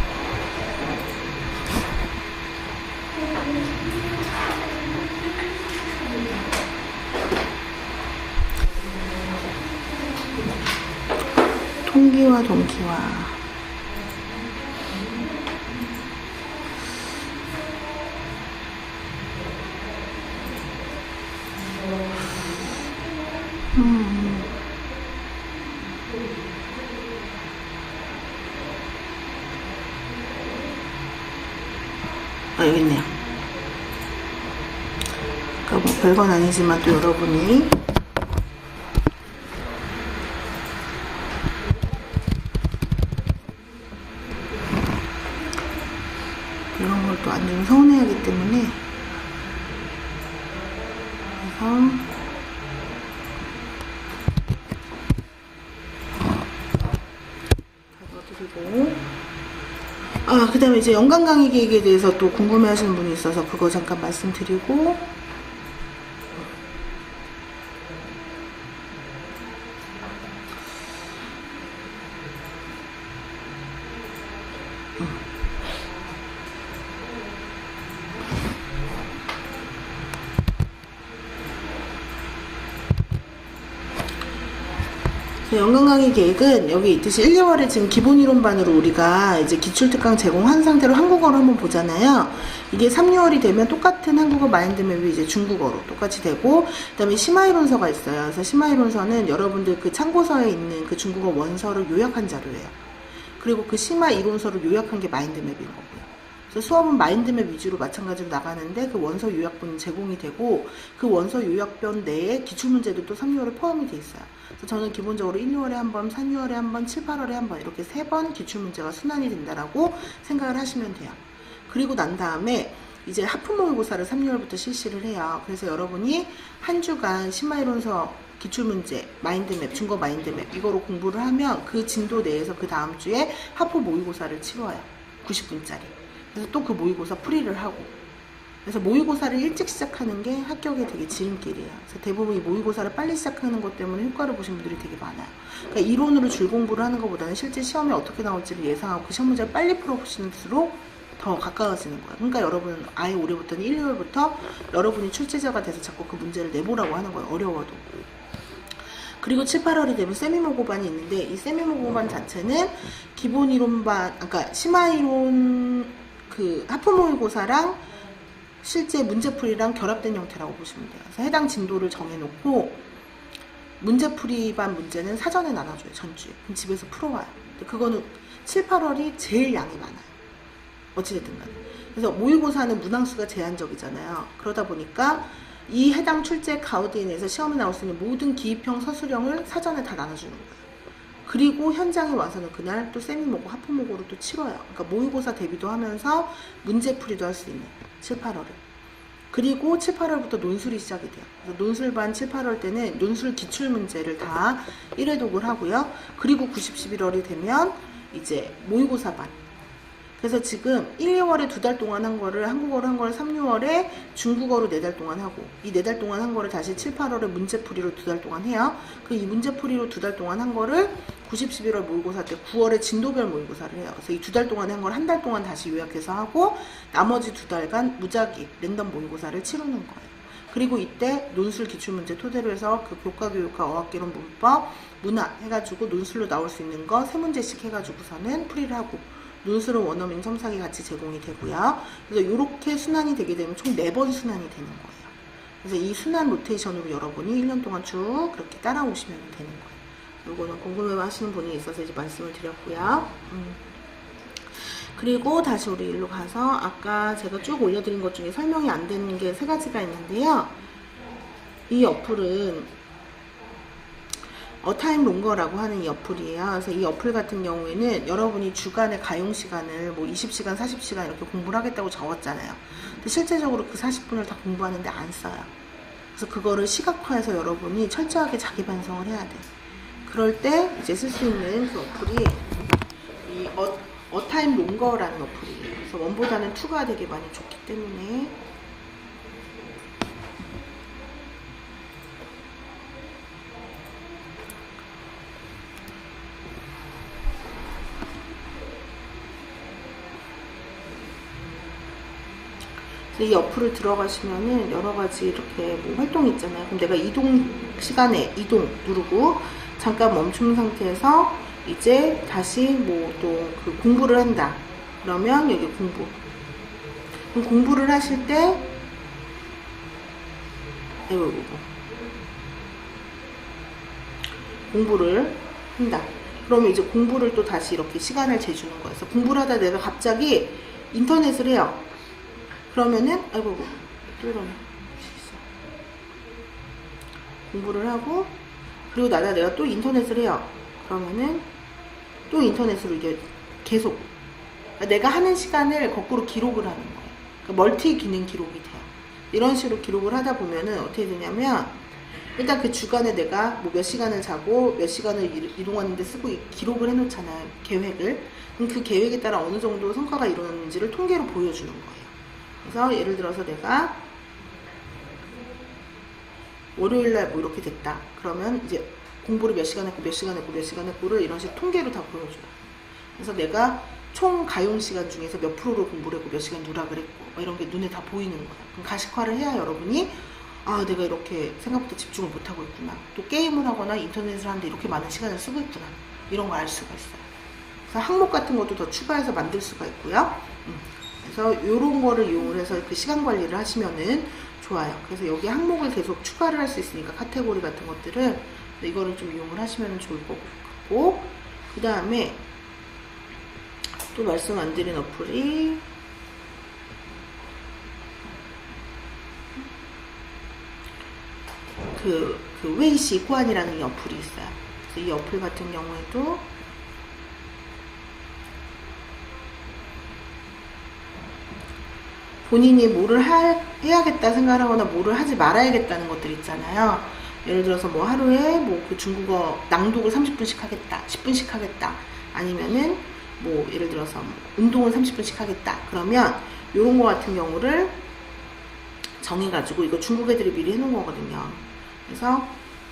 통기와 동기화. 아, 여기 있네요. 그러니까 뭐 별건 아니지만 또 여러분이 이런 걸 또 안 주면 서운해하기 때문에, 그래서 가져드리고, 아, 그 다음에 이제 연간 강의 계획에 대해서 또 궁금해 하시는 분이 있어서 그거 잠깐 말씀드리고, 연간 강의 계획은 여기 있듯이 1, 2월에 지금 기본 이론반으로 우리가 이제 기출특강 제공한 상태로 한국어로 한번 보잖아요. 이게 3, 6월이 되면 똑같은 한국어 마인드맵이 이제 중국어로 똑같이 되고, 그 다음에 심화이론서가 있어요. 그래서 심화이론서는 여러분들 그 참고서에 있는 그 중국어 원서를 요약한 자료예요. 그리고 그 심화이론서를 요약한 게 마인드맵인 거고요. 그래서 수업은 마인드맵 위주로 마찬가지로 나가는데 그 원서 요약본이 제공이 되고, 그 원서 요약본 내에 기출문제들도 3, 6월에 포함이 돼 있어요. 그래서 저는 기본적으로 1, 2월에 한 번, 3, 6월에 한 번, 7, 8월에 한 번 이렇게 3번 기출문제가 순환이 된다라고 생각을 하시면 돼요. 그리고 난 다음에 이제 하품 모의고사를 3, 6월부터 실시를 해요. 그래서 여러분이 한 주간 심화이론서 기출문제, 마인드맵, 중거 마인드맵 이거로 공부를 하면 그 진도 내에서 그 다음 주에 하품 모의고사를 치러요. 90분짜리. 그래서 또 그 모의고사 풀이를 하고, 그래서 모의고사를 일찍 시작하는 게 합격에 되게 지름길이에요. 그래서 대부분 이 모의고사를 빨리 시작하는 것 때문에 효과를 보신 분들이 되게 많아요. 그러니까 이론으로 줄 공부를 하는 것보다는 실제 시험이 어떻게 나올지를 예상하고 그 시험 문제를 빨리 풀어보실수록 더 가까워지는 거예요. 그러니까 여러분은 아예 올해부터는 1, 2월부터 여러분이 출제자가 돼서 자꾸 그 문제를 내보라고 하는 거예요. 어려워도. 그리고 7, 8월이 되면 세미모고반이 있는데, 이 세미모고반 자체는 기본 이론반, 그러니까 심화이론 그 하품 모의고사랑 실제 문제풀이랑 결합된 형태라고 보시면 돼요. 그래서 해당 진도를 정해놓고 문제풀이반 문제는 사전에 나눠줘요. 전주에. 그럼 집에서 풀어와요. 근데 그거는 7, 8월이 제일 양이 많아요. 어찌됐든 간에. 그래서 모의고사는 문항수가 제한적이잖아요. 그러다 보니까 이 해당 출제 가우디엔에서 시험에 나올 수 있는 모든 기입형 서술형을 사전에 다 나눠주는 거예요. 그리고 현장에 와서는 그날 또 세미모고, 하품모고를 또 치러요. 그러니까 모의고사 대비도 하면서 문제풀이도 할 수 있는 7, 8월에. 그리고 7, 8월부터 논술이 시작이 돼요. 그래서 논술반 7, 8월 때는 논술 기출문제를 다 1회 독을 하고요. 그리고 90, 11월이 되면 이제 모의고사반. 그래서 지금 1, 2월에 2달 동안 한 거를 한국어로 한 거를 3, 6월에 중국어로 4달 동안 하고, 이 4달 동안 한 거를 다시 7, 8월에 문제풀이로 2달 동안 해요. 그 이 문제풀이로 2달 동안 한 거를 90, 11월 모의고사 때 9월에 진도별 모의고사를 해요. 그래서 이 2달 동안 한 걸 한 달 동안 다시 요약해서 하고, 나머지 2달간 무작위 랜덤 모의고사를 치르는 거예요. 그리고 이때 논술 기출문제 토대로 해서 그 교과교육과 어학개론 문법, 문화 해가지고 논술로 나올 수 있는 거 3문제씩 해가지고서는 풀이를 하고, 논술은 원어민 첨삭이 같이 제공이 되고요. 그래서 이렇게 순환이 되게 되면 총 4번 순환이 되는 거예요. 그래서 이 순환 로테이션으로 여러분이 1년 동안 쭉 그렇게 따라오시면 되는 거예요. 이거는 궁금해 하시는 분이 있어서 이제 말씀을 드렸고요. 그리고 다시 우리 일로 가서 아까 제가 쭉 올려드린 것 중에 설명이 안 되는 게 3가지가 있는데요. 이 어플은 어타임 롱거라고 하는 이 어플이에요. 그래서 이 어플 같은 경우에는 여러분이 주간의 가용 시간을 뭐 20시간, 40시간 이렇게 공부를 하겠다고 적었잖아요. 근데 실제적으로 그 40분을 다 공부하는데 안 써요. 그래서 그거를 시각화해서 여러분이 철저하게 자기 반성을 해야 돼. 그럴 때 이제 쓸 수 있는 그 어플이 이 어타임 롱거라는 어플이에요. 그래서 원보다는 2가 되게 많이 좋기 때문에 이 어플을 들어가시면은 여러가지 이렇게 뭐 활동이 있잖아요. 그럼 내가 이동 시간에 이동 누르고 잠깐 멈춘 상태에서 이제 다시 뭐 또 그 공부를 한다. 그러면 여기 공부. 그럼 공부를 하실 때 공부를 한다. 그러면 이제 공부를 또 다시 이렇게 시간을 재주는 거예요. 그래서 공부를 하다 내가 갑자기 인터넷을 해요. 그러면은 또 이러네. 공부를 하고 그리고 내가 또 인터넷을 해요. 그러면은 또 인터넷으로 이게 계속 그러니까 내가 하는 시간을 거꾸로 기록을 하는 거예요. 그러니까 멀티 기능 기록이 돼요. 이런 식으로 기록을 하다 보면은 어떻게 되냐면 일단 그 주간에 내가 뭐 몇 시간을 자고 몇 시간을 이동하는데 쓰고 기록을 해놓잖아요. 계획을. 그럼 그 계획에 따라 어느 정도 성과가 이루어졌는지를 통계로 보여주는 거예요. 그래서 예를 들어서 내가 월요일날 뭐 이렇게 됐다. 그러면 이제 공부를 몇 시간 했고 몇 시간 했고 몇 시간 했고를 이런 식으로 통계로 다 보여줘요. 그래서 내가 총 가용 시간 중에서 몇 프로를 공부를 했고 몇 시간 누락을 했고 이런 게 눈에 다 보이는 거예요. 그럼 가식화를 해야 여러분이 내가 이렇게 생각보다 집중을 못하고 있구나. 또 게임을 하거나 인터넷을 하는데 이렇게 많은 시간을 쓰고 있구나. 이런 걸 알 수가 있어요. 그래서 항목 같은 것도 더 추가해서 만들 수가 있고요. 그래서 이런 거를 이용을 해서 그 시간 관리를 하시면은 좋아요. 그래서 여기 항목을 계속 추가를 할 수 있으니까 카테고리 같은 것들을 이거를 좀 이용을 하시면 좋을 것 같고 그 다음에 또 말씀 안 드린 어플이 그 웨이시 후안이라는 이 어플이 있어요. 그래서 이 어플 같은 경우에도 본인이 뭐를 해야겠다 생각하거나 뭐를 하지 말아야겠다는 것들 있잖아요. 예를 들어서 뭐 하루에 뭐 그 중국어 낭독을 30분씩 하겠다, 10분씩 하겠다, 아니면은 뭐 예를 들어서 뭐 운동을 30분씩 하겠다. 그러면 요런 거 같은 경우를 정해가지고 이거 중국 애들이 미리 해놓은 거거든요. 그래서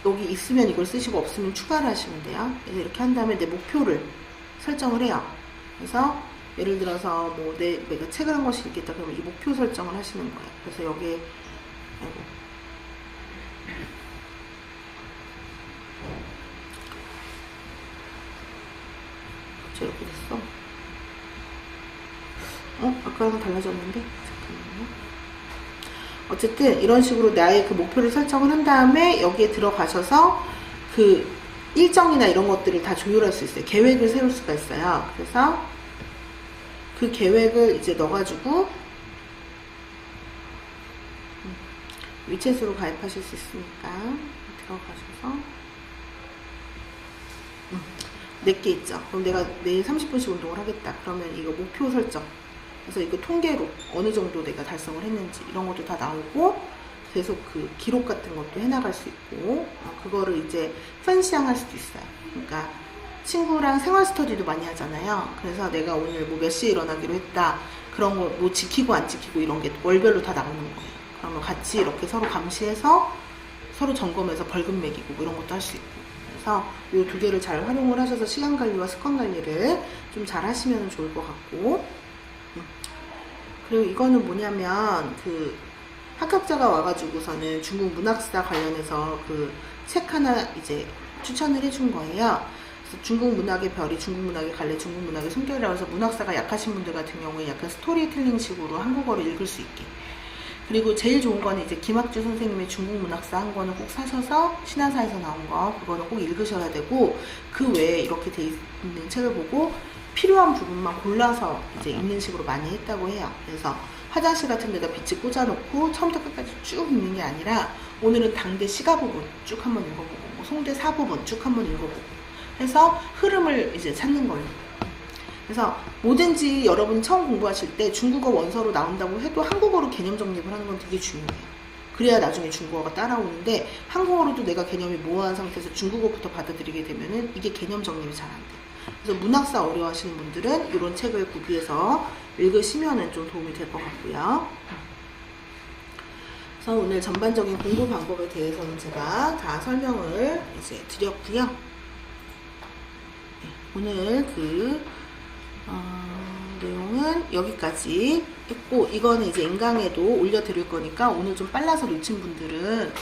여기 있으면 이걸 쓰시고 없으면 추가를 하시면 돼요. 그래서 이렇게 한 다음에 내 목표를 설정을 해요. 그래서 예를 들어서 뭐 내가 책을 한 권씩 읽겠다 그러면 이 목표 설정을 하시는 거예요. 그래서 여기에 이렇게 됐어. 아까랑 달라졌는데? 잠깐만요. 어쨌든 이런 식으로 나의 그 목표를 설정을 한 다음에 여기에 들어가셔서 그 일정이나 이런 것들을 다 조율할 수 있어요. 계획을 세울 수가 있어요. 그래서 그 계획을 이제 넣어가지고 위챗으로 가입하실 수 있으니까 들어가셔서 내게 있죠. 그럼 내가 매일 30분씩 운동을 하겠다. 그러면 이거 목표 설정. 그래서 이거 통계로 어느 정도 내가 달성을 했는지 이런 것도 다 나오고 계속 그 기록 같은 것도 해나갈 수 있고 그거를 이제 펀시향 할 수도 있어요. 그러니까 친구랑 생활 스터디도 많이 하잖아요. 그래서 내가 오늘 뭐 몇 시에 일어나기로 했다. 그런 거 뭐 지키고 안 지키고 이런 게 월별로 다 나오는 거예요. 그러면 같이 이렇게 서로 감시해서 서로 점검해서 벌금 매기고 뭐 이런 것도 할 수 있고. 그래서 이 두 개를 잘 활용을 하셔서 시간 관리와 습관 관리를 좀 잘 하시면 좋을 것 같고 그리고 이거는 뭐냐면 그 합격자가 와가지고서는 중국 문학사 관련해서 그 책 하나 이제 추천을 해준 거예요. 그래서 중국 문학의 별이 중국 문학의 갈래 중국 문학의 숨결이라고 해서 문학사가 약하신 분들 같은 경우에 약간 스토리텔링 식으로 한국어를 읽을 수 있게. 그리고 제일 좋은 거는 이제 김학주 선생님의 중국 문학사 한 권을 꼭 사셔서 신화사에서 나온 거 그거는 꼭 읽으셔야 되고 그 외에 이렇게 돼 있는 책을 보고 필요한 부분만 골라서 이제 있는 식으로 많이 했다고 해요. 그래서 화장실 같은 데다 빗을 꽂아놓고 처음부터 끝까지 쭉 읽는 게 아니라 오늘은 당대 시가 부분 쭉 한번 읽어보고 뭐 송대 사 부분 쭉 한번 읽어보고 해서 흐름을 이제 찾는 걸로. 그래서 뭐든지 여러분 처음 공부하실 때 중국어 원서로 나온다고 해도 한국어로 개념 정립을 하는 건 되게 중요해요. 그래야 나중에 중국어가 따라오는데 한국어로도 내가 개념이 모호한 상태에서 중국어부터 받아들이게 되면은 이게 개념 정립이 잘 안 돼요. 그래서 문학사 어려워하시는 분들은 이런 책을 구비해서 읽으시면은 좀 도움이 될 것 같고요. 그래서 오늘 전반적인 공부 방법에 대해서는 제가 다 설명을 이제 드렸고요. 네, 오늘 내용은 여기까지 했고, 이거는 이제 인강에도 올려드릴 거니까 오늘 좀 빨라서 놓친 분들은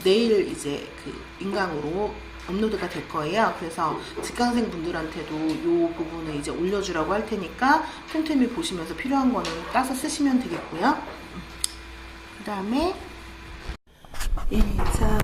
내일 이제 인강으로 업로드가 될 거예요. 그래서 직강생 분들한테도 이 부분을 이제 올려주라고 할 테니까 틈틈이 보시면서 필요한 거는 따서 쓰시면 되겠고요. 그 다음에 자